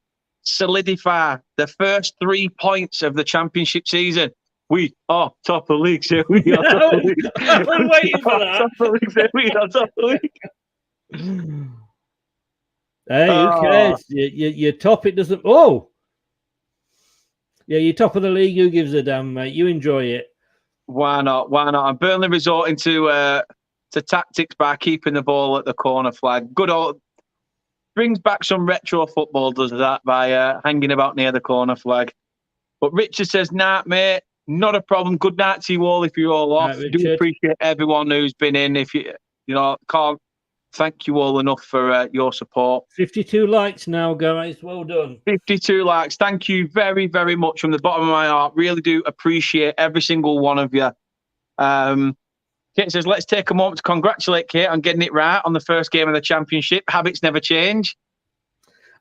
S2: solidify the first 3 points of the championship season? We are top of the league, sir. We are top of the league.
S4: I've been waiting for that.
S2: Top of the league, sir. We are top of the league.
S4: Hey, who cares? You're top, it doesn't... Oh! Yeah, you're top of the league. Who gives a damn, mate? You enjoy it.
S2: Why not? Why not? And Burnley resorting to tactics by keeping the ball at the corner flag. Good old... Brings back some retro football, does that, by hanging about near the corner flag. But Richard says, nah, mate, not a problem. Good night to you all if you're all off.
S4: Right,
S2: Do appreciate everyone who's been in. If you can't thank you all enough for your support.
S4: 52 likes now, guys. Well done.
S2: 52 likes. Thank you very, very much from the bottom of my heart. Really do appreciate every single one of you. Kate says, let's take a moment to congratulate Kate on getting it right on the first game of the championship. Habits never change.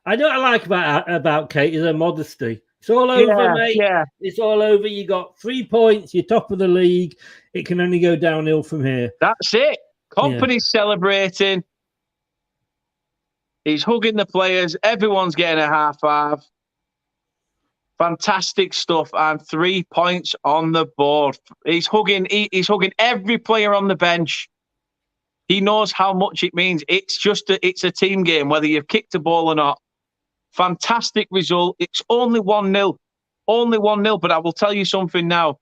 S4: I know what I like about Kate is her modesty. It's all over, mate. Yeah. It's all over. You got 3 points. You're top of the league. It can only go downhill from here.
S2: That's it. Company's celebrating. He's hugging the players. Everyone's getting a half. Fantastic stuff. And 3 points on the board. He's hugging every player on the bench. He knows how much it means. It's a team game, whether you've kicked a ball or not. Fantastic result. It's only 1-0. Only 1-0. But I will tell you something now.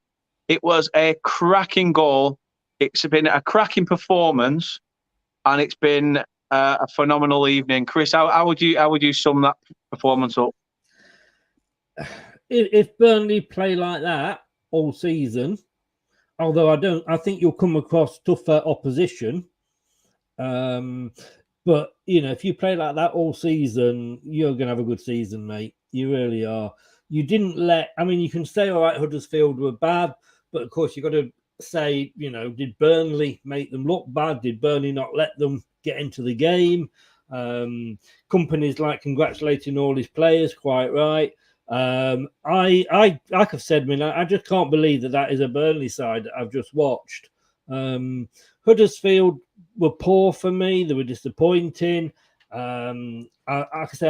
S2: It was a cracking goal. It's been a cracking performance. And it's been a phenomenal evening. Chris, how would you sum that performance up?
S4: If Burnley play like that all season, although I think you'll come across tougher opposition. But, if you play like that all season, you're going to have a good season, mate. You really are. You didn't you can say, all right, Huddersfield were bad, but of course you've got to say, did Burnley make them look bad? Did Burnley not let them get into the game? Company's congratulating all his players, quite right. Like I've said, I just can't believe that is a Burnley side that I've just watched. Huddersfield were poor for me. They were disappointing. I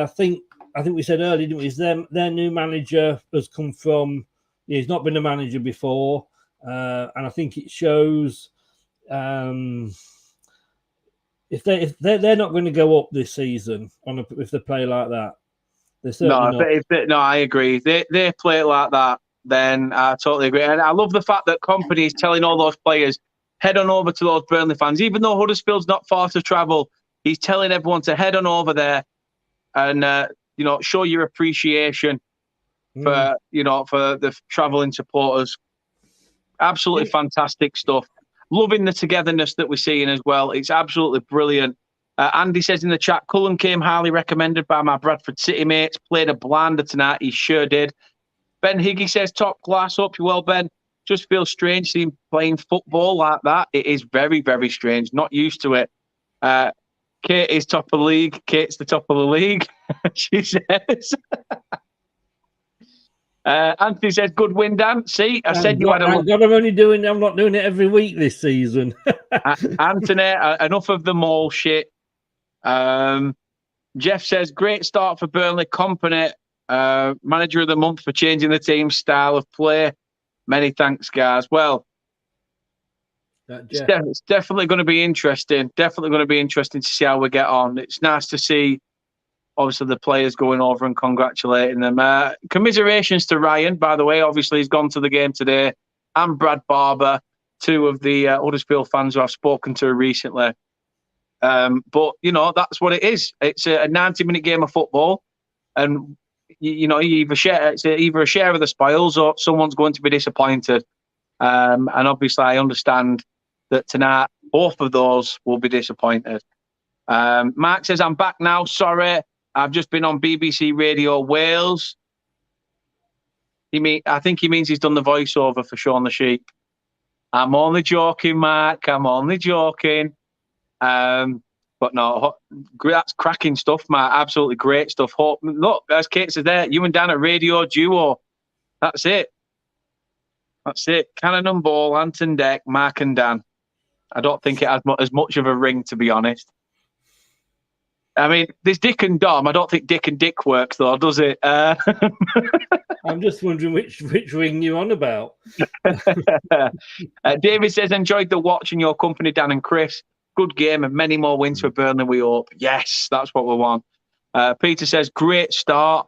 S4: think we said earlier, didn't we? Their new manager has come from. He's not been a manager before, and I think it shows. If they're not going to go up this season if they play like that, they're certainly not.
S2: No, I agree. They play it like that, then I totally agree. And I love the fact that Company is telling all those players, head on over to those Burnley fans. Even though Huddersfield's not far to travel, he's telling everyone to head on over there and show your appreciation for the travelling supporters. Absolutely fantastic stuff. Loving the togetherness that we're seeing as well. It's absolutely brilliant. Andy says in the chat, Cullen came highly recommended by my Bradford City mates. Played a blinder tonight. He sure did. Ben Higgy says, top class. Hope you well, Ben. Just feels strange seeing him playing football like that. It is very, very strange. Not used to it. Kate is top of the league. Kate's the top of the league, she says. Anthony says, good win, Dan. See, I said you had a
S4: look. I'm not doing it every week this season.
S2: Anthony, enough of the mall shit. Jeff says, great start for Burnley. Company, manager of the month for changing the team's style of play. Many thanks, guys. Well, it's definitely going to be interesting. Definitely going to be interesting to see how we get on. It's nice to see, obviously, the players going over and congratulating them. Commiserations to Ryan, by the way. Obviously, he's gone to the game today. And Brad Barber, two of the Huddersfield fans who I've spoken to recently. But, you know, that's what it is. It's a 90-minute game of football. And, you know, it's either a share of the spoils or someone's going to be disappointed. And obviously, I understand that tonight, both of those will be disappointed. Mark says, I'm back now. Sorry. I've just been on BBC Radio Wales. I think he means he's done the voiceover for Shaun the Sheep. I'm only joking, Mark. I'm only joking. But no, that's cracking stuff, Mark. Absolutely great stuff. Look, as Kate says there, you and Dan are radio duo. That's it. That's it. Cannon and Ball, Anton Deck, Mark and Dan. I don't think it has as much of a ring, to be honest. I mean, there's Dick and Dom. I don't think Dick and Dick works, though, does it?
S4: I'm just wondering which ring you're on about.
S2: David says, enjoyed the watch in your company, Dan and Chris. Good game and many more wins for Burnley, we hope. Yes, that's what we want. Peter says, great start.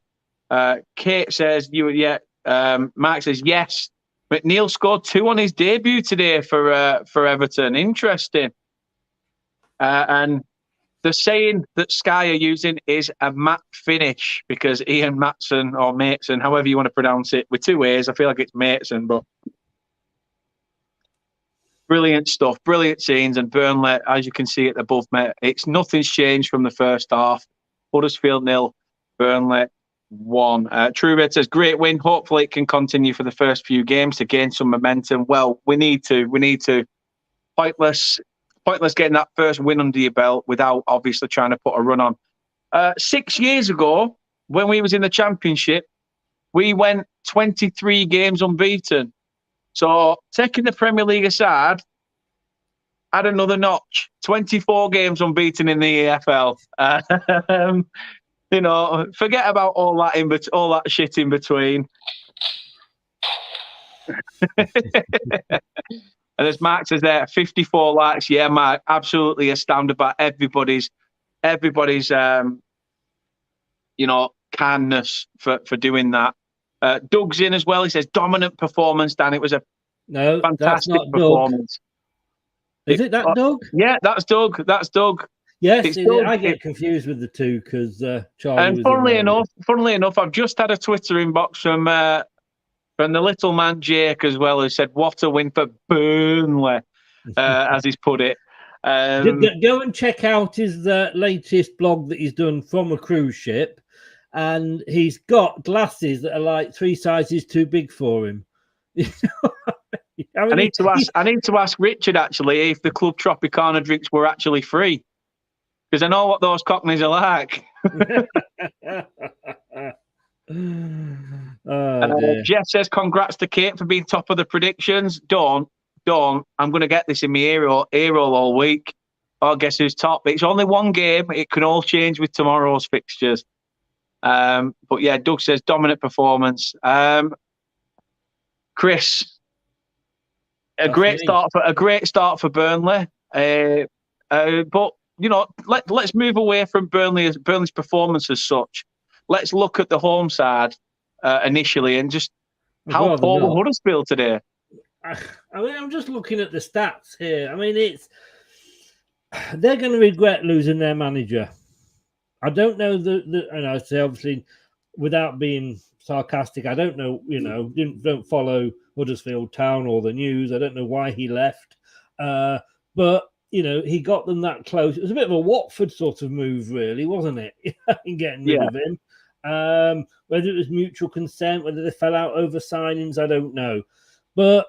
S2: Kate says, Mark says, yes. McNeil scored 2 on his debut today for Everton. Interesting. And the saying that Sky are using is a matte finish because Ian Matson or Matson, however you want to pronounce it, with 2 A's. I feel like it's Matson, but brilliant stuff, brilliant scenes. And Burnley, as you can see it above me, nothing's changed from the first half. Huddersfield 0, Burnley 1. Truered says, great win. Hopefully it can continue for the first few games to gain some momentum. Well, we need to. Pointless getting that first win under your belt without obviously trying to put a run on. 6 years ago, when we was in the Championship, we went 23 games unbeaten. So taking the Premier League aside, add another notch. 24 games unbeaten in the EFL. You know, forget about all that shit in between. And as Mark says there, 54 likes. Yeah, Mark, absolutely astounded by everybody's kindness for doing that. Doug's in as well. He says, dominant performance, Dan. It was a fantastic performance.
S4: Is it that Doug?
S2: Yeah, that's Doug. That's Doug.
S4: Yes, I get confused with the two because Charlie.
S2: And funnily enough, I've just had a Twitter inbox from the little man Jake as well, who said, "What a win for Burnley," as he's put it.
S4: Go and check out his latest blog that he's done from a cruise ship, and he's got glasses that are like 3 sizes too big for him. I
S2: need to ask Richard actually if the Club Tropicana drinks were actually free, because I know what those cockneys are like. Jeff says, congrats to Kate for being top of the predictions. Don't. I'm going to get this in my ear roll all week. Oh, guess who's top? It's only one game. It can all change with tomorrow's fixtures. But yeah, Doug says dominant performance. Chris, a great start for Burnley. But you know, let's move away from Burnley's performance as such. Let's look at the home side initially and just how poor were Huddersfield today.
S4: I mean, I'm just looking at the stats here. I mean, they're going to regret losing their manager. I don't know and I say obviously without being sarcastic, I don't know. You know, don't follow Huddersfield Town or the news. I don't know why he left, but. You know, he got them that close. It was a bit of a Watford sort of move, really, wasn't it? In getting rid of him. Whether it was mutual consent, whether they fell out over signings, I don't know. But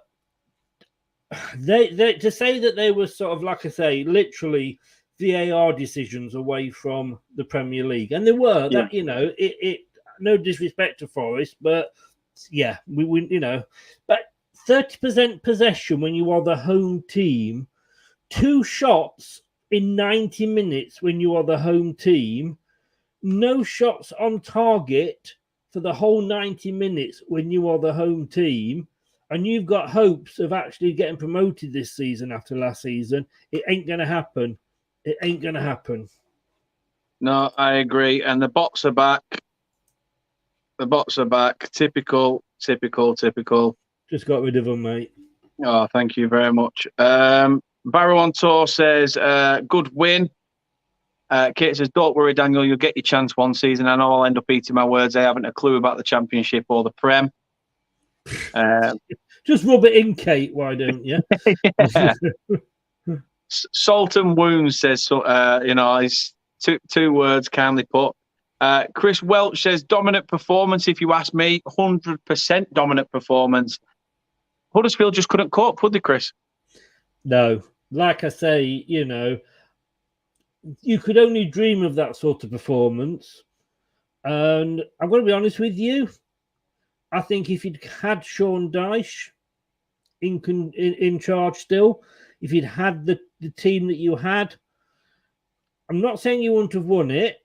S4: they to say that they were sort of, like I say, literally VAR decisions away from the Premier League, and they were that. You know, it no disrespect to Forest, but yeah, we you know, but 30% possession when you are the home team, 2 shots in 90 minutes when you are the home team, no shots on target for the whole 90 minutes when you are the home team, and you've got hopes of actually getting promoted this season after last season. It ain't going to happen. It ain't going to happen.
S2: No, I agree. And the bots are back. The bots are back. Typical.
S4: Just got rid of them, mate.
S2: Oh, thank you very much. Barrow on Tour says, good win. Kate says, don't worry, Daniel, you'll get your chance one season. I know I'll end up eating my words. I haven't a clue about the Championship or the Prem.
S4: Just rub it in, Kate, why don't you?
S2: Yeah. Salt and Wounds says, it's two words kindly put. Chris Welch says, dominant performance, if you ask me. 100% dominant performance. Huddersfield just couldn't cope, could they, Chris?
S4: No. Like I say, you could only dream of that sort of performance. And I'm going to be honest with you. I think if you'd had Sean Dyche in charge still, if you'd had the team that you had, I'm not saying you wouldn't have won it,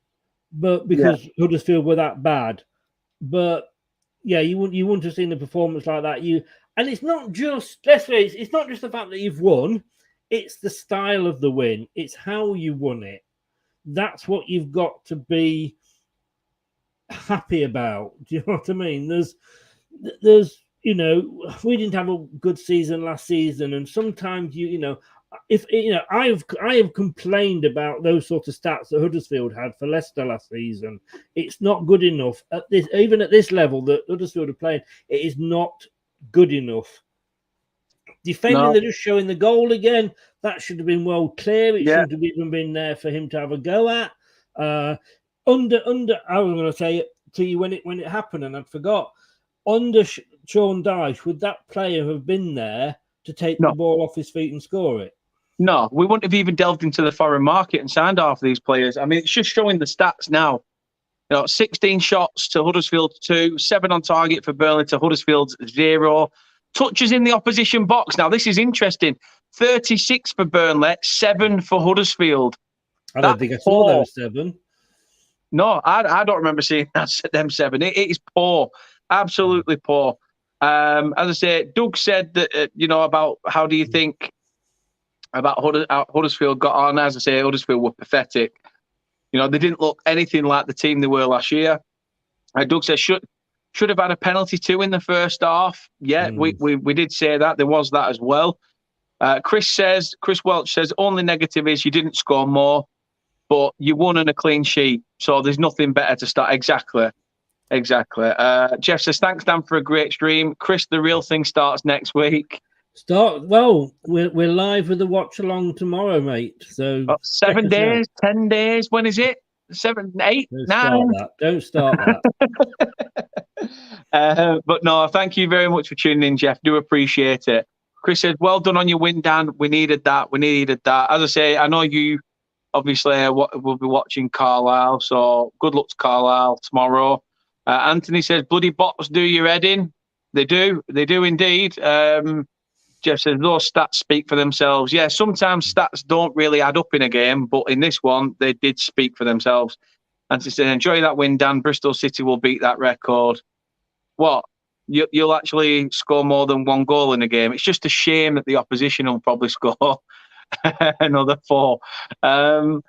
S4: but because Huddersfield were that bad. But yeah, you wouldn't have seen a performance like that. And it's not just, let's face it, it's not just the fact that you've won, it's the style of the win. It's how you won it. That's what you've got to be happy about. Do you know what I mean? There's we didn't have a good season last season, and sometimes I have complained about those sort of stats that Huddersfield had for Leicester last season. It's not good enough even at this level that Huddersfield are playing. It is not good enough. Defending, they're just showing the goal again. That should have been well clear. It shouldn't have even been there for him to have a go at. I was going to say it to you when it happened, and I'd forgot. Under Sean Dyche, would that player have been there to take the ball off his feet and score it?
S2: No, we wouldn't have even delved into the foreign market and signed half these players. I mean, it's just showing the stats now. 16 shots to Huddersfield 2, 7 on target for Burnley to Huddersfield's 0. Touches in the opposition box. Now, this is interesting. 36 for Burnley, 7 for Huddersfield.
S4: I don't think I saw those 7.
S2: No, I don't remember seeing them 7. It is poor. Absolutely poor. As I say, Doug said that, about how do you think about how Huddersfield got on. As I say, Huddersfield were pathetic. They didn't look anything like the team they were last year. Doug says, should have had a penalty too in the first half. Yeah, we did say that. There was that as well. Chris Welch says, only negative is you didn't score more, but you won on a clean sheet. So there's nothing better to start. Exactly. Jeff says, thanks, Dan, for a great stream. Chris, the real thing starts next week.
S4: We're live with the watch along tomorrow, mate. So
S2: 7 days, 10 days. When is it? 7, 8, 9.
S4: Don't start that.
S2: But no, thank you very much for tuning in, Jeff. Do appreciate it. Chris said, well done on your win, Dan. We needed that. As I say, I know you obviously will be watching Carlisle, so good luck to Carlisle tomorrow. Anthony says, bloody bots do your head in. They do indeed. Jeff says, those stats speak for themselves. Yeah, sometimes stats don't really add up in a game, but in this one, they did speak for themselves. Anthony said, enjoy that win, Dan. Bristol City will beat that record. What? You'll actually score more than 1 goal in a game. It's just a shame that the opposition will probably score another 4. However,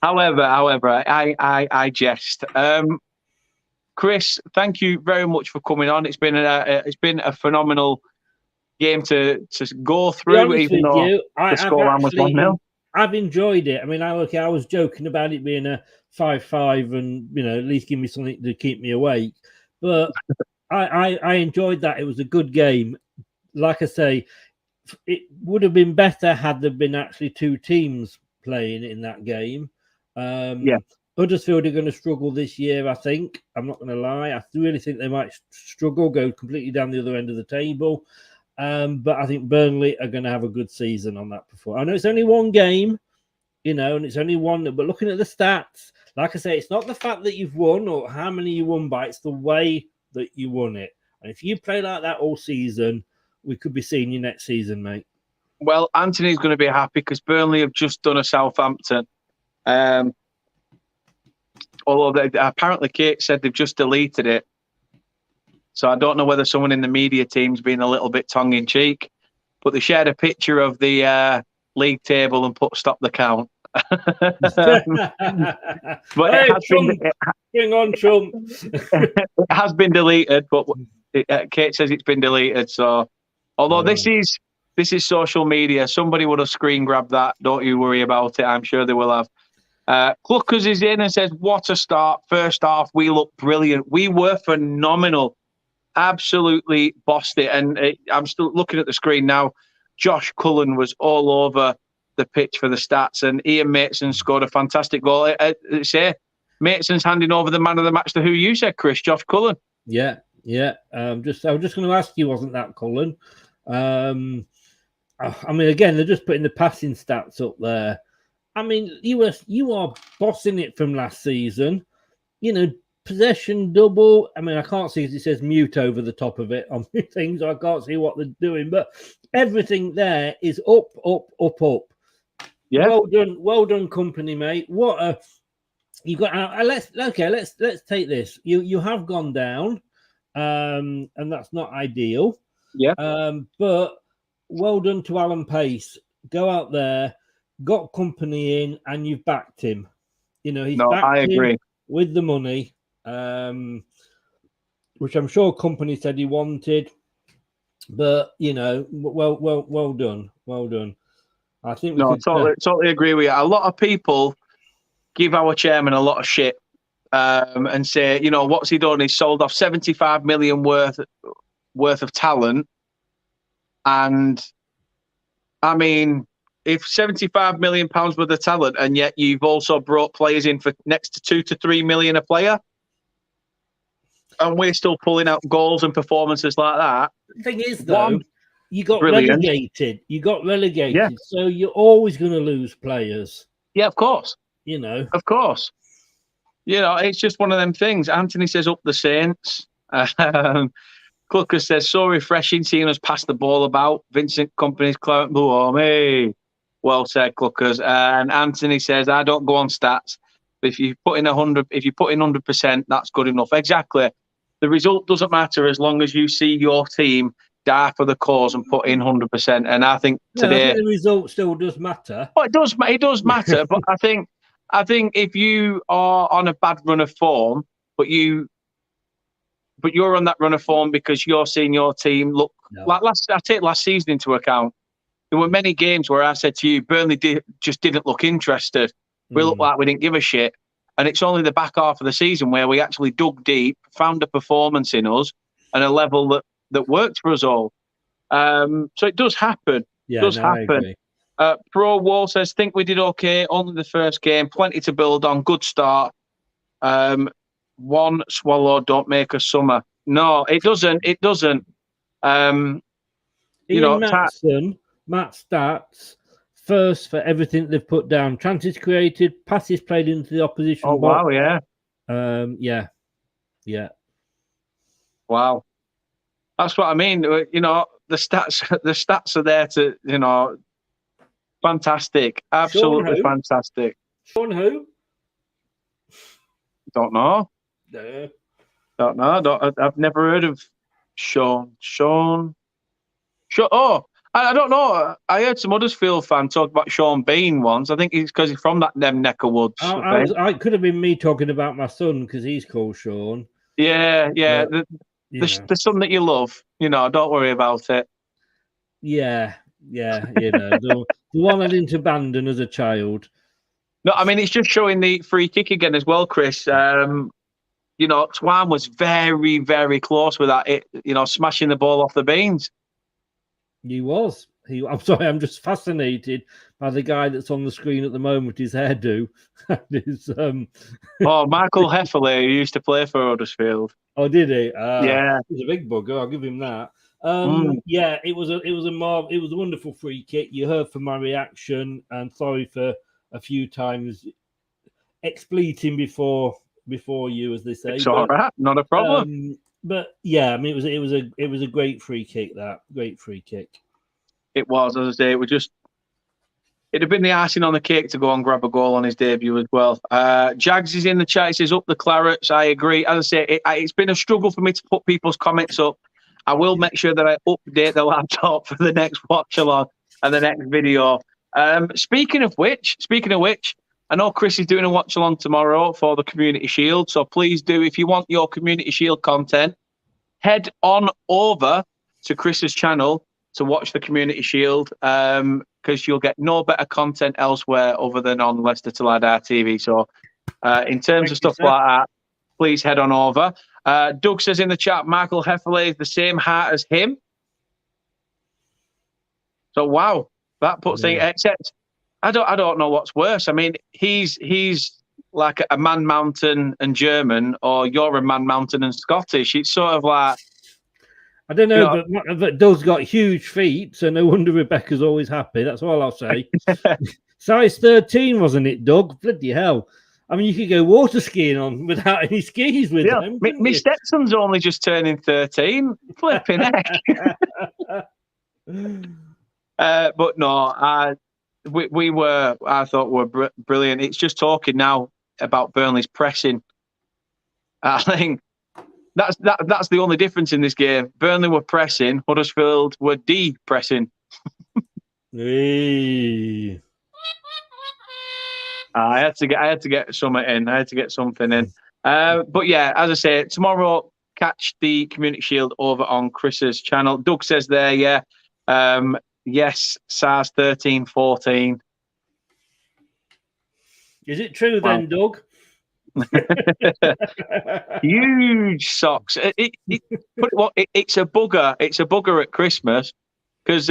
S2: I jest. Chris, thank you very much for coming on. It's been a phenomenal game to go through, even though the scoreline was 1-0.
S4: I've enjoyed it. I mean, I was joking about it being a 5-5 and, at least give me something to keep me awake. But I enjoyed that. It was a good game. Like I say, it would have been better had there been actually 2 teams playing in that game. Huddersfield are going to struggle this year, I think. I'm not going to lie. I really think they might struggle, go completely down the other end of the table. But I think Burnley are going to have a good season on that performance. I know it's only 1 game, and it's only 1. But looking at the stats, like I say, it's not the fact that you've won or how many you won by. It's the way that you won it. And if you play like that all season, we could be seeing you next season, mate.
S2: Well, Anthony's going to be happy because Burnley have just done a Southampton. Although apparently Kate said they've just deleted it. So I don't know whether someone in the media team's been a little bit tongue-in-cheek. But they shared a picture of the league table and put stop the count. But
S4: hey, bring on Trump.
S2: It has been deleted, but Kate says it's been deleted. So, although this is social media, somebody would have screen grabbed that. Don't you worry about it. I'm sure they will have. Cluckers is in and says, "What a start! First half, we looked brilliant. We were phenomenal. Absolutely bossed it." And I'm still looking at the screen now. Josh Cullen was all over the pitch for the stats, and Ian Maitson scored a fantastic goal. Mateson's handing over the man of the match to who you said, Chris? Josh Cullen.
S4: Yeah. I was just going to ask you, wasn't that Cullen? I mean, again, they're just putting the passing stats up there. I mean, you are bossing it from last season. You know, possession double. I mean, I can't see, as it says mute over the top of it on things. I can't see what they're doing, but everything there is up. Yeah. Well done, company, mate. What a you got. Let's take this. You have gone down, and that's not ideal.
S2: Yeah.
S4: But well done to Alan Pace. Go out there, got company in, and you've backed him. You know,
S2: I agree
S4: with the money. Which I'm sure company said he wanted, but you know, well done. I think
S2: totally agree with you. A lot of people give our chairman a lot of shit and say, you know, what's he done? He's sold off 75 million worth of talent, and I mean, if 75 million pounds worth of talent, and yet you've also brought players in for next to 2 to 3 million a player. And we're still pulling out goals and performances like that.
S4: The thing is, though, you got relegated. Yeah. So you're always going to lose players.
S2: Yeah, of course.
S4: You know.
S2: Of course. You know, it's just one of them things. Anthony says up the Saints. Clucker says, so refreshing seeing us pass the ball about. Vincent Company's Clarence Blue. Well said, Cluckers. And Anthony says, I don't go on stats. But if you put in 100%, that's good enough. Exactly. The result doesn't matter as long as you see your team die for the cause and put in 100%. And I think today,
S4: I think the result still does matter.
S2: Well, it does matter. But I think if you are on a bad run of form, but you're on that run of form because you're seeing your team look like I take last season into account. There were many games where I said to you, Burnley just didn't look interested. We looked like we didn't give a shit. And it's only the back half of the season where we actually dug deep, found a performance in us and a level that worked for us all. So it does happen.
S4: Yeah,
S2: it does happen. Pro Wall says, think we did okay. Only the first game. Plenty to build on. Good start. One swallow don't make a summer. No, it doesn't. It doesn't.
S4: Matt Stats. First for everything they've put down. Chances created, passes played into the opposition.
S2: Oh,
S4: box.
S2: Wow, yeah.
S4: Yeah.
S2: Wow. That's what I mean. You know, the stats are there to, you know, fantastic. Absolutely fantastic.
S4: Sean who?
S2: Don't know.
S4: No.
S2: Don't know. I've never heard of Sean. Oh, I don't know. I heard some Huddersfield fan talk about Sean Bean once. I think it's because he's from them neck of woods.
S4: I could have been me talking about my son because he's called Sean.
S2: Yeah. But, the son that you love, you know, don't worry about it.
S4: Yeah. You know, the one I didn't abandon as a child.
S2: No, I mean, it's just showing the free kick again as well, Chris. You know, Twan was very, very close with that, smashing the ball off the beans.
S4: He was. I'm sorry, I'm just fascinated by the guy that's on the screen at the moment, his hairdo.
S2: Michael Heffley, who used to play for Huddersfield.
S4: Oh, did he?
S2: Yeah.
S4: He's a big bugger, I'll give him that. Yeah, it was a wonderful free kick. You heard from my reaction, and sorry for a few times expleting before you, as they say.
S2: It's all right, not a problem.
S4: But yeah, I mean, it was a great free kick. That great free kick.
S2: It was, as I say, it'd have been the icing on the cake to go and grab a goal on his debut as well. Jags is in the chat. He says, up the Clarets. I agree. As I say, it's been a struggle for me to put people's comments up. I will make sure that I update the laptop for the next watch along and the next video. Speaking of which, I know Chris is doing a watch along tomorrow for the Community Shield. So please do, if you want your Community Shield content, head on over to Chris's channel to watch the Community Shield, because you'll get no better content elsewhere other than on Leicester Till I Die TV. So in terms of stuff like that, please head on over. Doug says in the chat, Michael Hefferley is the same height as him. So wow, that puts things. Except I don't know what's worse. I mean, he's like a Man Mountain and German, or you're a Man Mountain and Scottish. It's sort of like,
S4: I don't know, but Doug's got huge feet, so no wonder Rebecca's always happy. That's all I'll say. Size 13, wasn't it, Doug? Bloody hell. I mean, you could go water skiing on without any skis with them.
S2: My stepson's only just turning 13. Flipping heck. But no, I thought were brilliant. It's just talking now about Burnley's pressing. I think that's the only difference in this game. Burnley were pressing, Huddersfield were de-pressing.
S4: Hey.
S2: I had to get something in. I had to get something in. But yeah, as I say, tomorrow catch the Community Shield over on Chris's channel. Doug says there, yeah. Yes, SARS 13, 14.
S4: Is it true then, Doug?
S2: Huge socks. It's a bugger. It's a bugger at Christmas because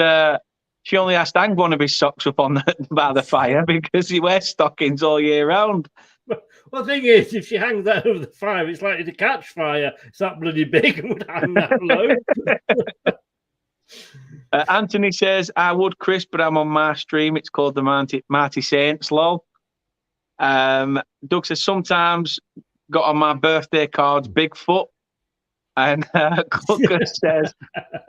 S2: she only has to hang one of his socks up on by the fire because he wears stockings all year round.
S4: Well, the thing is, if she hangs that over the fire, it's likely to catch fire. It's that bloody big and would hang that low.
S2: Anthony says, I would, Chris, but I'm on my stream. It's called the Marty Saints, lol. Doug says, sometimes got on my birthday cards, Bigfoot. And Clucker says,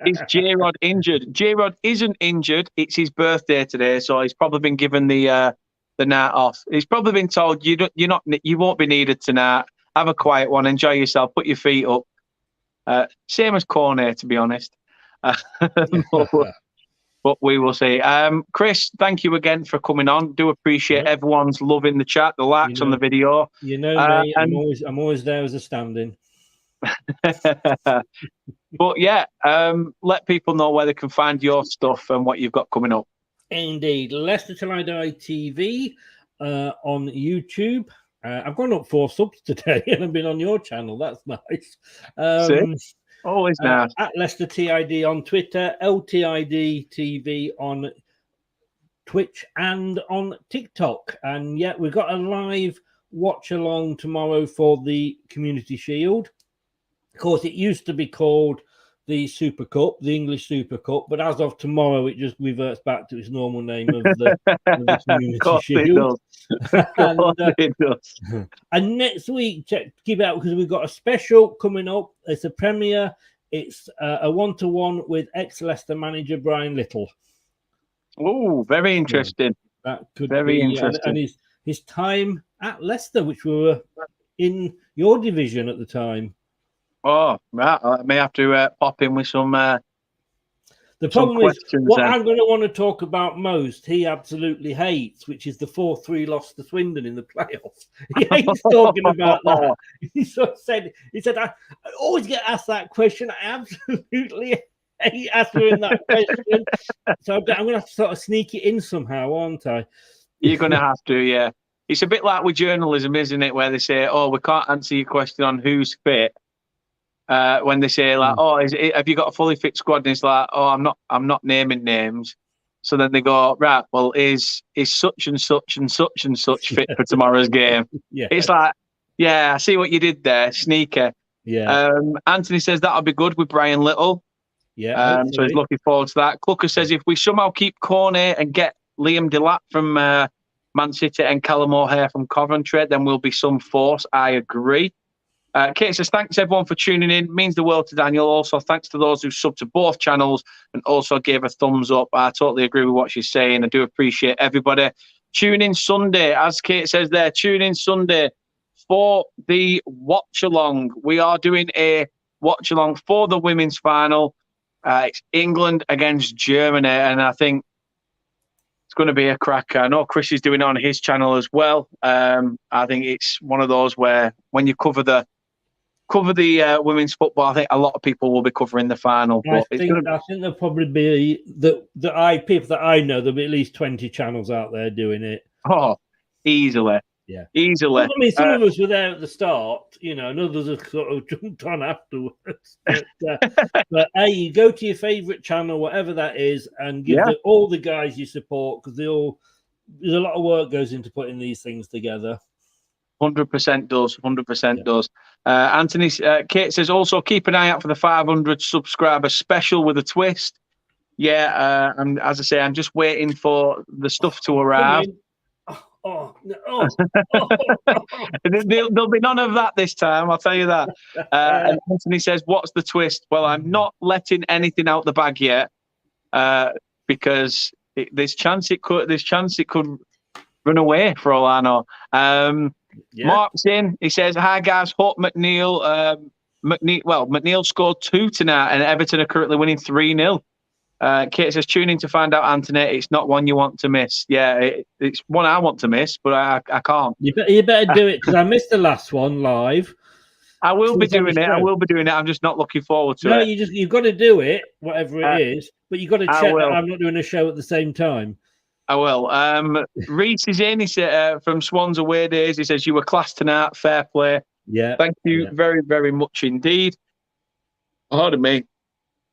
S2: is J-Rod injured? J-Rod isn't injured. It's his birthday today, so he's probably been given the night off. He's probably been told you won't be needed tonight. Have a quiet one. Enjoy yourself. Put your feet up. Same as Cornet, to be honest. But we will see. Chris, thank you again for coming on. Do appreciate everyone's love in the chat, the likes on the video.
S4: You know me, I'm always there as a stand-in.
S2: But yeah, let people know where they can find your stuff and what you've got coming up.
S4: Indeed, Leicester Till I Die TV on YouTube. I've gone up 4 subs today, and I've been on your channel. That's nice.
S2: Always nice.
S4: At Leicester TID on Twitter, LTID TV on Twitch and on TikTok. And yeah, we've got a live watch along tomorrow for the Community Shield. Of course, it used to be called the Super Cup, the English Super Cup, but as of tomorrow, it just reverts back to its normal name of the Community Shield. It does. And next week, keep out because we've got a special coming up. It's a premiere. It's a one-to-one with ex-Leicester manager Brian Little.
S2: Oh, very interesting.
S4: That could
S2: very
S4: be
S2: interesting.
S4: And his time at Leicester, which we were in your division at the time.
S2: Oh, right. I may have to pop in with some.
S4: The problem is what I'm going to want to talk about most. He absolutely hates, which is the 4-3 loss to Swindon in the playoffs. He hates talking about that. He said, I always get asked that question. I absolutely hate answering that question. So I'm going to have to sort of sneak it in somehow, aren't I?
S2: You're going to have to, yeah. It's a bit like with journalism, isn't it? Where they say, "Oh, we can't answer your question on who's fit." When they say like, "Oh, have you got a fully fit squad?" And it's like, "Oh, I'm not naming names." So then they go, "Right, well, is such and such and such and such fit for tomorrow's game?"
S4: Yeah,
S2: it's like, yeah, I see what you did there, sneaker.
S4: Yeah.
S2: Anthony says that'll be good with Brian Little.
S4: Yeah.
S2: So he's looking forward to that. Clucker says if we somehow keep Cornet and get Liam Delap from Man City and Callum O'Hare from Coventry, then we'll be some force. I agree. Kate says, thanks everyone for tuning in. Means the world to Daniel. Also, thanks to those who subbed to both channels and also gave a thumbs up. I totally agree with what she's saying. I do appreciate everybody. Tune in Sunday, as Kate says there, tune in Sunday for the watch along. We are doing a watch along for the women's final. It's England against Germany, and I think it's going to be a cracker. I know Chris is doing it on his channel as well. I think it's one of those where when you cover the women's football, I think a lot of people will be covering the final.
S4: I think there'll probably be people that I know. There'll be at least 20 channels out there doing it.
S2: Oh, easily.
S4: Yeah,
S2: easily.
S4: Well, I mean, some of us were there at the start, and others have sort of jumped on afterwards. But hey, you go to your favourite channel, whatever that is, and give all the guys you support, because there's a lot of work goes into putting these things together.
S2: 100% does. 100% does. Anthony, Kate says also keep an eye out for the 500 subscriber special with a twist. Yeah, and as I say, I'm just waiting for the stuff to arrive. There'll be none of that this time, I'll tell you that. And Anthony says, what's the twist? Well, I'm not letting anything out the bag yet, because there's chance it could run away for all I know. Mark's in. He says, hi guys, hope McNeil scored 2 tonight and Everton are currently winning 3-0. Kate says, tune in to find out, Anthony. It's not one you want to miss. Yeah, it's one I want to miss, but I can't.
S4: You better do it, because I missed the last one live.
S2: I will be doing it. I'm just not looking forward to it.
S4: You've got to do it, whatever it is, but you've got to check that I'm not doing a show at the same time.
S2: I will. Reese is in. He said from Swans Away Days. He says, you were class tonight. Fair play.
S4: Yeah.
S2: Thank you very, very much indeed. Pardon me.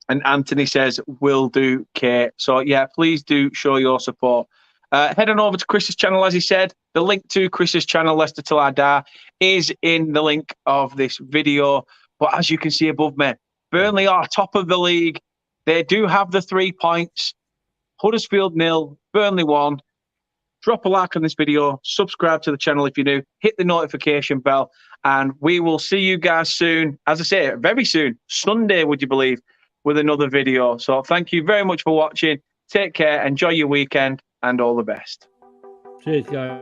S2: And Anthony says, will do, Kate. So, yeah, please do show your support. Head on over to Chris's channel, as he said. The link to Chris's channel, Leicester Till I Die, is in the link of this video. But as you can see above me, Burnley are top of the league. They do have the 3 points. Huddersfield 0, Burnley 1. Drop a like on this video. Subscribe to the channel if you're new. Hit the notification bell. And we will see you guys soon. As I say, very soon. Sunday, would you believe? With another video. So thank you very much for watching. Take care, enjoy your weekend, and all the best.
S4: Cheers, guys.